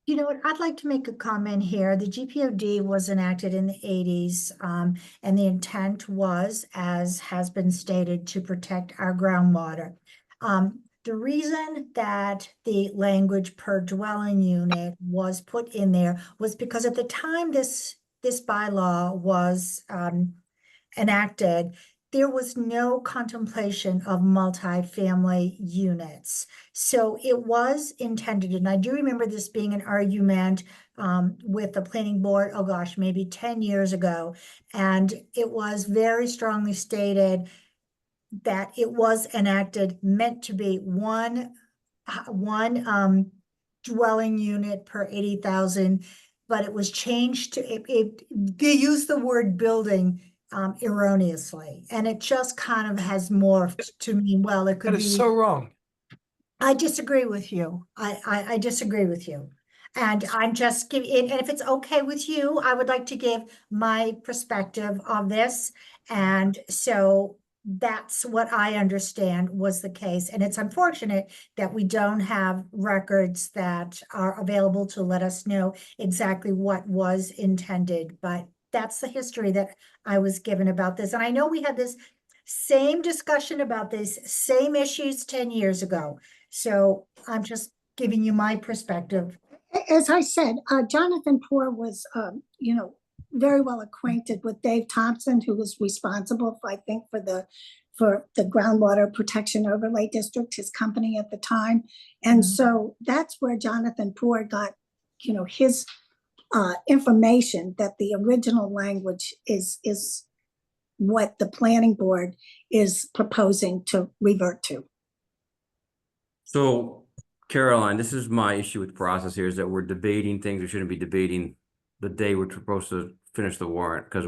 C: You know what, I'd like to make a comment here. The GPOD was enacted in the 80s, and the intent was, as has been stated, to protect our groundwater. The reason that the language per dwelling unit was put in there was because at the time this bylaw was enacted, there was no contemplation of multifamily units. So it was intended, and I do remember this being an argument with the planning board, oh gosh, maybe 10 years ago. And it was very strongly stated that it was enacted, meant to be one dwelling unit per 80,000, but it was changed to, they used the word building erroneously, and it just kind of has morphed to mean, well, it could
V: That
C: be.
V: is so wrong.
C: I disagree with you. I disagree with you. And I'm just giving, and if it's okay with you, I would like to give my perspective of this. And so that's what I understand was the case. And it's unfortunate that we don't have records that are available to let us know exactly what was intended, but that's the history that I was given about this. And I know we had this same discussion about these same issues 10 years ago. So I'm just giving you my perspective.
I: As I said, Jonathan Poor was, very well acquainted with Dave Thompson, who was responsible, I think, for the groundwater protection overlay district, his company at the time. And so that's where Jonathan Poor got, his information that the original language is what the planning board is proposing to revert to.
B: So, Caroline, this is my issue with the process here, is that we're debating things we shouldn't be debating the day we're supposed to finish the warrant, because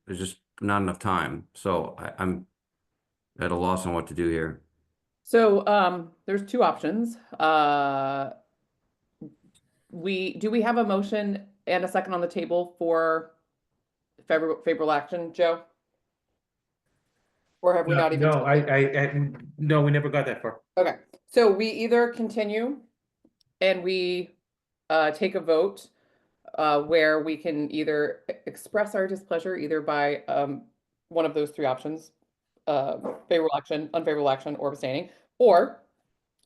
B: there's just not enough time. So I'm at a loss on what to do here.
A: So there's two options. Do we have a motion and a second on the table for favorable action, Joe? Or have we not even?
E: No, no, we never got that far.
A: Okay, so we either continue and we take a vote where we can either express our displeasure either by one of those three options, favorable action, unfavorable action, or abstaining, or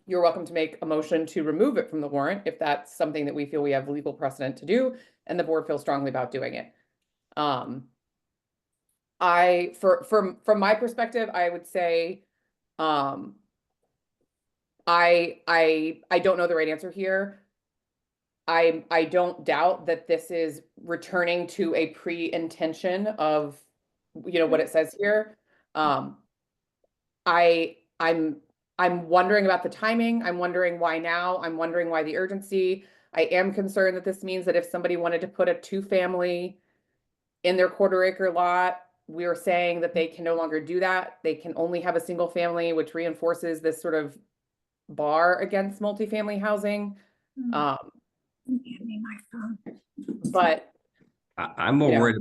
A: you're welcome to make a motion to remove it from the warrant if that's something that we feel we have legal precedent to do and the board feels strongly about doing it. From my perspective, I would say I don't know the right answer here. I don't doubt that this is returning to a pre-intention of, what it says here. I'm wondering about the timing. I'm wondering why now. I'm wondering why the urgency. I am concerned that this means that if somebody wanted to put a 2-family in their quarter-acre lot, we are saying that they can no longer do that. They can only have a single family, which reinforces this sort of bar against multifamily housing. But
B: I'm more worried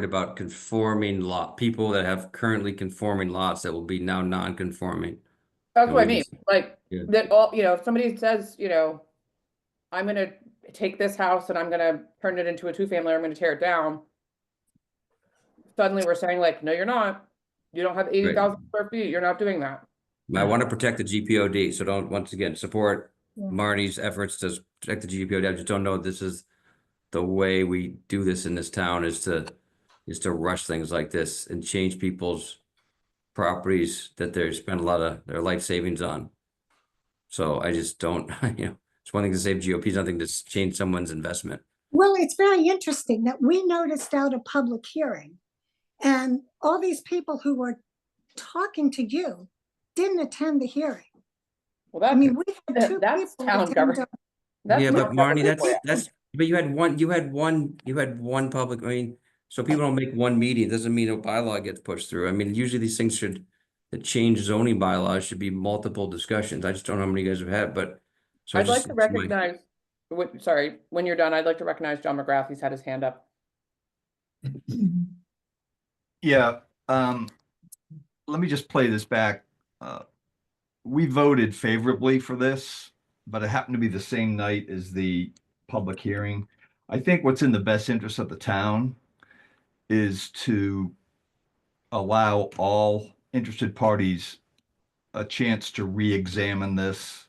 B: about conforming people that have currently conforming lots that will be now non-conforming.
A: that's what I mean. Like that all, if somebody says, I'm gonna take this house and I'm gonna turn it into a 2-family, or I'm gonna tear it down. Suddenly we're saying like, no, you're not. You don't have 80,000 square feet. You're not doing that.
B: I want to protect the GPOD, so don't, once again, support Marty's efforts to protect the GPOD. I just don't know if this is the way we do this in this town, is to rush things like this and change people's properties that they spend a lot of their life savings on. So I just don't, it's one thing to save GOP, it's nothing to change someone's investment.
I: Well, it's very interesting that we noticed out a public hearing, and all these people who were talking to you didn't attend the hearing.
A: Well,
I: we had two
A: that's
I: people
A: town
I: attend
A: government.
B: Yeah, but Marnie, that's But you had one public, I mean, so people don't make one meeting, doesn't mean a bylaw gets pushed through. I mean, usually these things the change zoning bylaws should be multiple discussions. I just don't know how many you guys have had, but. So
A: I'd like to recognize, sorry, when you're done, I'd like to recognize John McGrath. He's had his hand up.
S: Yeah, let me just play this back. We voted favorably for this, but it happened to be the same night as the public hearing. I think what's in the best interest of the town is to allow all interested parties a chance to re-examine this,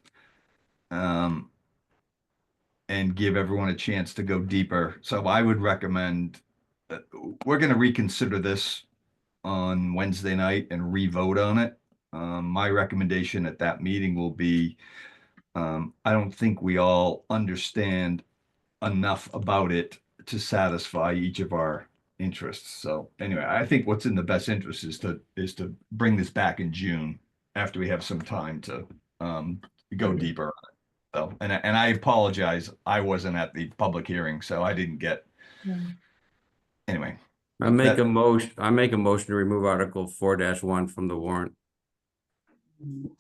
S: and give everyone a chance to go deeper. So I would recommend that we're going to reconsider this on Wednesday night and re-vote on it. My recommendation at that meeting will be, I don't think we all understand enough about it to satisfy each of our interests. So anyway, I think what's in the best interest is to bring this back in June after we have some time to go deeper on it. So, and I apologize, I wasn't at the public hearing, so I didn't get. Anyway.
B: I make a motion to remove Article 4-1 from the warrant.
A: Do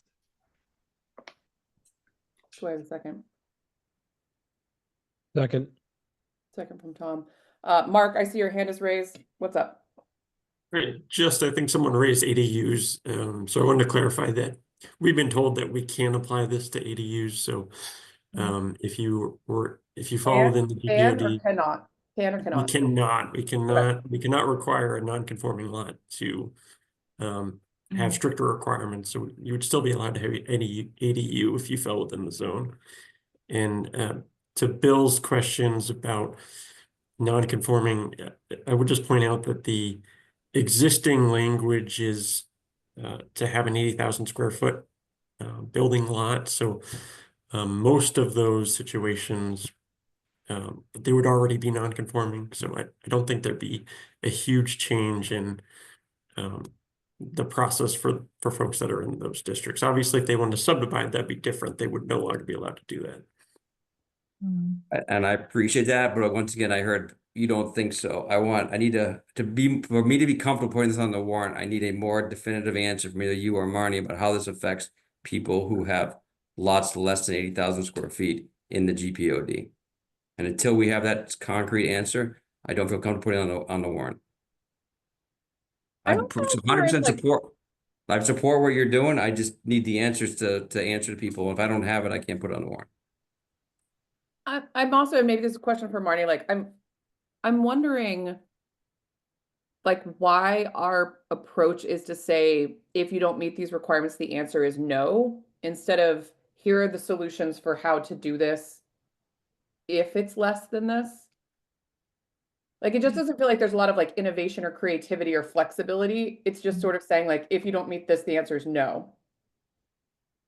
A: I have a second?
D: Second.
A: Second from Tom. Mark, I see your hand is raised. What's up?
H: Right, I think someone raised ADUs, so I wanted to clarify that we've been told that we can apply this to ADUs, so if you fall within the
A: Can or
H: GPOD.
A: cannot? Can or cannot?
H: We cannot require a non-conforming lot to have stricter requirements, so you would still be allowed to have any ADU if you fell within the zone. And to Bill's questions about non-conforming, I would just point out that the existing language is to have an 80,000 square foot building lot. So most of those situations, they would already be non-conforming. So I don't think there'd be a huge change in the process for folks that are in those districts. Obviously, if they wanted to subdivide, that'd be different. They would no longer be allowed to do that.
B: And I appreciate that, but once again, I heard you don't think so. For me to be comfortable putting this on the warrant, I need a more definitive answer from either you or Marnie about how this affects people who have lots less than 80,000 square feet in the GPOD. And until we have that concrete answer, I don't feel comfortable putting it on the warrant. I 100% support. I support what you're doing. I just need the answers to answer to people. If I don't have it, I can't put it on the warrant.
A: I'm also, maybe this is a question for Marnie, like I'm wondering like why our approach is to say, if you don't meet these requirements, the answer is no, instead of here are the solutions for how to do this if it's less than this. Like, it just doesn't feel like there's a lot of like innovation or creativity or flexibility. It's just sort of saying like, if you don't meet this, the answer is no.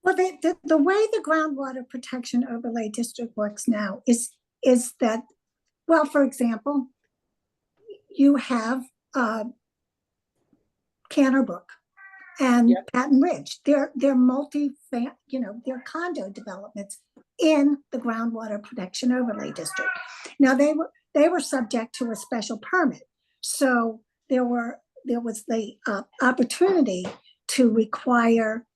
I: Well, the way the groundwater protection overlay district works now is that, well, for example, you have Cantor Brook and Patton Ridge. They're they're condo developments in the groundwater protection overlay district. Now they were subject to a special permit, so there was the opportunity to require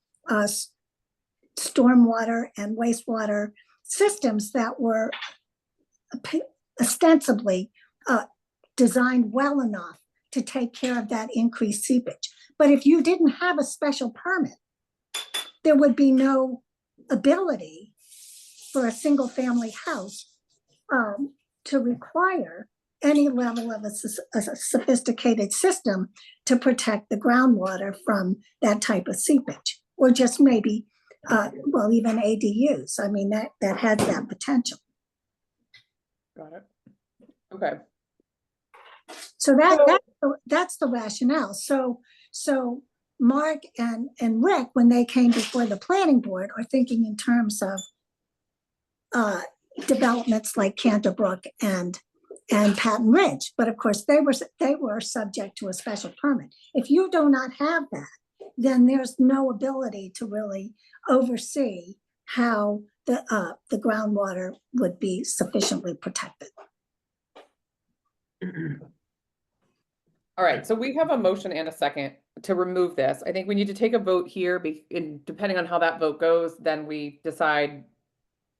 I: stormwater and wastewater systems that were ostensibly designed well enough to take care of that increased seepage. But if you didn't have a special permit, there would be no ability for a single family house to require any level of a sophisticated system to protect the groundwater from that type of seepage, or just maybe well, even ADUs. I mean, that has that potential.
A: Got it. Okay.
I: So that's the rationale. So Mark and Rick, when they came before the planning board, are thinking in terms of developments like Cantor Brook and Patton Ridge. But of course, they were subject to a special permit. If you do not have that, then there's no ability to really oversee how the groundwater would be sufficiently protected.
A: All right, so we have a motion and a second to remove this. I think we need to take a vote here, and depending on how that vote goes, then we decide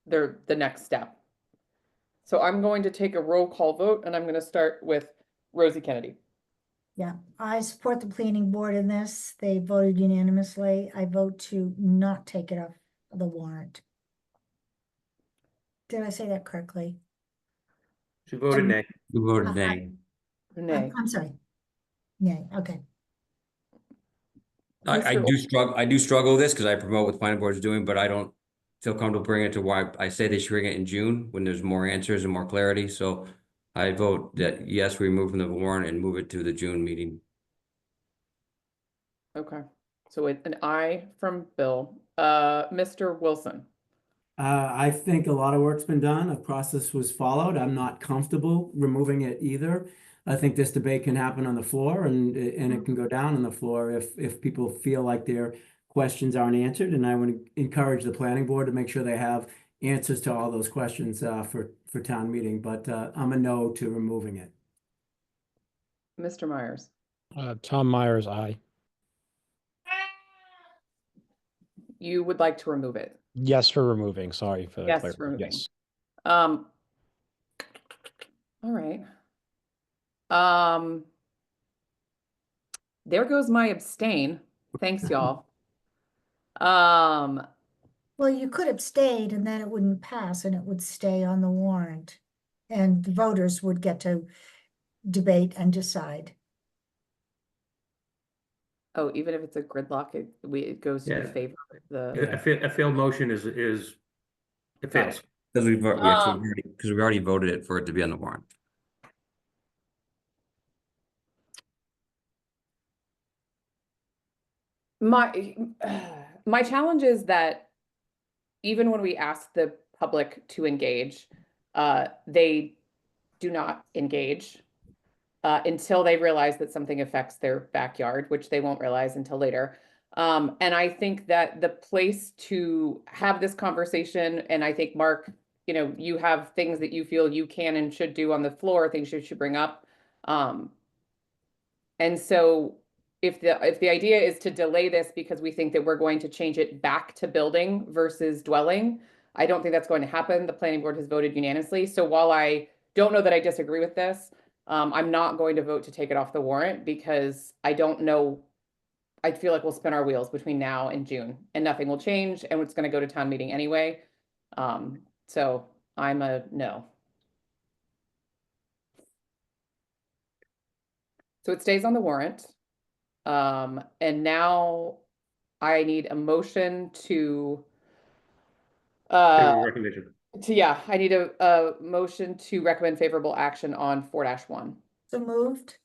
A: the next step. So I'm going to take a roll call vote, and I'm going to start with Rosie Kennedy.
C: Yeah, I support the planning board in this. They voted unanimously. I vote to not take it off the warrant. Did I say that correctly?
E: She voted nay.
B: You voted nay.
A: Nay.
C: I'm sorry. Nay, okay.
B: I
A: Mr.
B: do struggle with this because I promote what the planning board is doing, but I don't feel comfortable bringing it to why I say they should bring it in June when there's more answers and more clarity. So I vote that yes, we remove from the warrant and move it to the June meeting.
A: Okay, so an aye from Bill. Mr. Wilson.
F: I think a lot of work's been done. A process was followed. I'm not comfortable removing it either. I think this debate can happen on the floor and it can go down on the floor if people feel like their questions aren't answered. And I would encourage the planning board to make sure they have answers to all those questions for town meeting. But I'm a no to removing it.
A: Mr. Myers.
D: Tom Myers, aye.
A: You would like to remove it?
D: Yes for removing. Sorry for the
A: Yes,
D: clarity.
A: removing.
D: Yes.
A: All right. There goes my abstain. Thanks, y'all.
C: Well, you could abstain and then it wouldn't pass and it would stay on the warrant. And the voters would get to debate and decide.
A: Oh, even if it's a gridlock, it goes to the
E: Yeah.
A: favor of the.
E: A failed motion is it fails.
B: Because we've
A: Um,
B: because we already voted it for it to be on the warrant.
A: My challenge is that even when we ask the public to engage, they do not engage until they realize that something affects their backyard, which they won't realize until later. And I think that the place to have this conversation, and I think, Mark, you know, you have things that you feel you can and should do on the floor, things you should bring up. And so if the idea is to delay this because we think that we're going to change it back to building versus dwelling, I don't think that's going to happen. The planning board has voted unanimously. So while I don't know that I disagree with this, I'm not going to vote to take it off the warrant because I don't know. I feel like we'll spin our wheels between now and June and nothing will change and it's going to go to town meeting anyway. So I'm a no. So it stays on the warrant. And now I need a motion to
E: Recommendation.
A: I need a motion to recommend favorable action on 4-1.
C: So moved.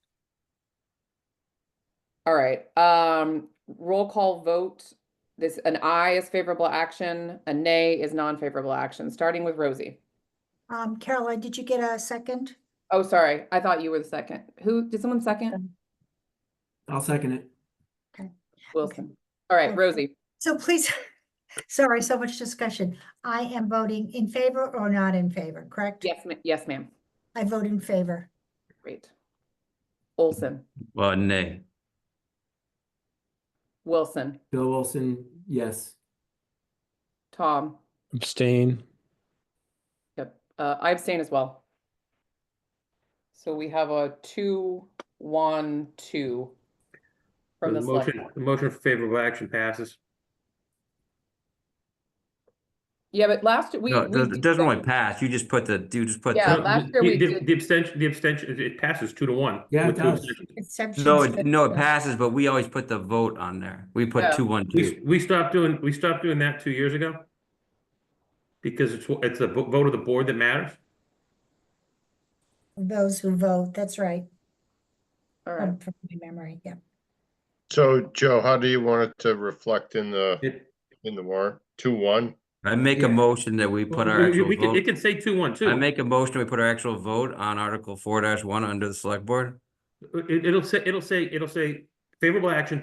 A: All right, roll call vote. An aye is favorable action, a nay is non-favorable action, starting with Rosie.
C: Caroline, did you get a second?
A: Oh, sorry, I thought you were the second. Did someone second?
F: I'll second it.
C: Okay.
A: Wilson. All right, Rosie.
C: So please, sorry, so much discussion. I am voting in favor or not in favor, correct?
A: Yes, ma'am.
C: I vote in favor.
A: Great. Olson.
B: Well, nay.
A: Wilson.
F: Bill Wilson, yes.
A: Tom.
D: Abstain.
A: Yep, I abstain as well. So we have a 2-1-2 from the select board.
E: The motion for favorable action passes.
A: Yeah, but last we
B: No,
A: we
B: it doesn't really pass. You just put
A: Yeah, last year we
E: The abstention, it passes 2-1.
F: Yeah,
E: with
F: it
E: two
F: does.
E: abstentions.
B: No, it passes, but we always put the vote on there. We put
A: Yeah.
B: 2-1-2.
E: We stopped doing that 2 years ago. Because it's a vote of the board that matters.
C: Those who vote, that's right.
A: All right.
C: From my memory, yeah.
R: So Joe, how do you want it to reflect in the warrant? 2-1?
B: I make a motion that we put our actual vote.
E: It can say 2-1-2.
B: I make a motion we put our actual vote on Article 4-1 under the select board.
E: It'll say favorable action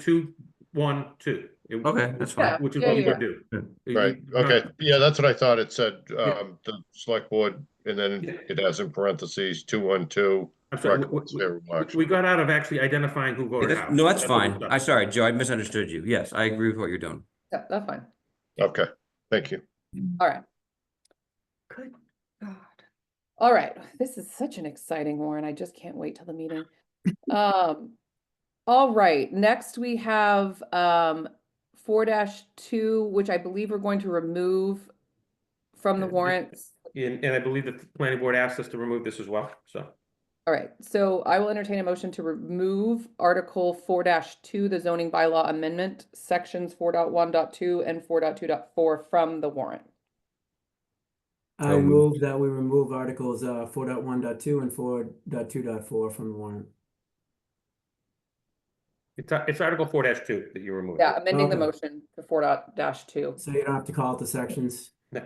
E: 1, 2.
B: Okay, that's fine.
E: Which is
A: Yeah,
E: what we
A: yeah,
E: would do.
R: Right,
E: You-
R: okay, yeah, that's what I thought it said,
E: Yeah.
R: the select board, and then it has in parentheses 212.
E: I'm sorry,
R: recommends favorable action.
E: we got out of actually identifying who
B: Yeah,
E: voted how.
B: no, that's
E: what we
B: fine.
E: stopped.
B: I'm sorry, Joe, I misunderstood you. Yes, I agree with what you're doing.
A: Yeah, that's fine.
R: Okay, thank you.
A: All right. Good God. All right, this is such an exciting warrant. I just can't wait till the meeting. All right, next we have 4-2, which I believe we're going to remove from the
E: Yeah,
A: warrants.
E: And I believe that the planning board asked us to remove this as well, so.
A: All right, so I will entertain a motion to remove Article 4-2, the zoning bylaw amendment, sections 4.1.2 and 4.2.4 from the warrant.
F: I
B: So
F: move that we remove articles 4.1.2 and 4.2.4 from the warrant.
E: It's Article 4-2 that you removed.
A: Yeah, amending the
F: Okay.
A: motion for 4.2.
F: So you don't have to call it the sections.
E: No.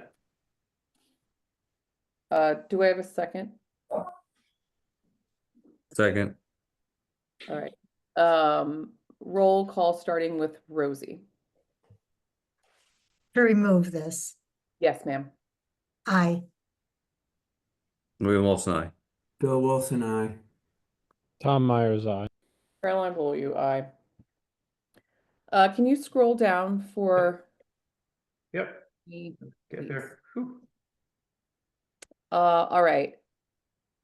A: Do I have a second?
B: Second,
A: All right. Roll call starting with Rosie.
C: To remove this,
A: Yes, ma'am.
C: aye.
B: William Wilson, aye.
F: Bill Wilson, aye.
D: Tom Myers, aye.
A: Caroline Bollieu, aye. Can you scroll down for
E: Yep,
A: me,
E: get
A: please?
E: there. Whew.
A: All right.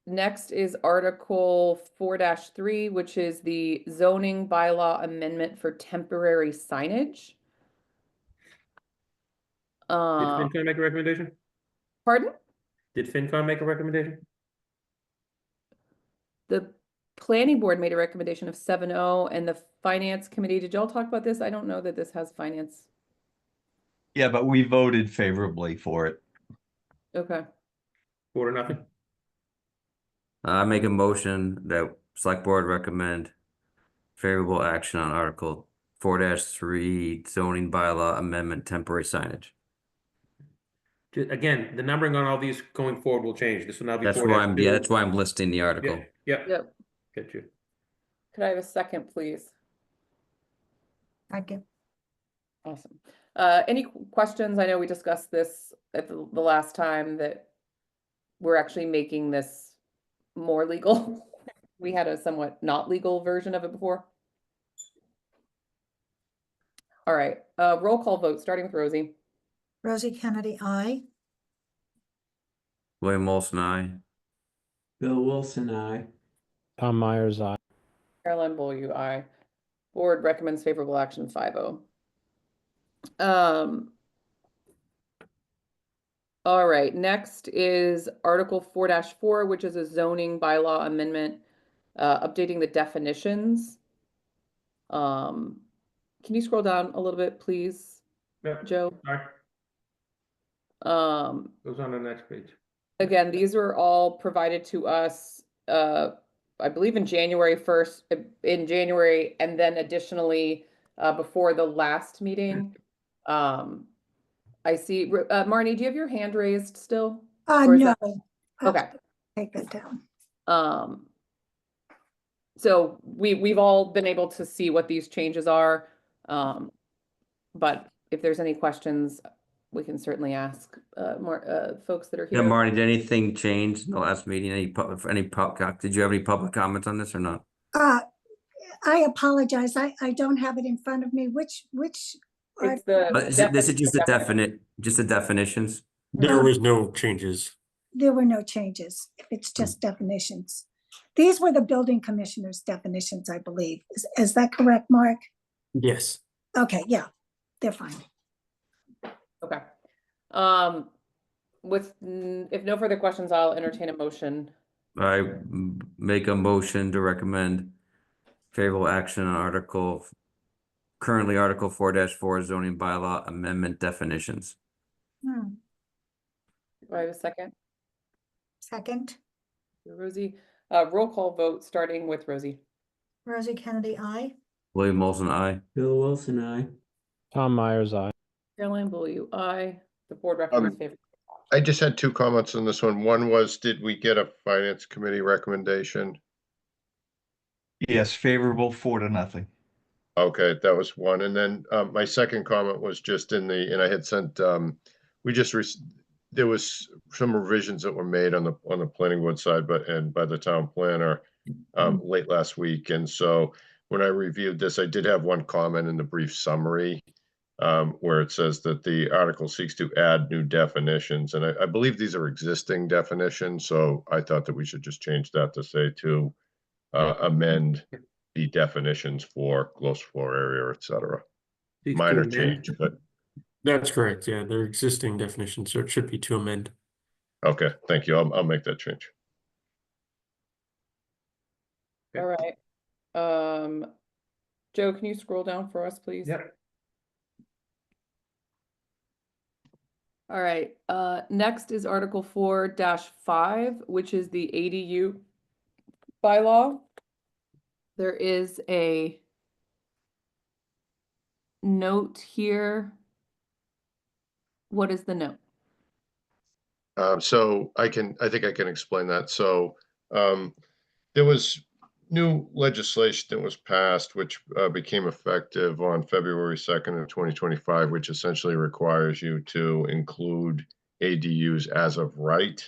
A: Next is Article 4-3, which is the zoning bylaw amendment for temporary signage.
E: Did FinCom make a recommendation?
A: Pardon?
E: Did FinCom make a recommendation?
A: The planning board made a recommendation of 7-0, and the finance committee, did y'all talk about this? I don't know that this has finance.
S: Yeah, but we voted favorably for it.
A: Okay.
E: 4-0.
B: I make a motion that select board recommend favorable action on Article 4-3 zoning bylaw amendment temporary signage.
E: Again, the numbering on all these going forward will change. This will now be
B: That's
E: 4-2.
B: why that's why I'm listing the article.
E: Yep,
A: Yep.
E: get you.
A: Could I have a second, please?
C: Second.
A: Awesome. Any questions? I know we discussed this at the last time that we're actually making this more legal. We had a somewhat not legal version of it before. All right, roll call vote, starting with Rosie.
C: Rosie Kennedy, aye.
B: William Wilson, aye.
F: Bill Wilson, aye.
D: Tom Myers, aye.
A: Caroline Bollieu, aye. Board recommends favorable action 5-0. All right, next is Article 4-4, which is a zoning bylaw amendment, updating the definitions. Can you scroll down a little bit, please,
E: Yep.
A: Joe?
E: Sorry, goes on the next page.
A: Again, these are all provided to us, I believe in January 1st, in January, and then additionally, before the last meeting. I see, Marnie, do you have your hand raised still? Or is
I: No.
A: that- Okay.
I: Take that down.
A: So we've all been able to see what these changes are. But if there's any questions, we can certainly ask more folks that are
B: Yeah,
A: here.
B: Marty, did anything change in the last meeting? Did you have any public comments on this or not?
I: I apologize. I don't have it in front of me. Which
A: It's the
B: This is just the definitions.
H: There was no changes.
I: there were no changes. If it's just definitions. These were the building commissioner's definitions, I believe. Is that correct, Mark?
H: Yes.
I: Okay, yeah, they're fine.
A: Okay. If no further questions, I'll entertain a motion.
B: I make a motion to recommend favorable action on currently Article 4-4 zoning bylaw amendment definitions.
A: Do I have a second?
C: Second.
A: Rosie, roll call vote, starting with Rosie.
C: Rosie Kennedy, aye.
B: William Wilson, aye.
F: Bill Wilson, aye.
D: Tom Myers, aye.
A: Caroline Bollieu, aye. The board recommends favor.
R: I just had two comments on this one. One was, did we get a finance committee recommendation?
S: Yes, favorable 4-0.
R: Okay, that was one. And then my second comment was just in the, and I had sent, we just, there was some revisions that were made on the planning board side, but, and by the town planner late last week. And so when I reviewed this, I did have one comment in the brief summary where it says that the article seeks to add new definitions. And I believe these are existing definitions. So I thought that we should just change that to say to amend the definitions for gross floor area, et cetera.
H: Seeks to
R: Minor
H: amend.
R: change, but
H: That's correct. Yeah, they're existing definitions, so it should be to amend.
R: okay, thank you. I'll make that change.
A: All right. Joe, can you scroll down for us, please?
E: Yep.
A: All right, next is Article 4-5, which is the ADU bylaw. There is a note here. What is the note?
R: So I think I can explain that. So there was new legislation that was passed, which became effective on February 2nd of 2025, which essentially requires you to include ADUs as of right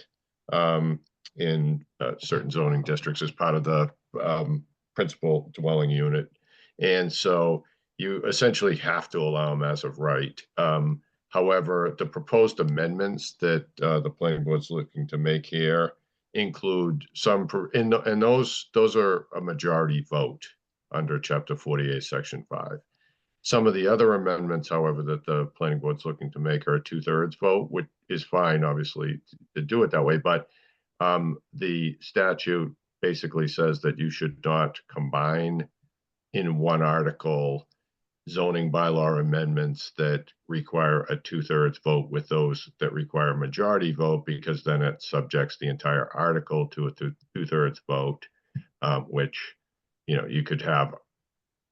R: in certain zoning districts as part of the principal dwelling unit. And so you essentially have to allow them as of right. However, the proposed amendments that the planning board's looking to make here include some, and those are a majority vote under Chapter 48, Section 5. Some of the other amendments, however, that the planning board's looking to make are a 2/3 vote, which is fine, obviously, to do it that way. But the statute basically says that you should not combine in one article zoning bylaw amendments that require a 2/3 vote with those that require a majority vote, because then it subjects the entire article to a 2/3 vote, which, you know, you could have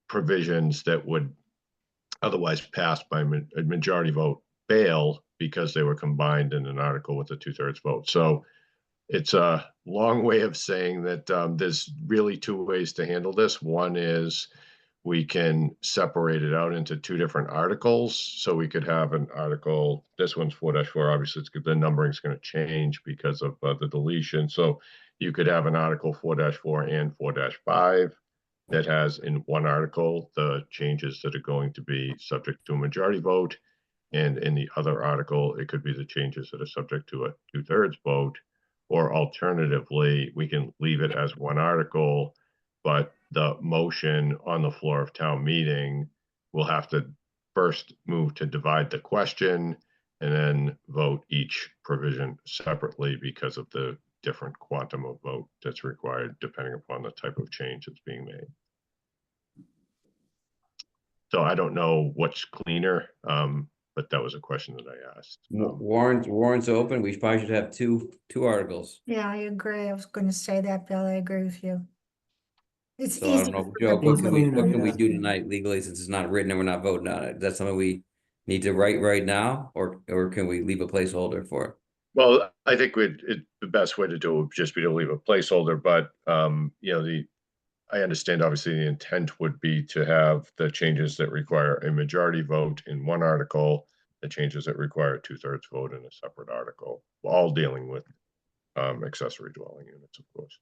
R: provisions that would otherwise pass by a majority vote fail because they were combined in an article with a 2/3 vote. So it's a long way of saying that there's really two ways to handle this. One is we can separate it out into two different articles. So we could have an article, this one's 4-4, obviously the numbering is going to change because of the deletion. So you could have an article 4-4 and 4-5 that has in one article the changes that are going to be subject to a majority vote. And in the other article, it could be the changes that are subject to a 2/3 vote. Or alternatively, we can leave it as one article, but the motion on the floor of town meeting will have to first move to divide the question and then vote each provision separately because of the different quantum of vote that's required depending upon the type of change that's being made. So I don't know what's cleaner, but that was a question that I asked.
B: Warrants open. We probably should have two articles.
C: Yeah, I agree. I was going to say that, Bill. I agree with you. It's
B: So I
C: easy.
B: don't know, Joe, what can we do tonight legally since it's not written and we're not voting on it? Is that something we need to write right now, or can we leave a placeholder for it?
R: Well, I think the best way to do it would just be to leave a placeholder, but you know, I understand obviously the intent would be to have the changes that require a majority vote in one article, the changes that require a 2/3 vote in a separate article, all dealing with accessory dwelling units, of course.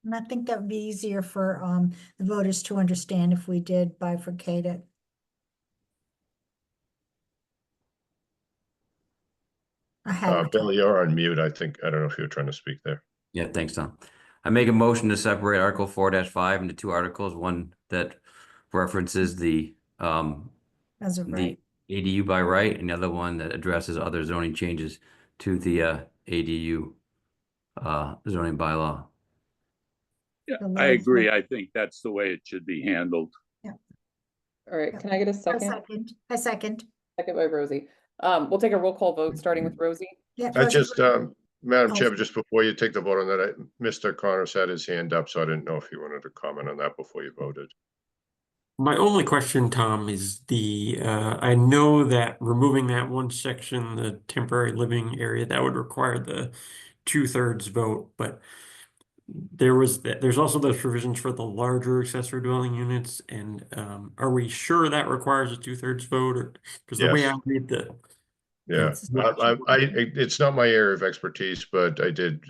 C: And I think that would be easier for the voters to understand if we did bifurcate it.
R: Bill, you're on mute. I don't know if you're trying to speak there.
B: Yeah, thanks, Tom. I make a motion to separate Article 4-5 into two articles, one that references the
C: As of right.
B: ADU by right, and the other one that addresses other zoning changes to the ADU zoning bylaw.
Q: Yeah, I agree. I think that's the way it should be handled.
C: Yeah.
A: All right, can I get a second?
C: A second.
A: Second by Rosie. We'll take a roll call vote, starting with Rosie.
C: Yeah.
R: I just, Madam Chair, just before you take the vote on that, Mr. Connors had his hand up, so I didn't know if you wanted to comment on that before you voted.
H: My only question, Tom, is I know that removing that one section, the temporary living area, that would require the 2/3 vote, but there's also those provisions for the larger accessory dwelling units, and are we sure that requires a 2/3 vote? Or because the way I
R: Yes.
H: read the
R: Yeah,
H: it's not-
R: it's not my area of expertise, but I did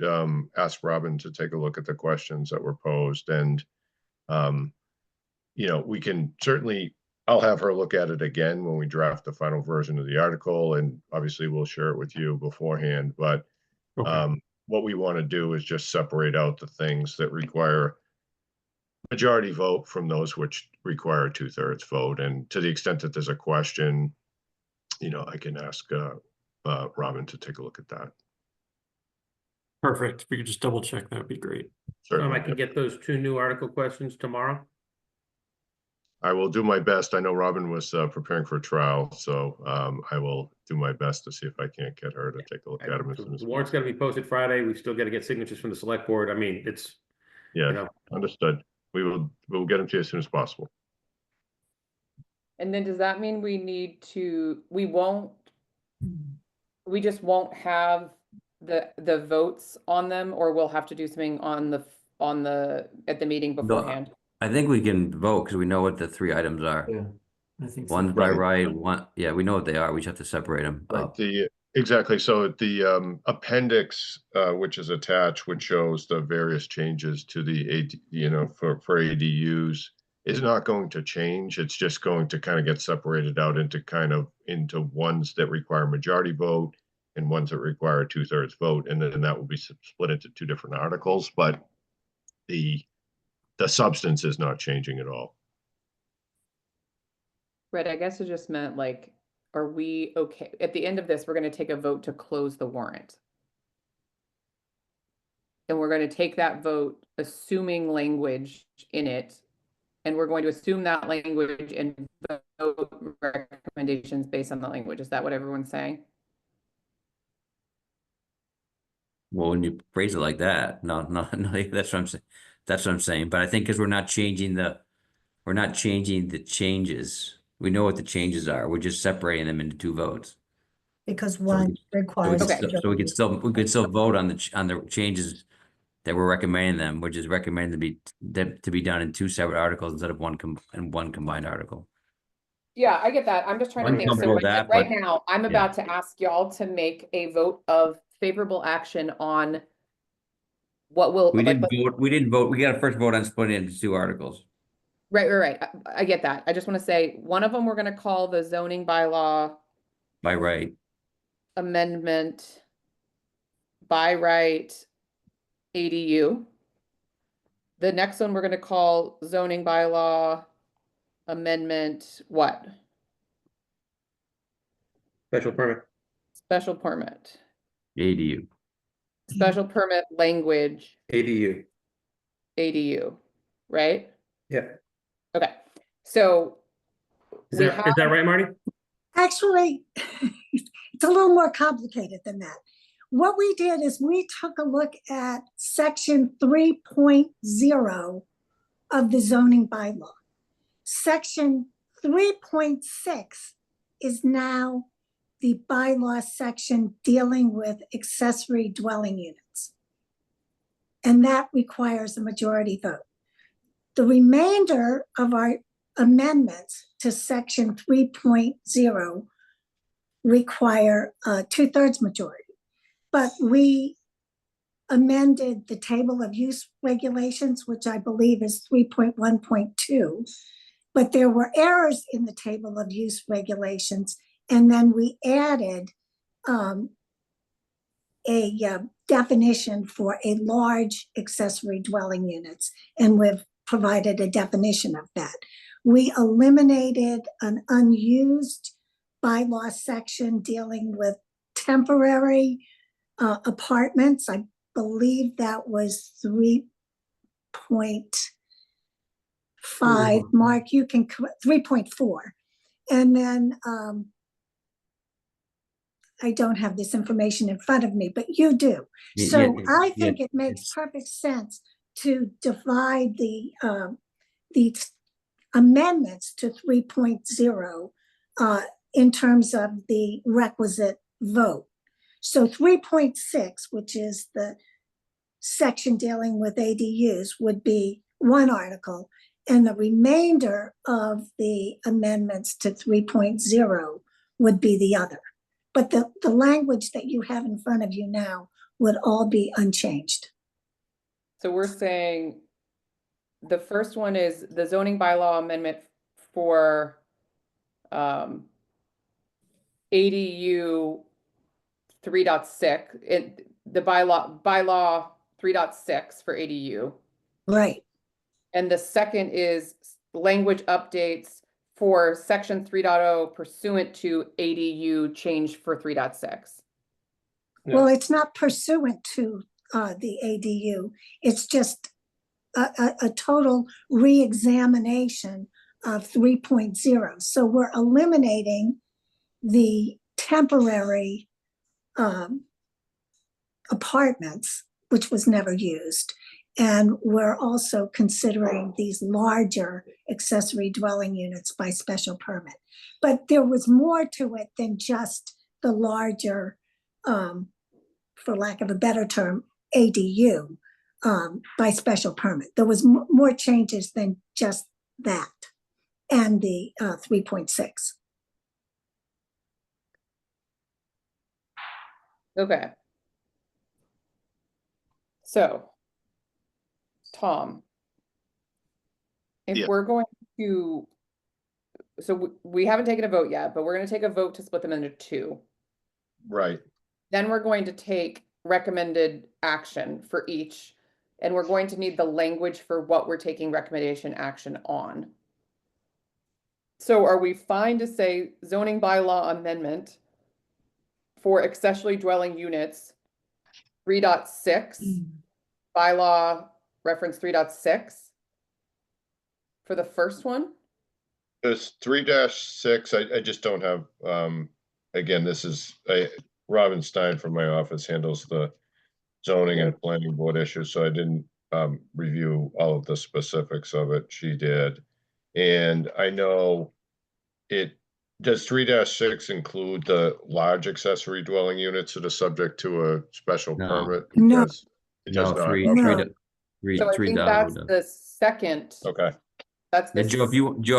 R: ask Robin to take a look at the questions that were posed, and you know, we can certainly, I'll have her look at it again when we draft the final version of the article, and obviously we'll share it with you beforehand, but what we want to do is just separate out the things that require majority vote from those which require a 2/3 vote, and to the extent that there's a question, you know, I can ask Robin to take a look at that.
H: Perfect. If we could just double check, that would be great.
E: I can get those 2 new article questions tomorrow.
R: I will do my best. I know Robin was preparing for trial, so I will do my best to see if I can't get her to take a look at them as soon as
E: The warrant's got to be posted Friday. We still got to get signatures from the select board. I mean, it's
R: Yeah, understood. We'll get them to you as soon as possible.
A: And then does that mean we need to, we just won't have the votes on them, or we'll have to do something on at the meeting beforehand?
B: I think we can vote because we know what the 3 items are.
F: Yeah, I think so.
B: One's by
R: Right.
B: right, one, yeah, we know what they are. We just have to separate them.
R: Exactly. So the appendix, which is attached, which shows the various changes to the for ADUs, is not going to change. It's just going to kind of get separated out into ones that require majority vote and ones that require a 2/3 vote, and then that will be split into 2 different articles. But the substance is not changing at all.
A: Right, I guess it just meant like, are we okay? At the end of this, we're going to take a vote to close the warrant. And we're going to take that vote, assuming language in it, and we're going to assume that language and vote recommendations based on the language. Is that what everyone's saying?
B: Well, when you phrase it like that, no, that's what I'm saying. That's what I'm saying. But I think because we're not changing the changes. We know what the changes are. We're just separating them into 2 votes.
C: Because one requires.
B: So we could still vote on the changes that we're recommending them, which is recommended to be done in 2 separate articles instead of one combined article.
A: Yeah, I get that. I'm just trying to think. So right now, I'm about to ask y'all to make a vote of favorable action on what will.
B: We didn't vote. We got to first vote on splitting it into 2 articles.
A: Right. I get that. I just want to say one of them we're going to call the zoning bylaw
B: By right.
A: amendment by right ADU. The next one we're going to call zoning bylaw amendment what?
E: Special permit.
A: Special permit.
B: ADU.
A: Special permit language.
E: ADU.
A: Right?
E: Yeah.
A: Okay. So
E: is that right, Marty?
I: Actually, it's a little more complicated than that. What we did is we took a look at section 3.0 of the zoning bylaw. Section 3.6 is now the bylaw section dealing with accessory dwelling units. And that requires a majority vote. The remainder of our amendments to section 3.0 require a 2/3 majority. But we amended the table of use regulations, which I believe is 3.1.2. But there were errors in the table of use regulations. And then we added a definition for a large accessory dwelling units. And we've provided a definition of that. We eliminated an unused bylaw section dealing with temporary apartments. I believe that was 3.5. Mark, you can 3.4. And then I don't have this information in front of me, but you do. So I think it makes perfect sense to divide the amendments to 3.0 in terms of the requisite vote. So 3.6, which is the section dealing with ADUs would be one article, and the remainder of the amendments to 3.0 would be the other. But the language that you have in front of you now would all be unchanged.
A: So we're saying the first one is the zoning bylaw amendment for ADU 3.6, the bylaw 3.6 for ADU.
I: Right.
A: And the second is language updates for section 3.0 pursuant to ADU change for 3.6.
I: Well, it's not pursuant to the ADU. It's just a total re-examination of 3.0. So we're eliminating the temporary apartments, which was never used. And we're also considering these larger accessory dwelling units by special permit. But there was more to it than just the larger, for lack of a better term, ADU by special permit. There was more changes than just that and the 3.6.
A: Okay. So, Tom, if
R: Yeah.
A: we're going to, so we haven't taken a vote yet, but we're going to take a vote to split them into two.
R: Right.
A: Then we're going to take recommended action for each, and we're going to need the language for what we're taking recommendation action on. So are we fine to say zoning bylaw amendment for accessory dwelling units 3.6, bylaw reference 3.6 for the first one?
R: This 3-6, I just don't have, again, this is, Robin Stein from my office handles the zoning and planning board issues, so I didn't review all of the specifics of it. She did. And I know does 3-6 include the large accessory dwelling units that are subject to a special
B: No.
R: permit?
I: No.
R: Because it does not.
B: Three,
R: Okay.
A: So I think that's the second.
R: Okay.
A: That's the
B: And Joe, if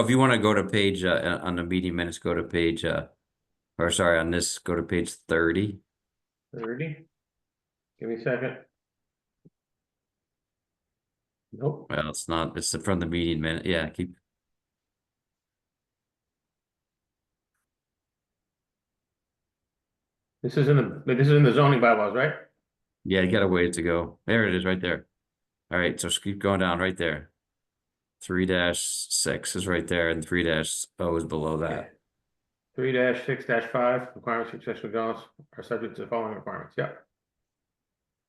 B: you want to go to page on the meeting minutes, go to page or sorry, on this, go to page 30.
E: 30. Give me a second. Nope.
B: Well, it's not, it's from the meeting minute. Yeah, keep.
E: This is in the zoning bylaws, right?
B: Yeah, you got a ways to go. There it is, right there. All right, so keep going down right there. 3-6 is right there, and 3-0 is below that.
E: 3-6-5 requirements for accessory dwellings are subject to the following requirements. Yeah.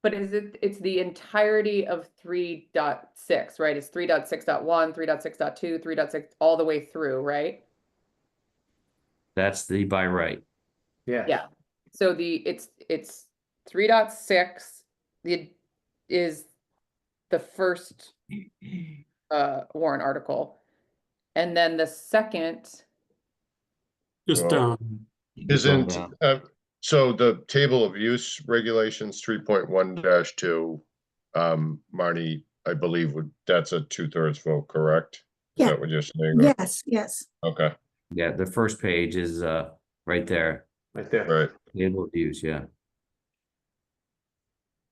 A: But it's the entirety of 3.6, right? It's 3.6.1, 3.6.2, 3.6, all the way through, right?
B: That's the by right.
E: Yeah.
A: Yeah. So it's 3.6 is the first warrant article. And then the second.
H: Just
R: Well, Isn't, so the table of use regulations 3.1-2, Marnie, I believe that's a 2/3 vote, correct? Is
I: Yeah.
R: that what you're saying? or-
I: Yes, yes.
R: Okay,
B: Yeah, the first page is right there.
E: Right there.
R: right.
B: Table of use, yeah.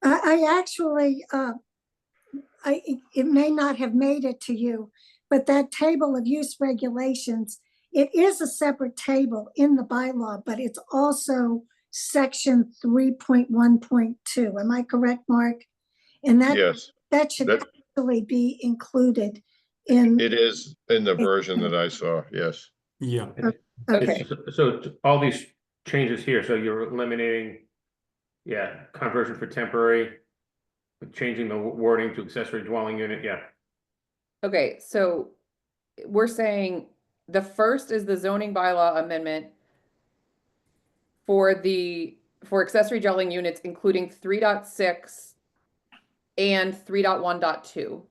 I: I actually, it may not have made it to you, but that table of use regulations, it is a separate table in the bylaw, but it's also section 3.1.2. Am I correct, Mark? And
R: Yes,
I: that should
R: that-
I: actually be included in.
R: it is in the version that I saw, yes.
H: Yeah.
I: Okay.
E: So all these changes here, so you're eliminating, conversion for temporary, changing the wording to accessory dwelling unit, yeah.
A: Okay, so we're saying the first is the zoning bylaw amendment for accessory dwelling units, including 3.6 and 3.1.2.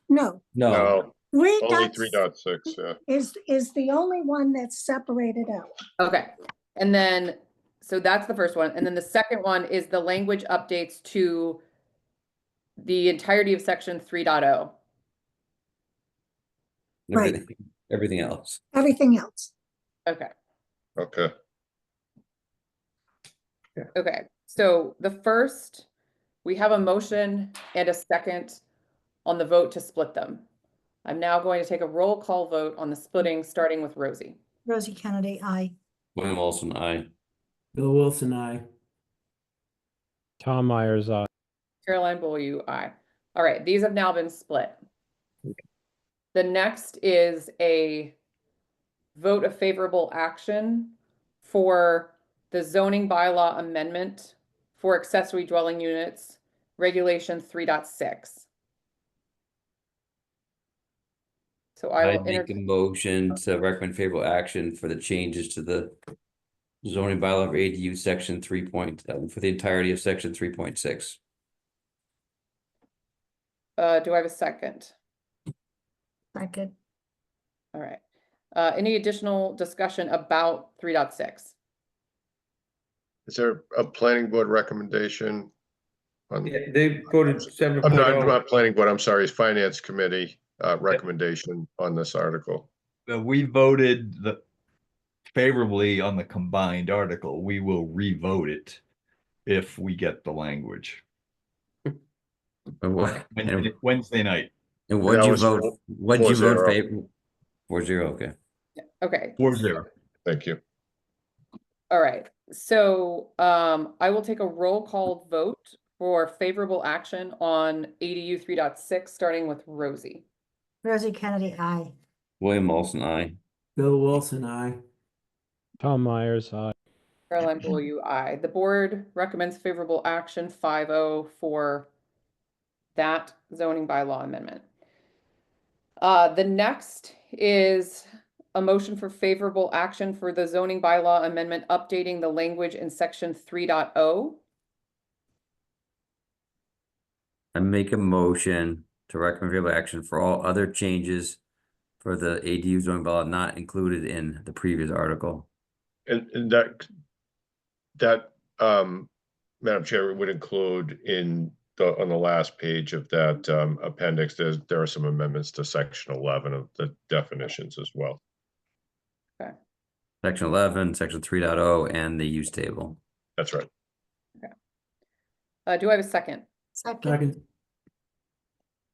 I: No,
R: No,
I: Three
R: only
I: dot
R: 3.6, yeah.
I: is the only one that's separated out.
A: Okay, and then, so that's the first one, and then the second one is the language updates to the entirety of section 3.0.
I: Right.
B: Everything else.
I: Everything else.
A: Okay.
R: Okay.
A: Okay, so the first, we have a motion and a second on the vote to split them. I'm now going to take a roll call vote on the splitting, starting with Rosie.
C: Rosie Kennedy, aye.
B: William Olson, aye.
F: Bill Wilson, aye.
D: Tom Myers, aye.
A: Caroline Beaulieu, aye. All right, these have now been split. The next is a vote of favorable action for the zoning bylaw amendment for accessory dwelling units, regulation 3.6. So I
B: I
A: will
B: make a motion to recommend favorable action for the changes to the zoning bylaw of ADU section 3. For the entirety of section 3.6.
A: Do I have a second?
C: Second.
A: All right. Any additional discussion about 3.6?
R: Is there a planning board recommendation? On,
E: Yeah, they voted 7.0.
R: I'm not planning board, I'm sorry, it's finance committee, recommendation on this article.
S: We voted favorably on the combined article. We will re-vote it if we get the language. Wednesday night.
B: And what'd
R: That
B: you
R: was
B: vote? What'd you vote
R: 4-0.
B: favor? 4-0, okay.
A: Okay.
S: 4-0.
R: Thank you.
A: All right. So I will take a roll call vote for favorable action on ADU 3.6, starting with Rosie.
C: Rosie Kennedy, aye.
B: William Olson, aye.
F: Bill Wilson, aye.
D: Tom Myers, aye.
A: Caroline Beaulieu, aye. The board recommends favorable action 5-0 for that zoning bylaw amendment. The next is a motion for favorable action for the zoning bylaw amendment, updating the language in section 3.0.
B: I make a motion to recommend favorable action for all other changes for the ADU zoning bylaw not included in the previous article.
R: And that Madam Chair, would include on the last page of that appendix, there are some amendments to section 11 of the definitions as well.
A: Okay.
B: Section 11, section 3.0, and the use table.
R: That's right.
A: Do I have a second?
F: Second.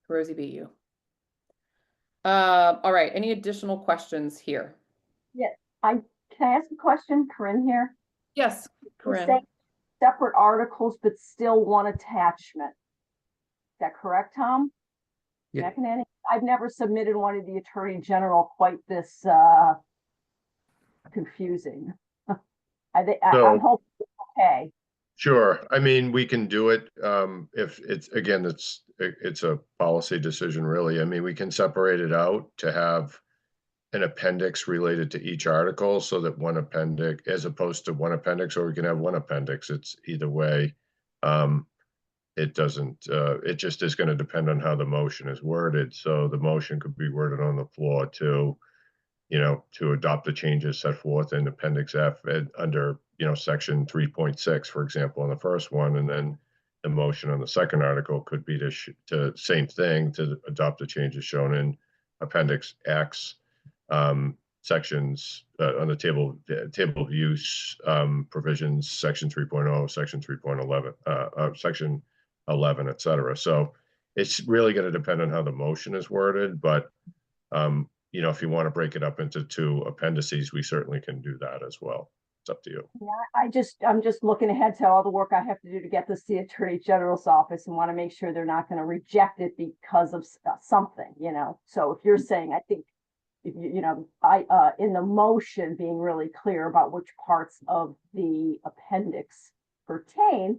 A: Rosie BU. All right, any additional questions here?
U: Yeah, can I ask a question, Corinne here?
A: Yes,
U: We're
A: Corinne.
U: saying separate articles, but still one attachment. Is that correct, Tom?
E: Yeah.
U: McEnany? I've never submitted one to the Attorney General quite this confusing. I'm hoping it's okay.
R: Sure. I mean, we can do it. If it's, again, it's a policy decision, really. I mean, we can separate it out to have an appendix related to each article so that one appendix, as opposed to one appendix, or we can have one appendix. It's either way. It doesn't, it just is going to depend on how the motion is worded. So the motion could be worded on the floor to adopt the changes set forth in Appendix F under, section 3.6, for example, on the first one, and then the motion on the second article could be to same thing, to adopt the changes shown in Appendix X, sections on the table of use provisions, section 3.0, section 3.11, section 11, et cetera. So it's really going to depend on how the motion is worded, but if you want to break it up into two appendices, we certainly can do that as well. It's up to you.
U: Yeah, I'm just looking ahead to all the work I have to do to get this to the Attorney General's office and want to make sure they're not going to reject it because of something, So if you're saying, I think, if in the motion being really clear about which parts of the appendix pertain,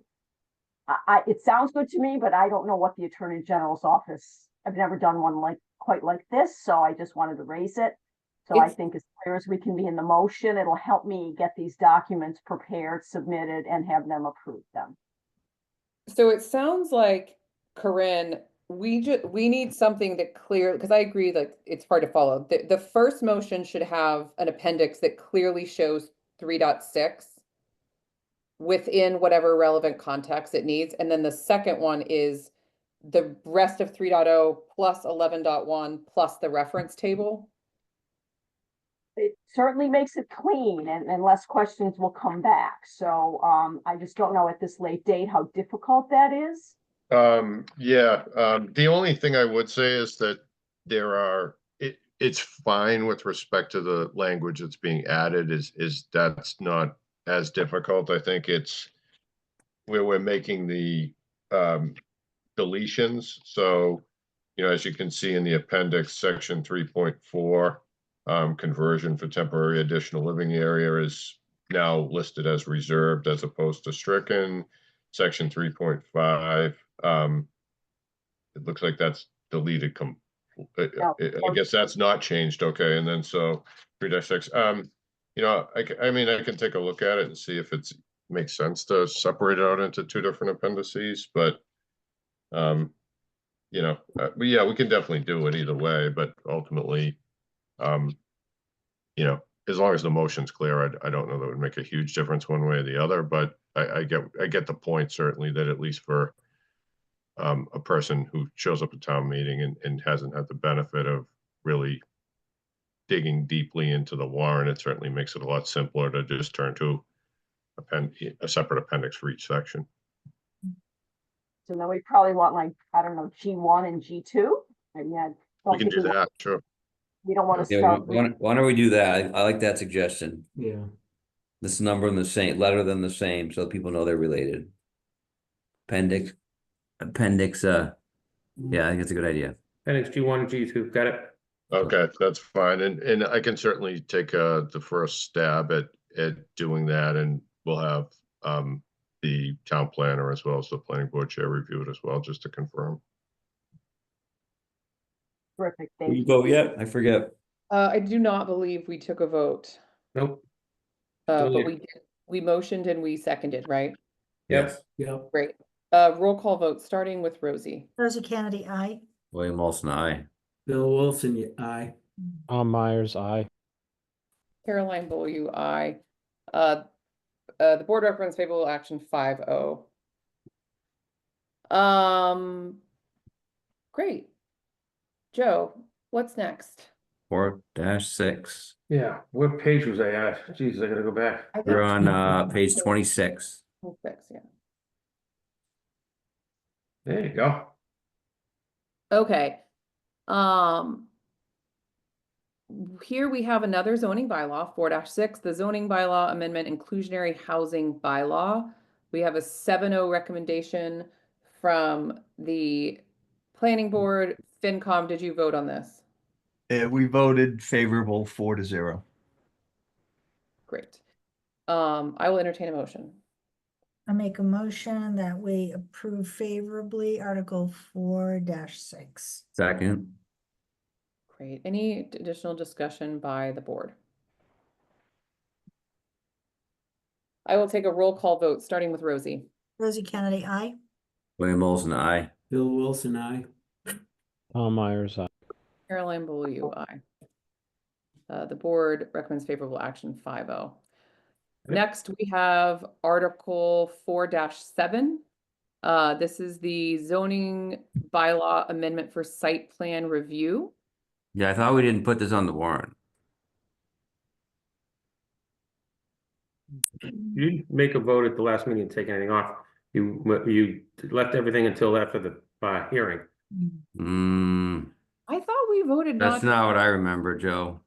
U: it sounds good to me, but I don't know what the Attorney General's office, I've never done one quite like this, so I just wanted to raise it. So I think as clear as we can be in the motion, it'll help me get these documents prepared, submitted, and have them approve them.
A: So it sounds like, Corinne, we need something that clear, because I agree that it's hard to follow. The first motion should have an appendix that clearly shows 3.6 within whatever relevant context it needs. And then the second one is the rest of 3.0 plus 11.1 plus the reference table.
U: It certainly makes it clean and less questions will come back. So I just don't know at this late date how difficult that is.
R: The only thing I would say is that it's fine with respect to the language that's being added is that's not as difficult. I think it's where we're making the deletions. So, as you can see in the appendix, section 3.4, conversion for temporary additional living area is now listed as reserved as opposed to stricken. Section 3.5, it looks like that's deleted. I guess that's not changed. Okay, and then so 3-6. I mean, I can take a look at it and see if it makes sense to separate it out into two different appendices, but yeah, we can definitely do it either way. But ultimately, as long as the motion's clear, I don't know that would make a huge difference one way or the other. But I get the point, certainly, that at least for a person who shows up at town meeting and hasn't had the benefit of really digging deeply into the warrant, it certainly makes it a lot simpler to just turn to a separate appendix for each section.
U: So then we probably want, like, I don't know, G1 and G2. I mean,
R: We can do that, sure.
U: We don't want to
B: Yeah,
U: start.
B: why don't we do that? I like that suggestion.
F: Yeah.
B: This number and the same, letter than the same, so people know they're related. Appendix, yeah, I think it's a good idea.
E: Appendix G1 and G2, got it.
R: Okay, that's fine. And I can certainly take the first stab at doing that, and we'll have the town planner as well as the planning board chair review it as well, just to confirm.
U: Terrific,
B: Will
U: thank
B: you
U: you.
B: vote yet? I forget.
A: I do not believe we took a vote,
E: Nope.
A: but
E: Don't
A: we motioned and we seconded, right?
E: Yep.
F: Yep.
A: Great. Roll call vote, starting with Rosie.
C: Rosie Kennedy, aye.
B: William Olson, aye.
F: Bill Wilson, aye.
D: Tom Myers, aye.
A: Caroline Beaulieu, aye. The board recommends favorable action 5-0. Great. Joe, what's next?
B: 4-6.
E: Yeah, what page was I at? Jeez, I gotta go back.
B: We're on page 26.
A: 26, yeah.
E: There you go.
A: Okay. Here we have another zoning bylaw, 4-6, the zoning bylaw amendment, inclusionary housing bylaw. We have a 7-0 recommendation from the planning board. FinCom, did you vote on this?
S: We voted favorable 4-0.
A: Great. I will entertain a motion.
C: I make a motion that we approve favorably Article 4-6.
B: Second.
A: Great. Any additional discussion by the board? I will take a roll call vote, starting with Rosie.
C: Rosie Kennedy, aye.
B: William Olson, aye.
F: Bill Wilson, aye.
D: Tom Myers, aye.
A: Caroline Beaulieu, aye. The board recommends favorable action 5-0. Next, we have Article 4-7. This is the zoning bylaw amendment for site plan review.
B: Yeah, I thought we didn't put this on the warrant.
E: You didn't make a vote at the last meeting and take anything off. You left everything until after the hearing.
A: I thought we voted not.
B: That's not what I remember, Joe.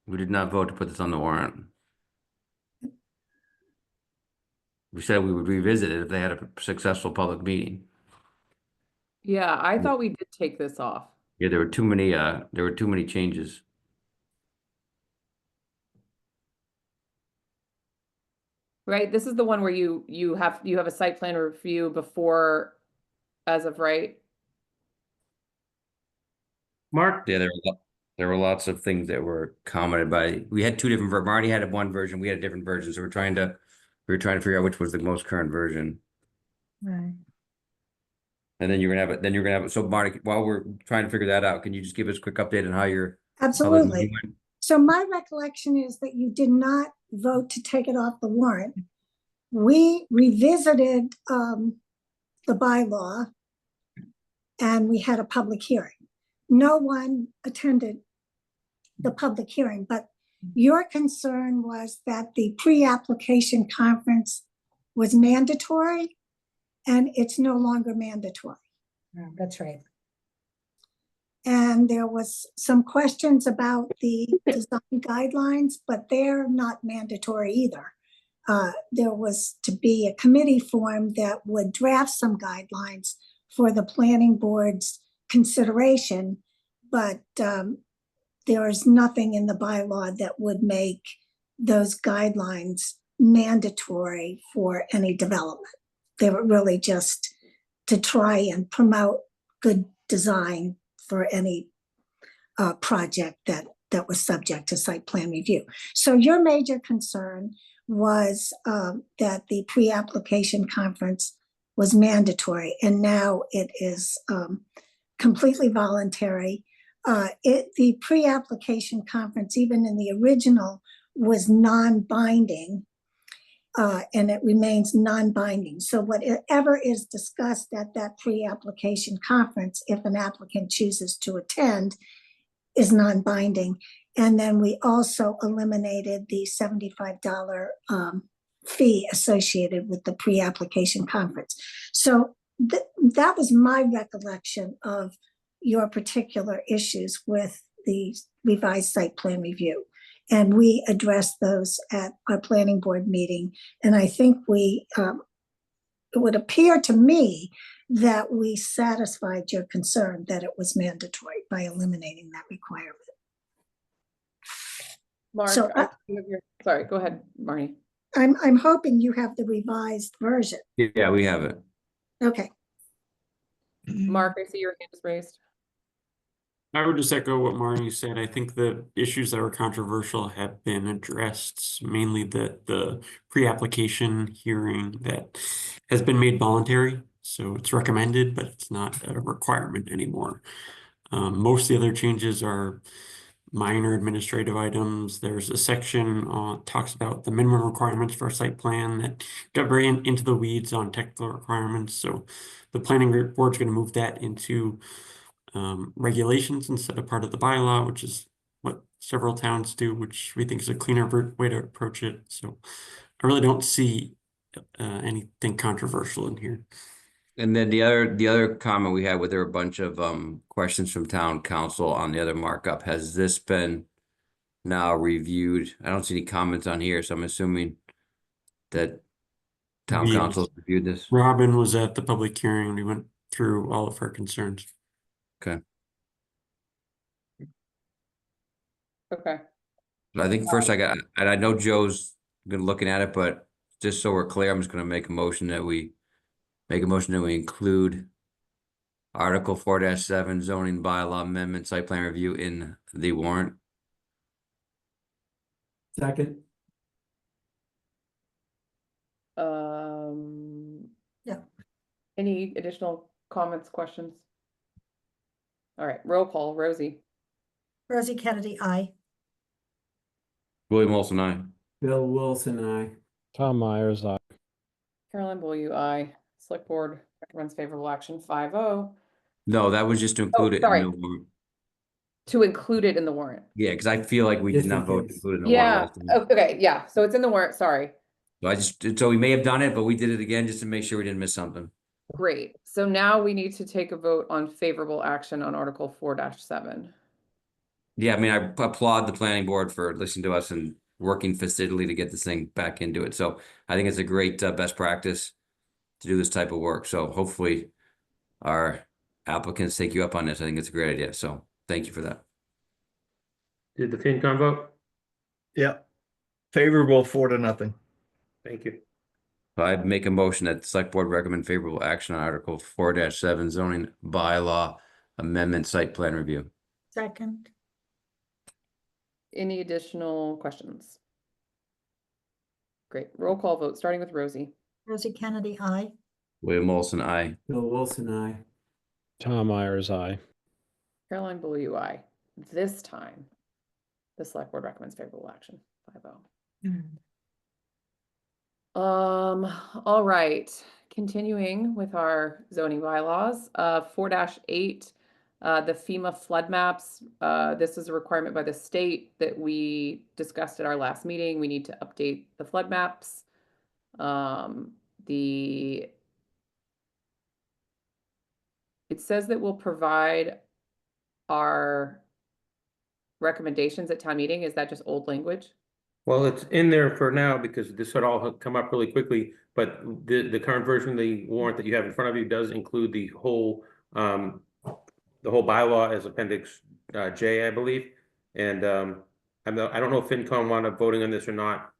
B: We did not vote to put this on the warrant. We said we would revisit it if they had a successful public meeting.
A: Yeah, I thought we did take this off.
B: Yeah, there were too many changes.
A: Right, this is the one where you have a site plan review before, as of right.
E: Mark?
B: Yeah, there were lots of things that were commented by. We had two different. Marty had one version. We had a different version. So we were trying to figure out which was the most current version.
C: Right.
B: And then you're gonna have it. Then you're gonna have it. So Marty, while we're trying to figure that out, can you just give us a quick update on how your
I: Absolutely. So my recollection is that you did not vote to take it off the warrant. We revisited the bylaw and we had a public hearing. No one attended the public hearing, but your concern was that the pre-application conference was mandatory, and it's no longer mandatory.
C: That's right.
I: And there was some questions about the design guidelines, but they're not mandatory either. There was to be a committee formed that would draft some guidelines for the planning board's consideration, but there is nothing in the bylaw that would make those guidelines mandatory for any development. They were really just to try and promote good design for any project that was subject to site plan review. So your major concern was that the pre-application conference was mandatory, and now it is completely voluntary. The pre-application conference, even in the original, was non-binding, and it remains non-binding. So whatever is discussed at that pre-application conference, if an applicant chooses to attend, is non-binding. And then we also eliminated the $75 fee associated with the pre-application conference. So that was my recollection of your particular issues with the revised site plan review. And we addressed those at our planning board meeting. And I think it would appear to me that we satisfied your concern that it was mandatory by eliminating that requirement.
A: Mark,
I: So
A: sorry, go ahead, Marnie.
I: I'm hoping you have the revised version.
B: Yeah, we have it.
I: Okay.
A: Mark, I see your hand is raised.
H: I would just echo what Marnie said. I think the issues that were controversial have been addressed, mainly the pre-application hearing that has been made voluntary. So it's recommended, but it's not a requirement anymore. Most of the other changes are minor administrative items. There's a section talks about the minimum requirements for a site plan that got very into the weeds on technical requirements. So the planning board's going to move that into regulations instead of part of the bylaw, which is what several towns do, which we think is a cleaner way to approach it. So I really don't see anything controversial in here.
B: And then the other comment we had, there were a bunch of questions from town council on the other markup. Has this been now reviewed? I don't see any comments on here, so I'm assuming that town
H: Yes.
B: council reviewed this.
H: Robin was at the public hearing. We went through all of her concerns.
B: Okay.
A: Okay.
B: I think first and I know Joe's been looking at it, but just so we're clear, I'm just gonna make a motion that we include Article 4-7 zoning bylaw amendment site plan review in the warrant.
F: Second.
I: Yeah.
A: Any additional comments, questions? All right, roll call. Rosie.
C: Rosie Kennedy, aye.
B: William Olson, aye.
F: Bill Wilson, aye.
D: Tom Myers, aye.
A: Caroline Beaulieu, aye. Select board recommends favorable action 5-0.
B: No, that was just to include it in
A: sorry.
B: the warrant.
A: To include it in the warrant.
B: Yeah, because I feel like we did
F: Just in
B: not vote to
F: case.
B: include it in the warrant
A: Yeah,
B: last time.
A: okay, yeah, so it's in the warrant, sorry.
B: So we may have done it, but we did it again just to make sure we didn't miss something.
A: Great, so now we need to take a vote on favorable action on Article 4-7.
B: Yeah, I mean, I applaud the planning board for listening to us and working fastidiously to get this thing back into it. So I think it's a great best practice to do this type of work. So hopefully our applicants take you up on this. I think it's a great idea. So thank you for that.
E: Did the FinCom vote?
R: Yeah. Favorable 4-0.
E: Thank you.
B: I make a motion that the select board recommend favorable action on Article 4-7 zoning bylaw amendment site plan review.
C: Second.
A: Any additional questions? Great, roll call vote, starting with Rosie.
C: Rosie Kennedy, aye.
B: William Olson, aye.
F: Bill Wilson, aye.
D: Tom Myers, aye.
A: Caroline Beaulieu, aye. This time, the select board recommends favorable action 5-0. All right, continuing with our zoning bylaws, 4-8, the FEMA flood maps. This is a requirement by the state that we discussed at our last meeting. We need to update the flood maps. It says that we'll provide our recommendations at town meeting. Is that just old language?
E: Well, it's in there for now because this had all come up really quickly, but the current version of the warrant that you have in front of you does include the whole bylaw as appendix J, I believe. And I don't know if FinCom wound up voting on this or not.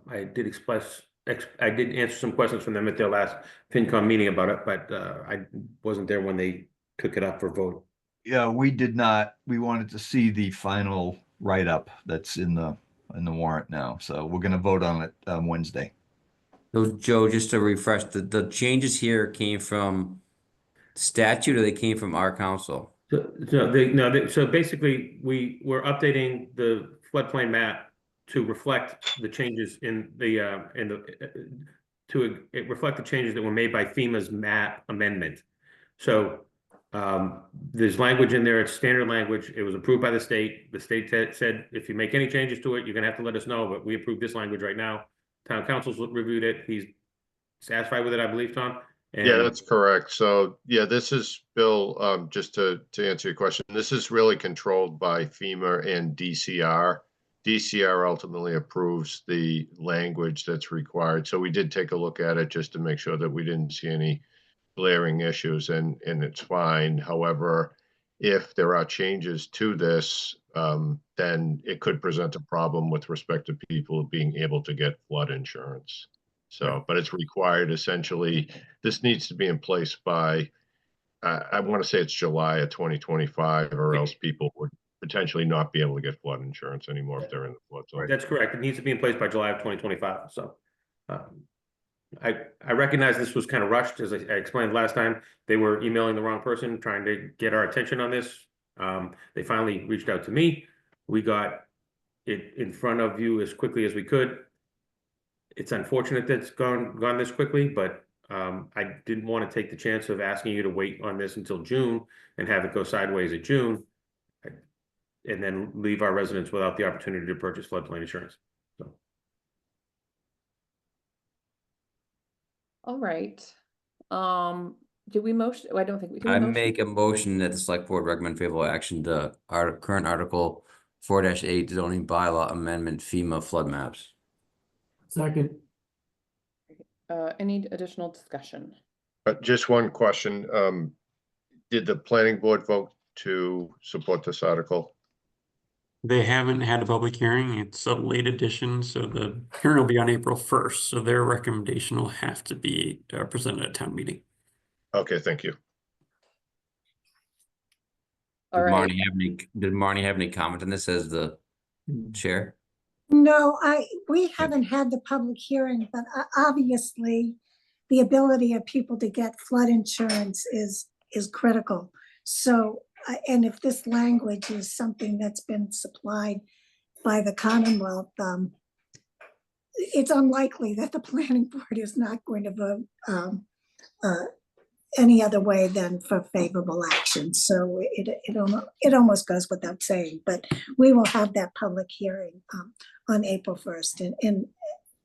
E: I did answer some questions from them at their last FinCom meeting about it, but I wasn't there when they took it up for vote.
S: Yeah, we did not. We wanted to see the final write-up that's in the warrant now. So we're going to vote on it Wednesday.
B: So Joe, just to refresh, the changes here came from statute or they came from our council?
E: So basically we're updating the floodplain map to reflect the changes reflect the changes that were made by FEMA's map amendment. So there's language in there, it's standard language. It was approved by the state. The state said, if you make any changes to it, you're gonna have to let us know, but we approved this language right now. Town council's reviewed it. He's satisfied with it, I believe, Tom.
R: Yeah, that's correct. So yeah, this is, Bill, just to answer your question, this is really controlled by FEMA and DCR. DCR ultimately approves the language that's required. So we did take a look at it just to make sure that we didn't see any glaring issues, and it's fine. However, if there are changes to this, then it could present a problem with respect to people being able to get flood insurance. So, but it's required essentially. This needs to be in place by, I want to say it's July of 2025, or else people would potentially not be able to get flood insurance anymore if they're in the flood zone.
E: That's correct. It needs to be in place by July of 2025. So I recognize this was kind of rushed, as I explained last time. They were emailing the wrong person, trying to get our attention on this. They finally reached out to me. We got it in front of you as quickly as we could. It's unfortunate that it's gone this quickly, but I didn't want to take the chance of asking you to wait on this until June and have it go sideways at June, and then leave our residents without the opportunity to purchase floodplain insurance. So.
A: All right. Did we motion? I don't think we did.
B: I make a motion that the select board recommend favorable action to our current article 4-8 zoning bylaw amendment FEMA flood maps.
F: Second.
A: Any additional discussion?
R: Just one question. Did the planning board vote to support this article?
H: They haven't had a public hearing. It's a late edition, so the hearing will be on April 1st. So their recommendation will have to be presented at town meeting.
R: Okay, thank you.
A: All right.
B: Did Marnie have any comment on this as the chair?
I: No, we haven't had the public hearing, but obviously the ability of people to get flood insurance is critical. So, and if this language is something that's been supplied by the Commonwealth, it's unlikely that the planning board is not going to vote any other way than for favorable action. So it almost goes without saying, but we will have that public hearing on April 1st. And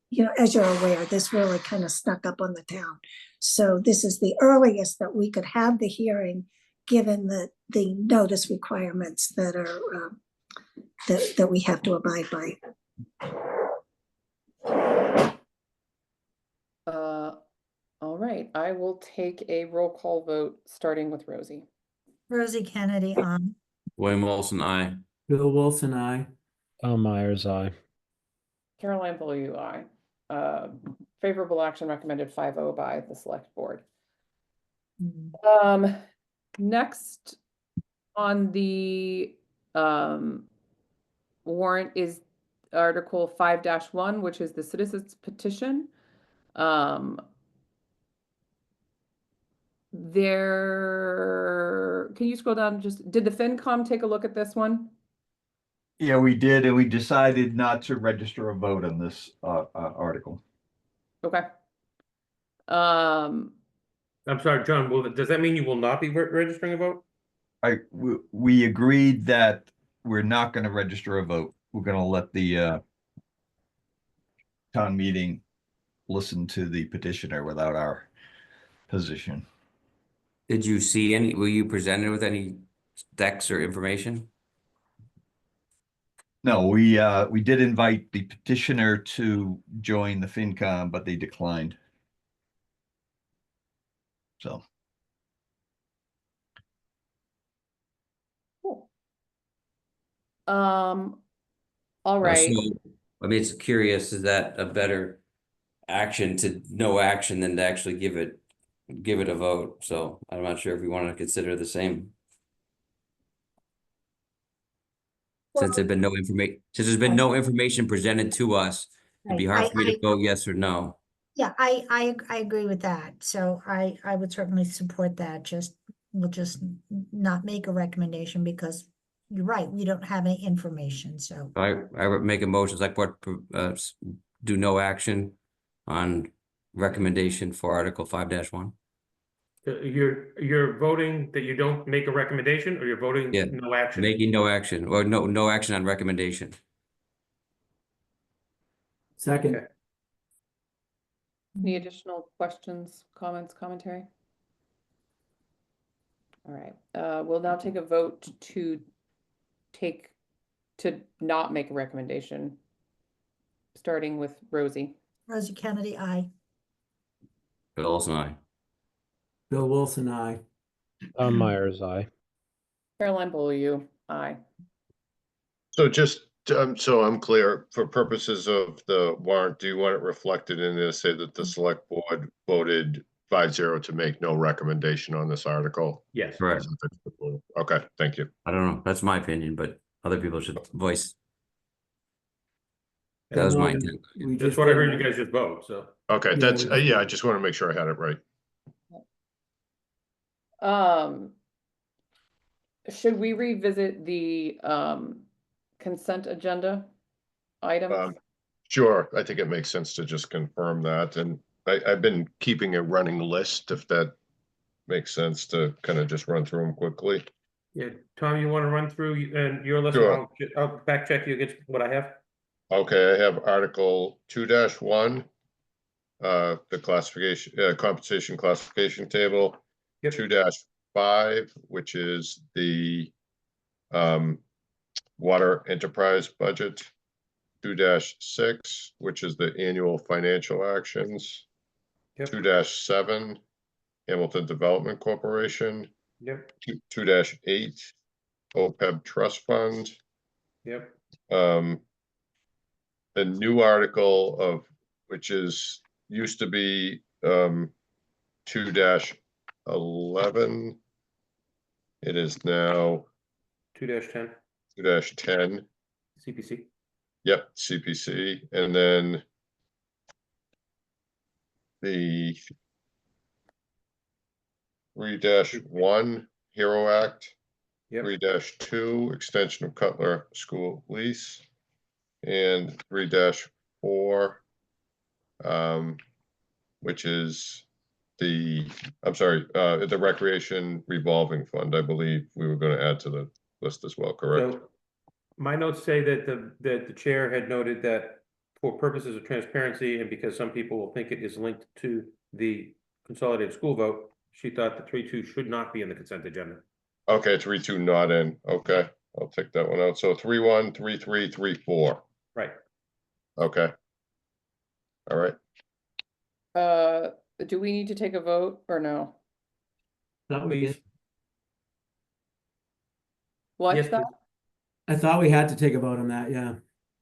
I: you know, as you're aware, this really kind of snuck up on the town. So this is the earliest that we could have the hearing, given the notice requirements that are that we have to abide by.
A: All right, I will take a roll call vote, starting with Rosie.
C: Rosie Kennedy, on.
B: William Wilson, aye.
F: Bill Wilson, aye.
D: Tom Myers, aye.
A: Caroline Beaulieu, aye. Favorable action recommended 5-0 by the select board. Next on the warrant is Article 5-1, which is the citizens petition. Can you scroll down? Did the FinCom take a look at this one?
S: Yeah, we did, and we decided not to register a vote on this article.
A: Okay. Um,
E: I'm sorry, John, does that mean you will not be registering a vote?
S: We agreed that we're not gonna register a vote. We're gonna let the town meeting listen to the petitioner without our position.
B: Did you see any, were you presented with any decks or information?
S: No, we did invite the petitioner to join the FinCom, but they declined. So.
A: cool. All right.
B: So, I mean, it's curious, is that a better action to no action than to actually give it a vote? So I'm not sure if we want to consider the same. Since there's been no information presented to us, it'd be hard for me to vote yes or no.
C: Yeah, I agree with that. So I would certainly support that. We'll just not make a recommendation because you're right, we don't have any information, so.
B: I would make a motion, like what, do no action on recommendation for Article 5-1.
E: You're voting that you don't make a recommendation, or you're voting
B: Yeah,
E: no action?
B: making no action, or no action on recommendation.
F: Second.
E: Okay.
A: Any additional questions, comments, commentary? All right, we'll now take a vote to not make a recommendation. Starting with Rosie.
C: Rosie Kennedy, aye.
B: Bill Olson, aye.
F: Bill Wilson, aye.
D: Tom Myers, aye.
A: Caroline Beaulieu, aye.
R: So just, so I'm clear, for purposes of the warrant, do you want it reflected in there, say that the select board voted 5-0 to make no recommendation on this article?
E: Yes.
B: Correct.
R: Okay, thank you.
B: I don't know, that's my opinion, but other people should voice. That was my intent.
E: That's what I heard you guys just vote, so.
R: Okay,
F: Yeah,
R: that's,
F: we-
R: yeah, I just want to make sure I had it right.
A: Should we revisit the consent agenda items?
R: Sure, I think it makes sense to just confirm that, and I've been keeping a running list, if that makes sense, to kind of just run through them quickly.
E: Yeah, Tom, you want to run through and your list?
R: Sure.
E: I'll back check you against what I have.
R: Okay, I have Article 2-1, the classification, compensation classification table.
E: Yep.
R: 2-5, which is the water enterprise budget. 2-6, which is the annual financial actions.
E: Yep.
R: 2-7, Hamilton Development Corporation.
E: Yep.
R: 2-8, OPEB Trust Fund.
E: Yep.
R: The new article of, which is, used to be 2-11. It is now
E: 2-10.
R: 2-10.
E: CPC.
R: Yep, CPC, and then the 3-1 Hero Act.
E: Yep.
R: 3-2 extension of Cutler School lease, and 3-4, which is the recreation revolving fund. I believe we were going to add to the list as well, correct?
E: So my notes say that the chair had noted that for purposes of transparency, and because some people will think it is linked to the consolidated school vote, she thought the 3-2 should not be in the consent agenda.
R: Okay, 3-2 not in. Okay, I'll take that one out. So 3-1, 3-3, 3-4.
E: Right.
R: Okay. All right.
A: Do we need to take a vote or no?
E: Please.
A: What's
E: Yes,
A: that?
E: please.
F: I thought we had to take a vote on that, yeah.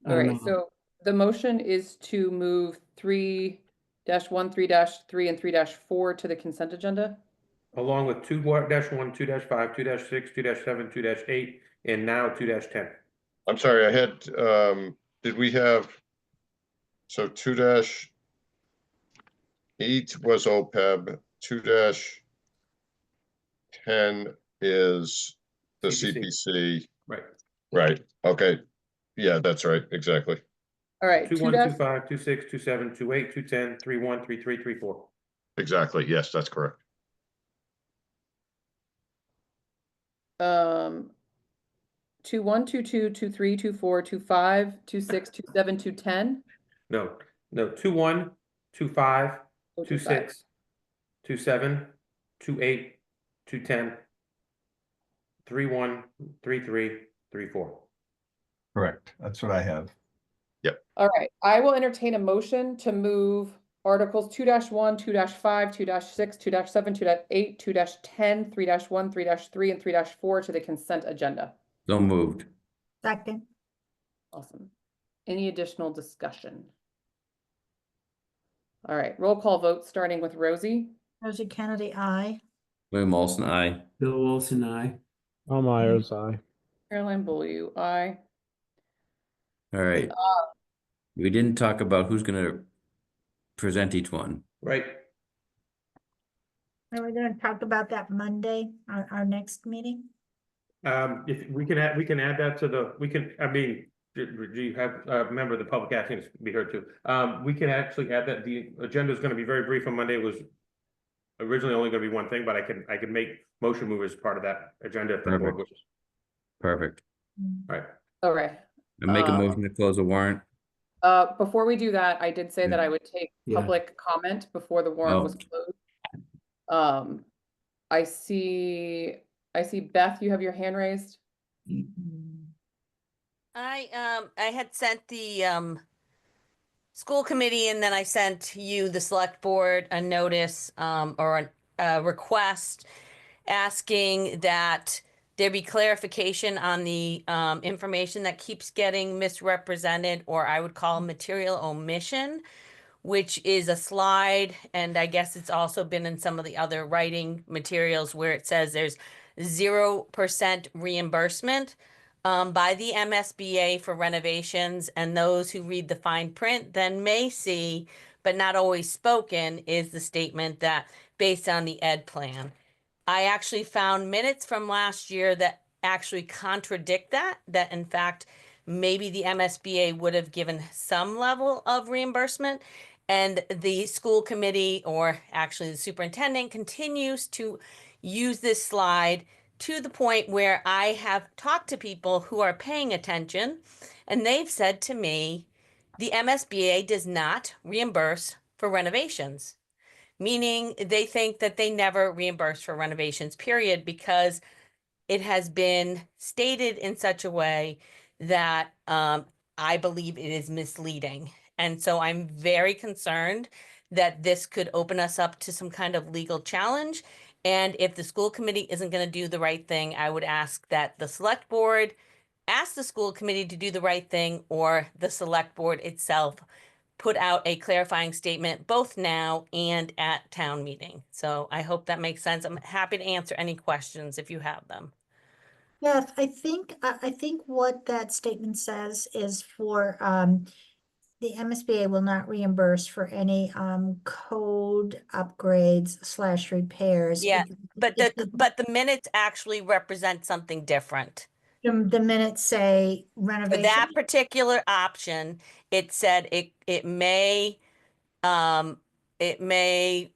F: I
A: All
F: don't
A: right,
F: know.
A: so the motion is to move 3-1, 3-3, and 3-4 to the consent agenda?
E: Along with 2-1, 2-5, 2-6, 2-7, 2-8, and now 2-10.
R: I'm sorry, I had, did we have, so 2-8 was OPEB, 2-10 is the CPC.
E: Right.
R: Right, okay. Yeah, that's right, exactly.
A: All right,
E: 2-1, 2-5, 2-6, 2-7, 2-8, 2-10, 3-1, 3-3, 3-4.
R: Exactly. Yes, that's correct.
A: 21, 22, 23, 24, 25, 26, 27, 210.
E: No, 2-1, 2-5,
A: Oh,
E: 2-6, 2-7, 2-8, 2-10, 3-1, 3-3, 3-4.
S: Correct. That's what I have.
A: All right, I will entertain a motion to move Articles 2-1, 2-5, 2-6, 2-7, 2-8, 2-10, 3-1, 3-3, and 3-4 to the consent agenda.
B: So moved.
C: Second,
A: Awesome. Any additional discussion? All right, roll call vote, starting with Rosie.
C: Rosie Kennedy, aye.
B: William Olson, aye.
F: Bill Wilson, aye.
D: Al Myers, aye.
A: Caroline Beaulieu, aye.
B: All right. We didn't talk about who's gonna present each one.
E: Right.
C: Are we gonna talk about that Monday, our next meeting?
E: If we can add that to the, I mean, do you have a member of the public asking to be heard too? We can actually add that. The agenda is going to be very brief on Monday. It was originally only going to be one thing, but I can make motion move as part of that agenda if the board
B: Perfect.
E: wishes.
B: Perfect.
E: All right.
A: All right.
B: And make a motion to close the warrant.
A: Before we do that, I did say that
B: Yeah.
A: I would take
F: Yeah.
A: public comment before the warrant
B: Oh.
A: was closed. I see Beth, you have your hand raised.
J: I had sent the school committee, and then I sent you, the select board, a notice or a request asking that there be clarification on the information that keeps getting misrepresented, or I would call material omission, which is a slide, and I guess it's also been in some of the other writing materials where it says there's 0% reimbursement by the MSBA for renovations, and those who read the fine print then may see, but not always spoken, is the statement that based on the ed plan. I actually found minutes from last year that actually contradict that in fact, maybe the MSBA would have given some level of reimbursement, and the school committee, or actually the superintendent, continues to use this slide to the point where I have talked to people who are paying attention, and they've said to me, the MSBA does not reimburse for renovations, meaning they think that they never reimburse for renovations, period, because it has been stated in such a way that I believe it is misleading. And so I'm very concerned that this could open us up to some kind of legal challenge. And if the school committee isn't going to do the right thing, I would ask that the select board ask the school committee to do the right thing, or the select board itself put out a clarifying statement both now and at town meeting. So I hope that makes sense. I'm happy to answer any questions if you have them.
C: Beth, I think what that statement says is for the MSBA will not reimburse for any code upgrades / repairs.
J: Yeah, but the minutes actually represent something different.
C: The minutes say
J: For
C: renovation.
J: that particular option, it said it may not a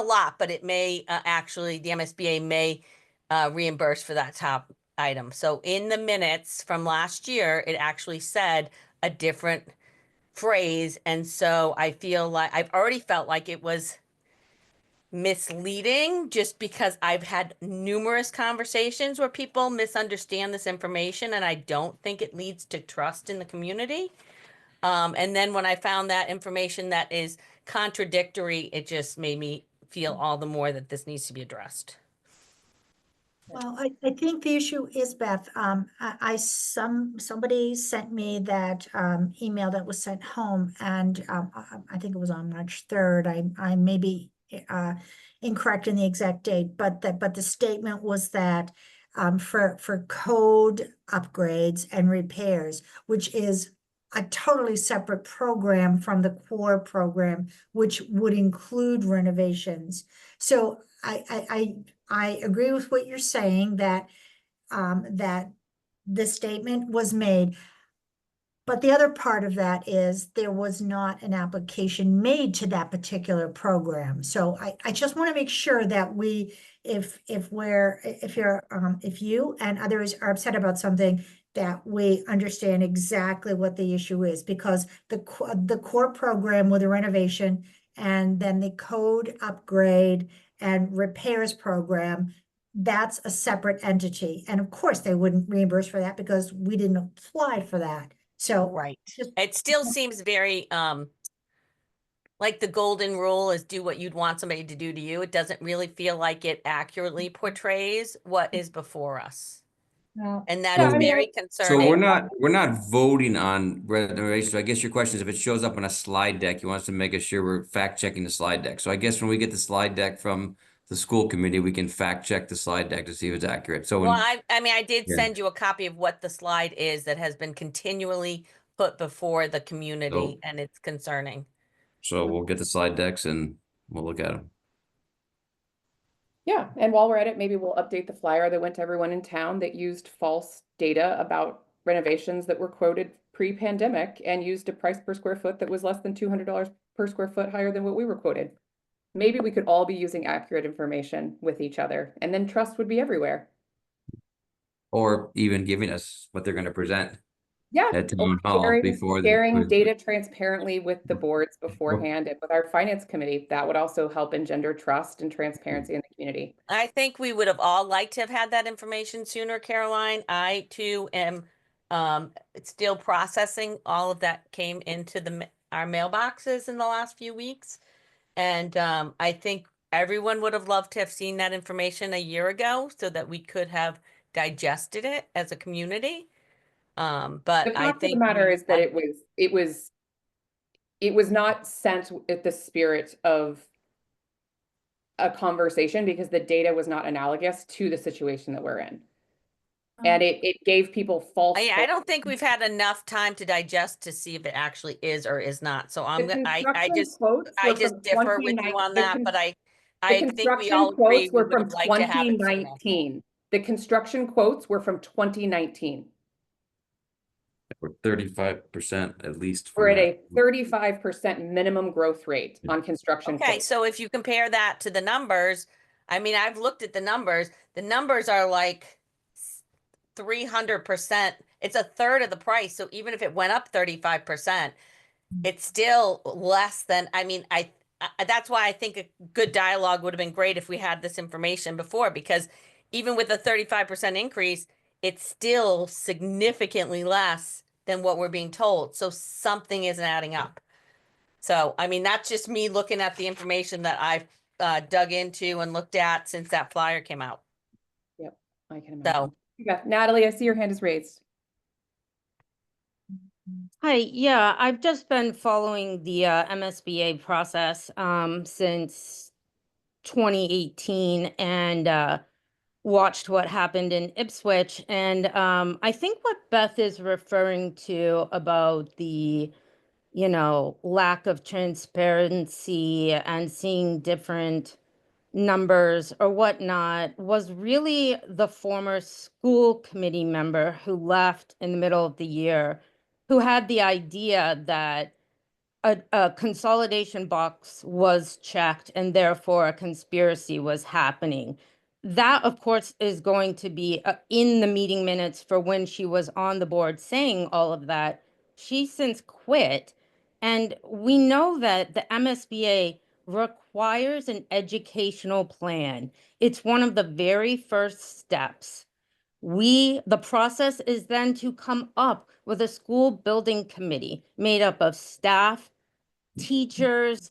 J: lot, but it may actually, the MSBA may reimburse for that top item. So in the minutes from last year, it actually said a different phrase. And so I feel like I've already felt like it was misleading, just because I've had numerous conversations where people misunderstand this information, and I don't think it leads to trust in the community. And then when I found that information that is contradictory, it just made me feel all the more that this needs to be addressed.
C: Well, I think the issue is, Beth, somebody sent me that email that was sent home, and I think it was on March 3rd. I may be incorrect in the exact date, but the statement was that for code upgrades and repairs, which is a totally separate program from the core program, which would include renovations. So I agree with what you're saying, that that the statement was made. But the other part of that is there was not an application made to that particular program. So I just want to make sure that we, if you and others are upset about something, that we understand exactly what the issue is, because the core program with the renovation and then the code upgrade and repairs program, that's a separate entity. And of course, they wouldn't reimburse for that because we didn't apply for that. So
J: Right. It still seems very, like the golden rule is do what you'd want somebody to do to you. It doesn't really feel like it accurately portrays what is before us. And that is very
B: So
J: concerning.
B: we're not voting on renovation. So I guess your question is if it shows up on a slide deck, you want us to make sure we're fact checking the slide deck. So I guess when we get the slide deck from the school committee, we can fact check the slide deck to see if it's accurate. So
J: Well,
B: when,
J: I mean, I did
B: Yeah.
J: send you a copy of what the slide is that has been continually put before the community, and it's concerning.
B: so we'll get the slide decks and we'll look at them.
A: Yeah, and while we're at it, maybe we'll update the flyer that went to everyone in town that used false data about renovations that were quoted pre-pandemic and used a price per square foot that was less than $200 per square foot higher than what we were quoted. Maybe we could all be using accurate information with each other, and then trust would be everywhere.
B: Or even giving us what they're going to present
A: Yeah,
B: at
A: or
B: town hall
A: sharing,
B: before
A: sharing data transparently with the boards beforehand and with our finance committee. That would also help engender trust and transparency in the community.
J: I think we would have all liked to have had that information sooner, Caroline. I too am still processing all of that came into our mailboxes in the last few weeks. And I think everyone would have loved to have seen that information a year ago so that we could have digested it as a community. But
A: The
J: I
A: fact of the
J: think
A: matter is that it was not sent with the spirit of a conversation because the data was not analogous to the situation that we're in. And it gave people false.
J: I don't think we've had enough time to digest to see if it actually is or is not. So I just differ with you on that, but I think we all agree we would have liked to have it sooner.
A: 2019. The construction quotes were from 2019.
B: We're 35% at least.
A: We're
B: from
A: at
B: that.
A: a 35% minimum growth rate on construction.
J: Okay,
A: quotes.
J: so if you compare that to the numbers, I mean, I've looked at the numbers. The numbers are like 300%. It's a third of the price. So even if it went up 35%, it's still less than, I mean, that's why I think a good dialogue would have been great if we had this information before, because even with a 35% increase, it's still significantly less than what we're being told. So something isn't adding up. So, I mean, that's just me looking at the information that I've dug into and looked at since that flyer came out.
A: Yep, I can
J: So,
A: imagine. Yeah, Natalie, I see your hand is raised.
K: Hi, yeah, I've just been following the MSBA process since 2018 and watched what happened in Ipswich. And I think what Beth is referring to about the, lack of transparency and seeing different numbers or whatnot was really the former school committee member who left in the middle of the year, who had the idea that a consolidation box was checked and therefore a conspiracy was happening. That, of course, is going to be in the meeting minutes for when she was on the board saying all of that. She since quit. And we know that the MSBA requires an educational plan. It's one of the very first steps. The process is then to come up with a school building committee made up of staff, teachers,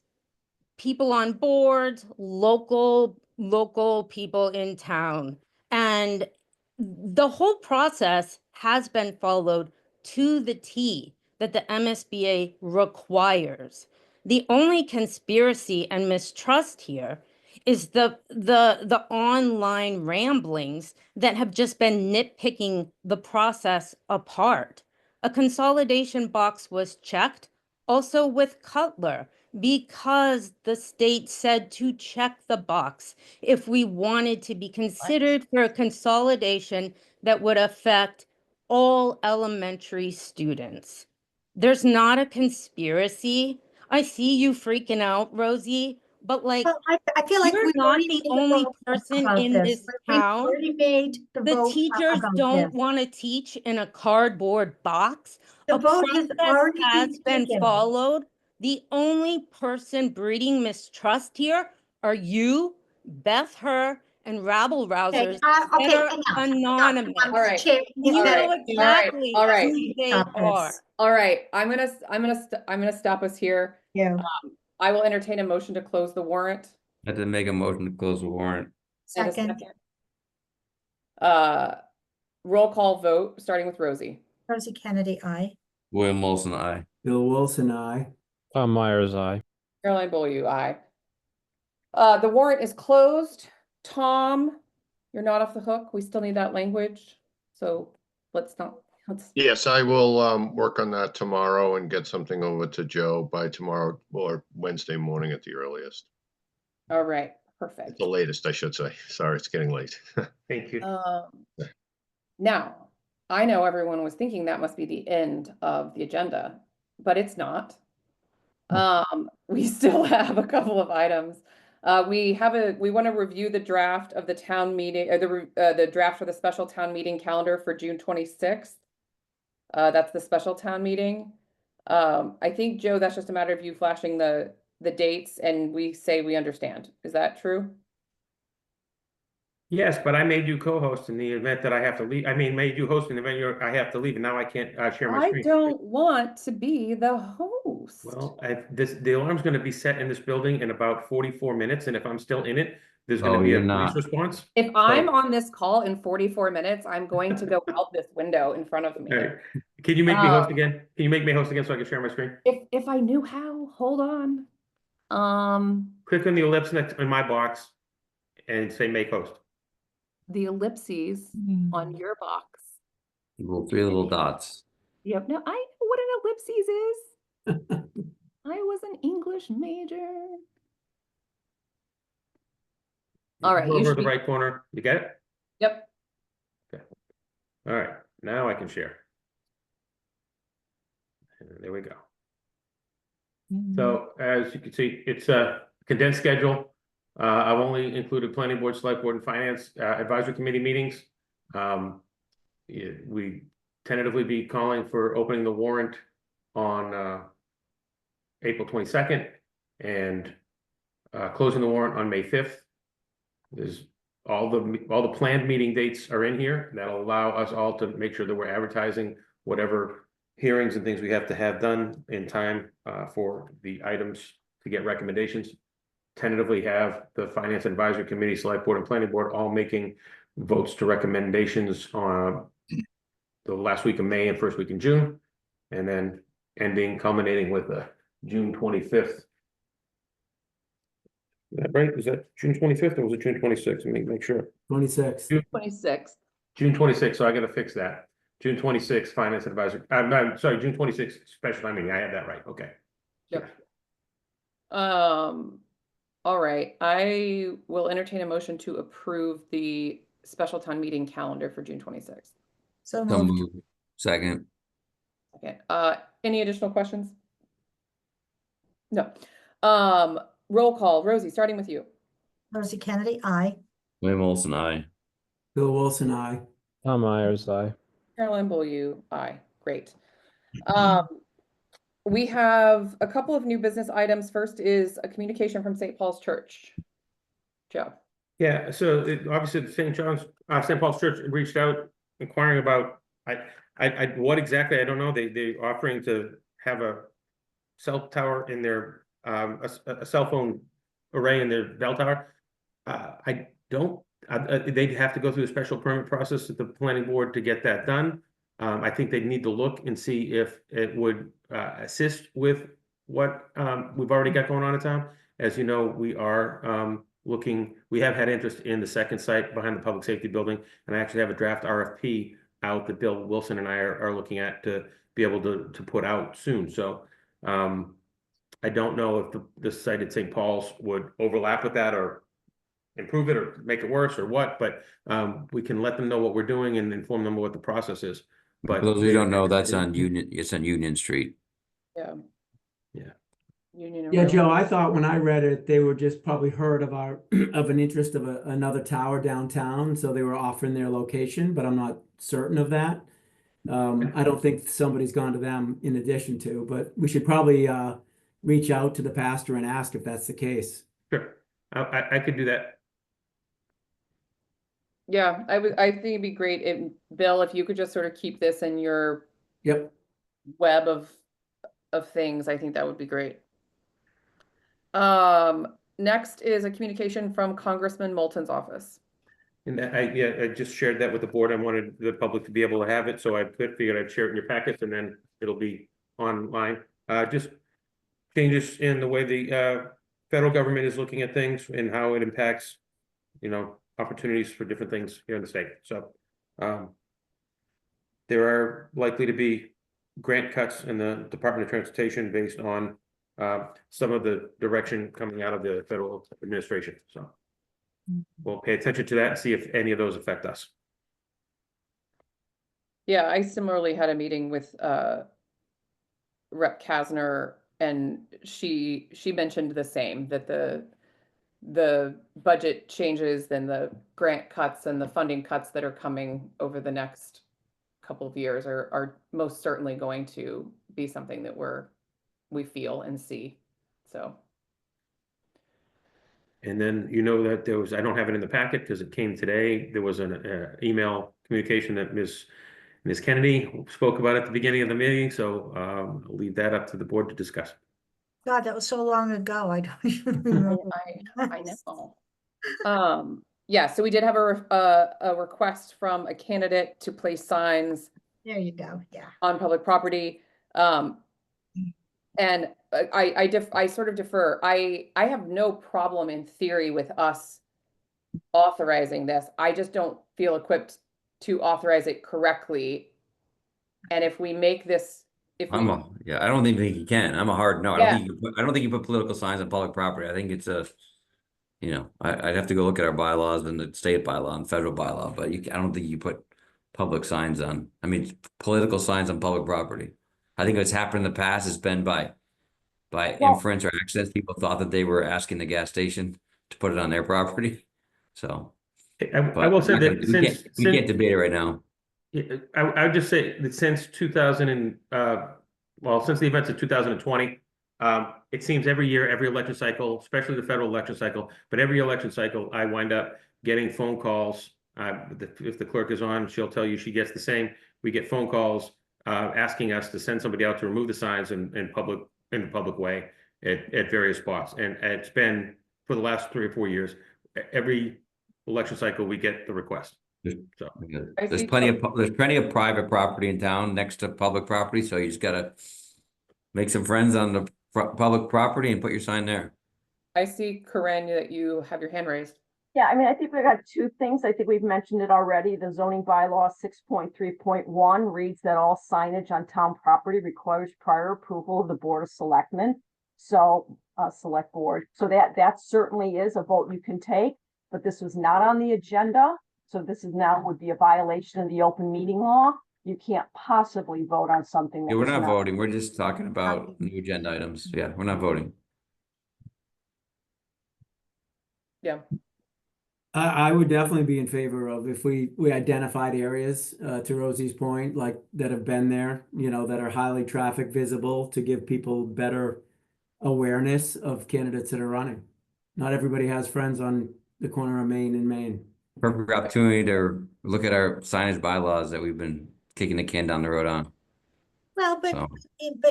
K: people on boards, local people in town. And the whole process has been followed to the T that the MSBA requires. The only conspiracy and mistrust here is the online ramblings that have just been nitpicking the process apart. A consolidation box was checked, also with Cutler, because the state said to check the box if we wanted to be considered for a consolidation that would affect all elementary students. There's not a conspiracy. I see you freaking out, Rosie, but like,
C: Well, I feel like
K: you're
C: we've
K: not
C: already
K: the
C: made the
K: only
C: vote
K: person
C: about
K: in
C: this.
K: this
C: We've
K: town.
C: already made the
K: The
C: vote
K: teachers
C: about
K: don't
C: this.
K: want to teach in a cardboard box.
C: The
K: A
C: vote has
K: process
C: already
K: has
C: been
K: been
C: taken.
K: followed. The only person breeding mistrust here are you, Beth Hur, and rabble rousers that
C: okay,
K: are
C: hang on.
K: anonymous.
A: All right.
C: Chair,
K: You
A: All
K: know
A: right.
K: exactly
A: All right.
K: who they
C: Stop
K: are.
C: this.
A: All right. I'm gonna stop us here.
C: Yeah.
A: I will entertain a motion to close the warrant.
B: I had to make a motion to close the warrant.
A: And a
C: Second,
A: roll call vote, starting with Rosie.
C: Rosie Kennedy, aye.
B: William Wilson, aye.
F: Bill Wilson, aye.
D: Tom Myers, aye.
A: Caroline Beaulieu, aye. The warrant is closed. Tom, you're not off the hook. We still need that language. So let's.
R: Yes, I will work on that tomorrow and get something over to Joe by tomorrow or Wednesday morning at the earliest.
A: All right, perfect.
R: The latest, I should say. Sorry, it's getting late.
E: Thank you.
A: Now, I know everyone was thinking that must be the end of the agenda, but it's not. We still have a couple of items. We want to review the draft of the town meeting, or the draft for the special town meeting calendar for June 26th. That's the special town meeting. I think, Joe, that's just a matter of you flashing the dates and we say we understand. Is that true?
E: Yes, but I made you co-host in the event that I have to leave. I mean, made you host in the event I have to leave, and now I can't share my
A: I
E: screen.
A: don't want to be the host.
E: Well, the alarm's going to be set in this building in about 44 minutes, and if I'm still in it, there's going to
B: Oh,
E: be a
B: you're
E: police
B: not.
E: response.
A: If I'm on this call in 44 minutes, I'm going to go out this window in front of me.
E: All right. Can you make me host again? Can you make me host again so I can share my screen?
A: If I knew how, hold on.
E: Click on the ellipse next in my box and say make host.
A: The ellipses on your box.
B: Three little dots.
A: Yep. No, I know what an ellipses is. I was an English major. All right.
E: Over the right corner. You get it?
A: Yep.
E: Okay. All right. Now I can share. And there we go. So as you can see, it's a condensed schedule. I've only included planning board, select board, and finance advisory committee meetings. We tentatively be calling for opening the warrant on April 22nd and closing the warrant on May 5th. There's all the planned meeting dates are in here. That'll allow us all to make sure that we're advertising whatever hearings and things we have to have done in time for the items to get recommendations. Tentatively have the Finance Advisory Committee, Select Board, and Planning Board all making votes to recommendations on the last week of May and first week in June, and then culminating with the June 25th. Is that right? Is that June 25th or was it June 26th? Let me make sure.
F: 26.
E: June
A: 26th.
E: June 26th, so I gotta fix that. June 26th, Finance Advisory, I'm sorry, June 26th, special time meeting, I had that right, okay.
A: Yep. All right, I will entertain a motion to approve the special town meeting calendar for June 26th.
C: So
B: So
C: moved.
B: moved. Second.
A: Okay, any additional questions? No. Roll call, Rosie, starting with you.
C: Rosie Kennedy, aye.
B: William Wilson, aye.
F: Bill Wilson, aye.
D: Tom Myers, aye.
A: Caroline Beaulieu, aye. Great. We have a couple of new business items. First is a communication from St. Paul's Church. Joe.
E: Yeah, so obviously the St. Paul's Church reached out inquiring about, what exactly, I don't know, they're offering to have a cell tower in their, a cell phone array in their bell tower. They'd have to go through a special permit process at the planning board to get that done. I think they'd need to look and see if it would assist with what we've already got going on in town. As you know, we are we have had interest in the second site behind the public safety building, and I actually have a draft RFP out that Bill Wilson and I are looking at to be able to put out soon. So I don't know if the site at St. Paul's would overlap with that or improve it or make it worse or what, but we can let them know what we're doing and inform them of what the process is. But
B: For those who don't know, that's on Union, it's on Union Street.
A: Yeah.
E: Yeah.
A: Union and
F: Yeah,
A: Railroad.
F: Joe, I thought when I read it, they were just probably heard of our, of an interest of another tower downtown, so they were offering their location, but I'm not certain of that. I don't think somebody's gone to them in addition to, but we should probably, reach out to the pastor and ask if that's the case.
E: Sure. I could do that.
A: Yeah, I think it'd be great if, Bill, if you could just sort of keep this in your
F: Yep.
A: web of things, I think that would be great. Next is a communication from Congressman Moulton's office.
E: And I just shared that with the board. I wanted the public to be able to have it, so I figured I'd share it in your packets and then it'll be online. Just changes in the way the federal government is looking at things and how it impacts, opportunities for different things here in the state. So there are likely to be grant cuts in the Department of Transportation based on some of the direction coming out of the federal administration. So we'll pay attention to that and see if any of those affect us.
A: Yeah, I similarly had a meeting with Rep. Kasner, and she mentioned the same, that the budget changes and the grant cuts and the funding cuts that are coming over the next couple of years are most certainly going to be something that we feel and see. So.
E: And then that there was, I don't have it in the packet because it came today. There was an email communication that Ms. Kennedy spoke about at the beginning of the meeting. So I'll leave that up to the board to discuss.
C: God, that was so long ago. I don't even remember.
A: I know. Yeah, so we did have a request from a candidate to place signs.
C: There you go. Yeah.
A: On public property. And I sort of defer. I have no problem in theory with us authorizing this. I just don't feel equipped to authorize it correctly. And if we make this,
B: I don't think you can. I'm a hard no.
A: Yeah.
B: I don't think you put political signs on public property. I think it's I'd have to go look at our bylaws and the state bylaw and federal bylaw, but I don't think you put public signs on, political signs on public property. I think what's happened in the past has been by inference or accident. People thought that they were asking the gas station to put it on their property. So
E: I will say that
B: we can't debate it right now.
E: I would just say that since since the events of 2020, it seems every year, every election cycle, especially the federal election cycle, but every election cycle, I wind up getting phone calls. If the clerk is on, she'll tell you she gets the same. We get phone calls asking us to send somebody out to remove the signs in the public way at various spots. And it's been for the last 3 or 4 years, every election cycle, we get the request. So
B: There's plenty of private property in town next to public property, so you just gotta make some friends on the public property and put your sign there.
A: I see, Corinne, that you have your hand raised.
U: Yeah, I think we got two things. I think we've mentioned it already. The zoning bylaw 6.3.1 reads that all signage on town property requires prior approval of the Board of Selectmen. So select board. So that certainly is a vote you can take, but this was not on the agenda. So this is now would be a violation of the open meeting law. You can't possibly vote on something.
B: Yeah, we're not voting. We're just talking about new agenda items. Yeah, we're not voting.
A: Yeah.
F: I would definitely be in favor of if we identified areas, to Rosie's point, like that have been there, that are highly traffic visible to give people better awareness of candidates that are running. Not everybody has friends on the corner of Main and Main.
B: Perfect opportunity to look at our signage bylaws that we've been kicking the can down the road on.
C: Well, but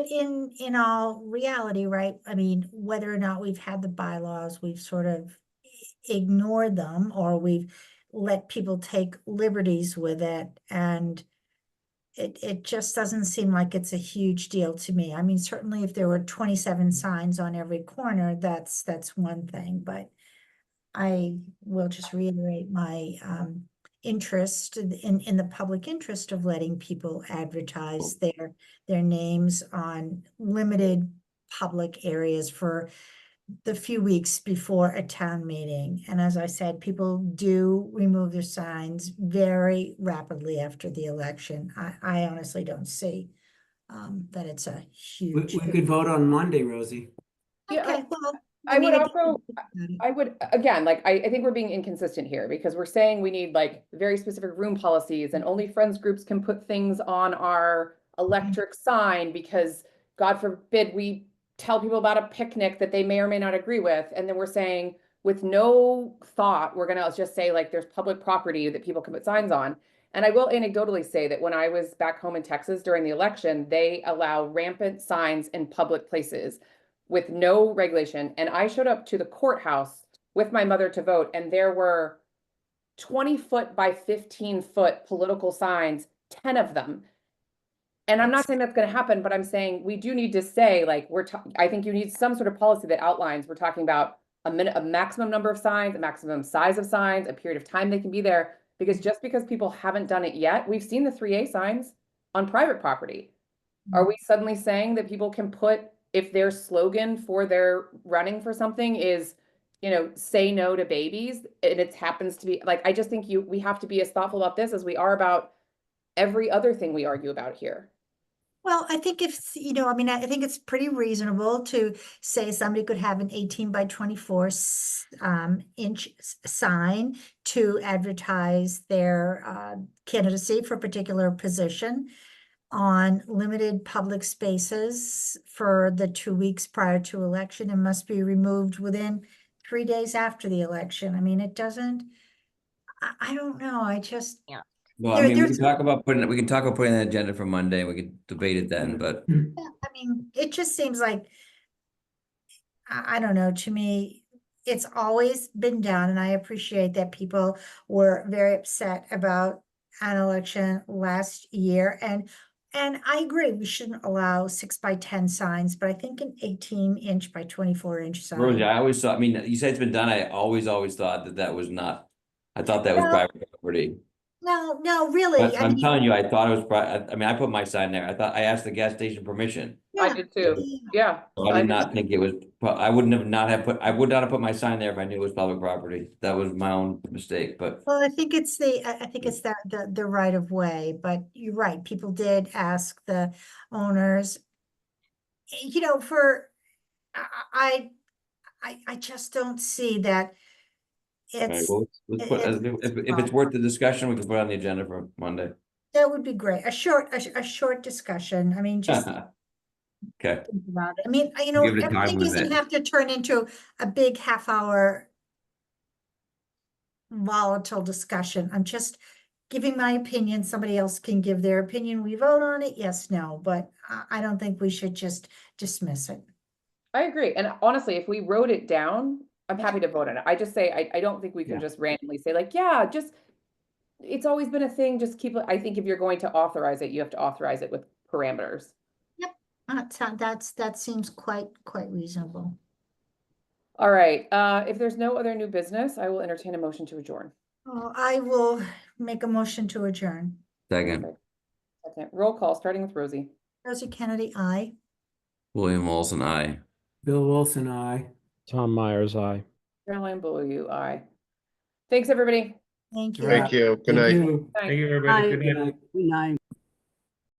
C: in all reality, right? Whether or not we've had the bylaws, we've sort of ignored them, or we've let people take liberties with it, and it just doesn't seem like it's a huge deal to me. Certainly if there were 27 signs on every corner, that's one thing, but I will just reiterate my interest in the public interest of letting people advertise their names on limited public areas for the few weeks before a town meeting. And as I said, people do remove their signs very rapidly after the election. I honestly don't see that it's a
F: We,
C: huge.
F: we could vote on Monday, Rosie.
A: Yeah,
C: Okay, well,
A: I would
C: mean, it-
A: also, I would, again, like, I think we're being inconsistent here because we're saying we need like very specific room policies and only friends groups can put things on our electric sign because God forbid we tell people about a picnic that they may or may not agree with. And then we're saying with no thought, we're gonna just say like there's public property that people can put signs on. And I will anecdotally say that when I was back home in Texas during the election, they allow rampant signs in public places with no regulation. And I showed up to the courthouse with my mother to vote, and there were 20-foot by 15-foot political signs, 10 of them. And I'm not saying that's going to happen, but I'm saying we do need to say, like, I think you need some sort of policy that outlines, we're talking about a maximum number of signs, a maximum size of signs, a period of time they can be there. Because just because people haven't done it yet, we've seen the 3A signs on private property. Are we suddenly saying that people can put, if their slogan for their running for something is, you know, say no to babies, and it happens to be like, I just think we have to be as thoughtful about this as we are about every other thing we argue about here.
C: Well, I think if, you know, I mean, I think it's pretty reasonable to say somebody could have an 18 by 24 inch sign to advertise their candidacy for a particular position on limited public spaces for the 2 weeks prior to election and must be removed within 3 days after the election. I mean, it doesn't, I don't know, I just.
J: Yeah.
B: Well, I mean, we can talk about putting an agenda for Monday, we could debate it then, but.
C: Yeah, I mean, it just seems like, I don't know, to me, it's always been done, and I appreciate that people were very upset about an election last year, and I agree, we shouldn't allow 6 by 10 signs, but I think an 18-inch by 24-inch sign.
B: Rosie, I always thought, I mean, you said it's been done, I always thought that was not, I thought that was
C: No.
B: private property.
C: No, really,
B: But
C: I
B: I'm
C: mean,
B: telling you, I thought it was, I mean, I put my sign there, I asked the gas station permission.
A: I did too. Yeah.
B: So I did not think it was, I would not have put my sign there if I knew it was public property. That was my own mistake, but.
C: well, I think it's the right of way, but you're right, people did ask the owners. You know, I just don't see that
B: All right,
C: it's,
B: well, let's put, if it's worth the discussion, we can put it on the agenda for Monday.
C: that would be great, a short discussion, I mean, just
B: Okay,
C: think about it. I mean, you know,
B: Give it a time
C: everything doesn't
B: limit.
C: have to turn into a big half-hour volatile discussion. I'm just giving my opinion. Somebody else can give their opinion. We vote on it, yes, no, but I don't think we should just dismiss it.
A: I agree. And honestly, if we wrote it down, I'm happy to vote on it. I just say, I don't think we can
F: Yeah.
A: just randomly say like, yeah, just, it's always been a thing, just keep it. I think if you're going to authorize it, you have to authorize it with parameters.
C: That seems quite reasonable.
A: All right, if there's no other new business, I will entertain a motion to adjourn.
C: Oh, I will make a motion to adjourn.
B: second,
A: Second, roll call, starting with Rosie.
C: Rosie Kennedy, aye.
B: William Olson, aye.
F: Bill Wilson, aye.
D: Tom Myers, aye.
A: Caroline Beaulieu, aye. Thanks, everybody.
C: Thank you.
R: Thank you. Good night.
E: Thank you, everybody. Good night.
F: Good night.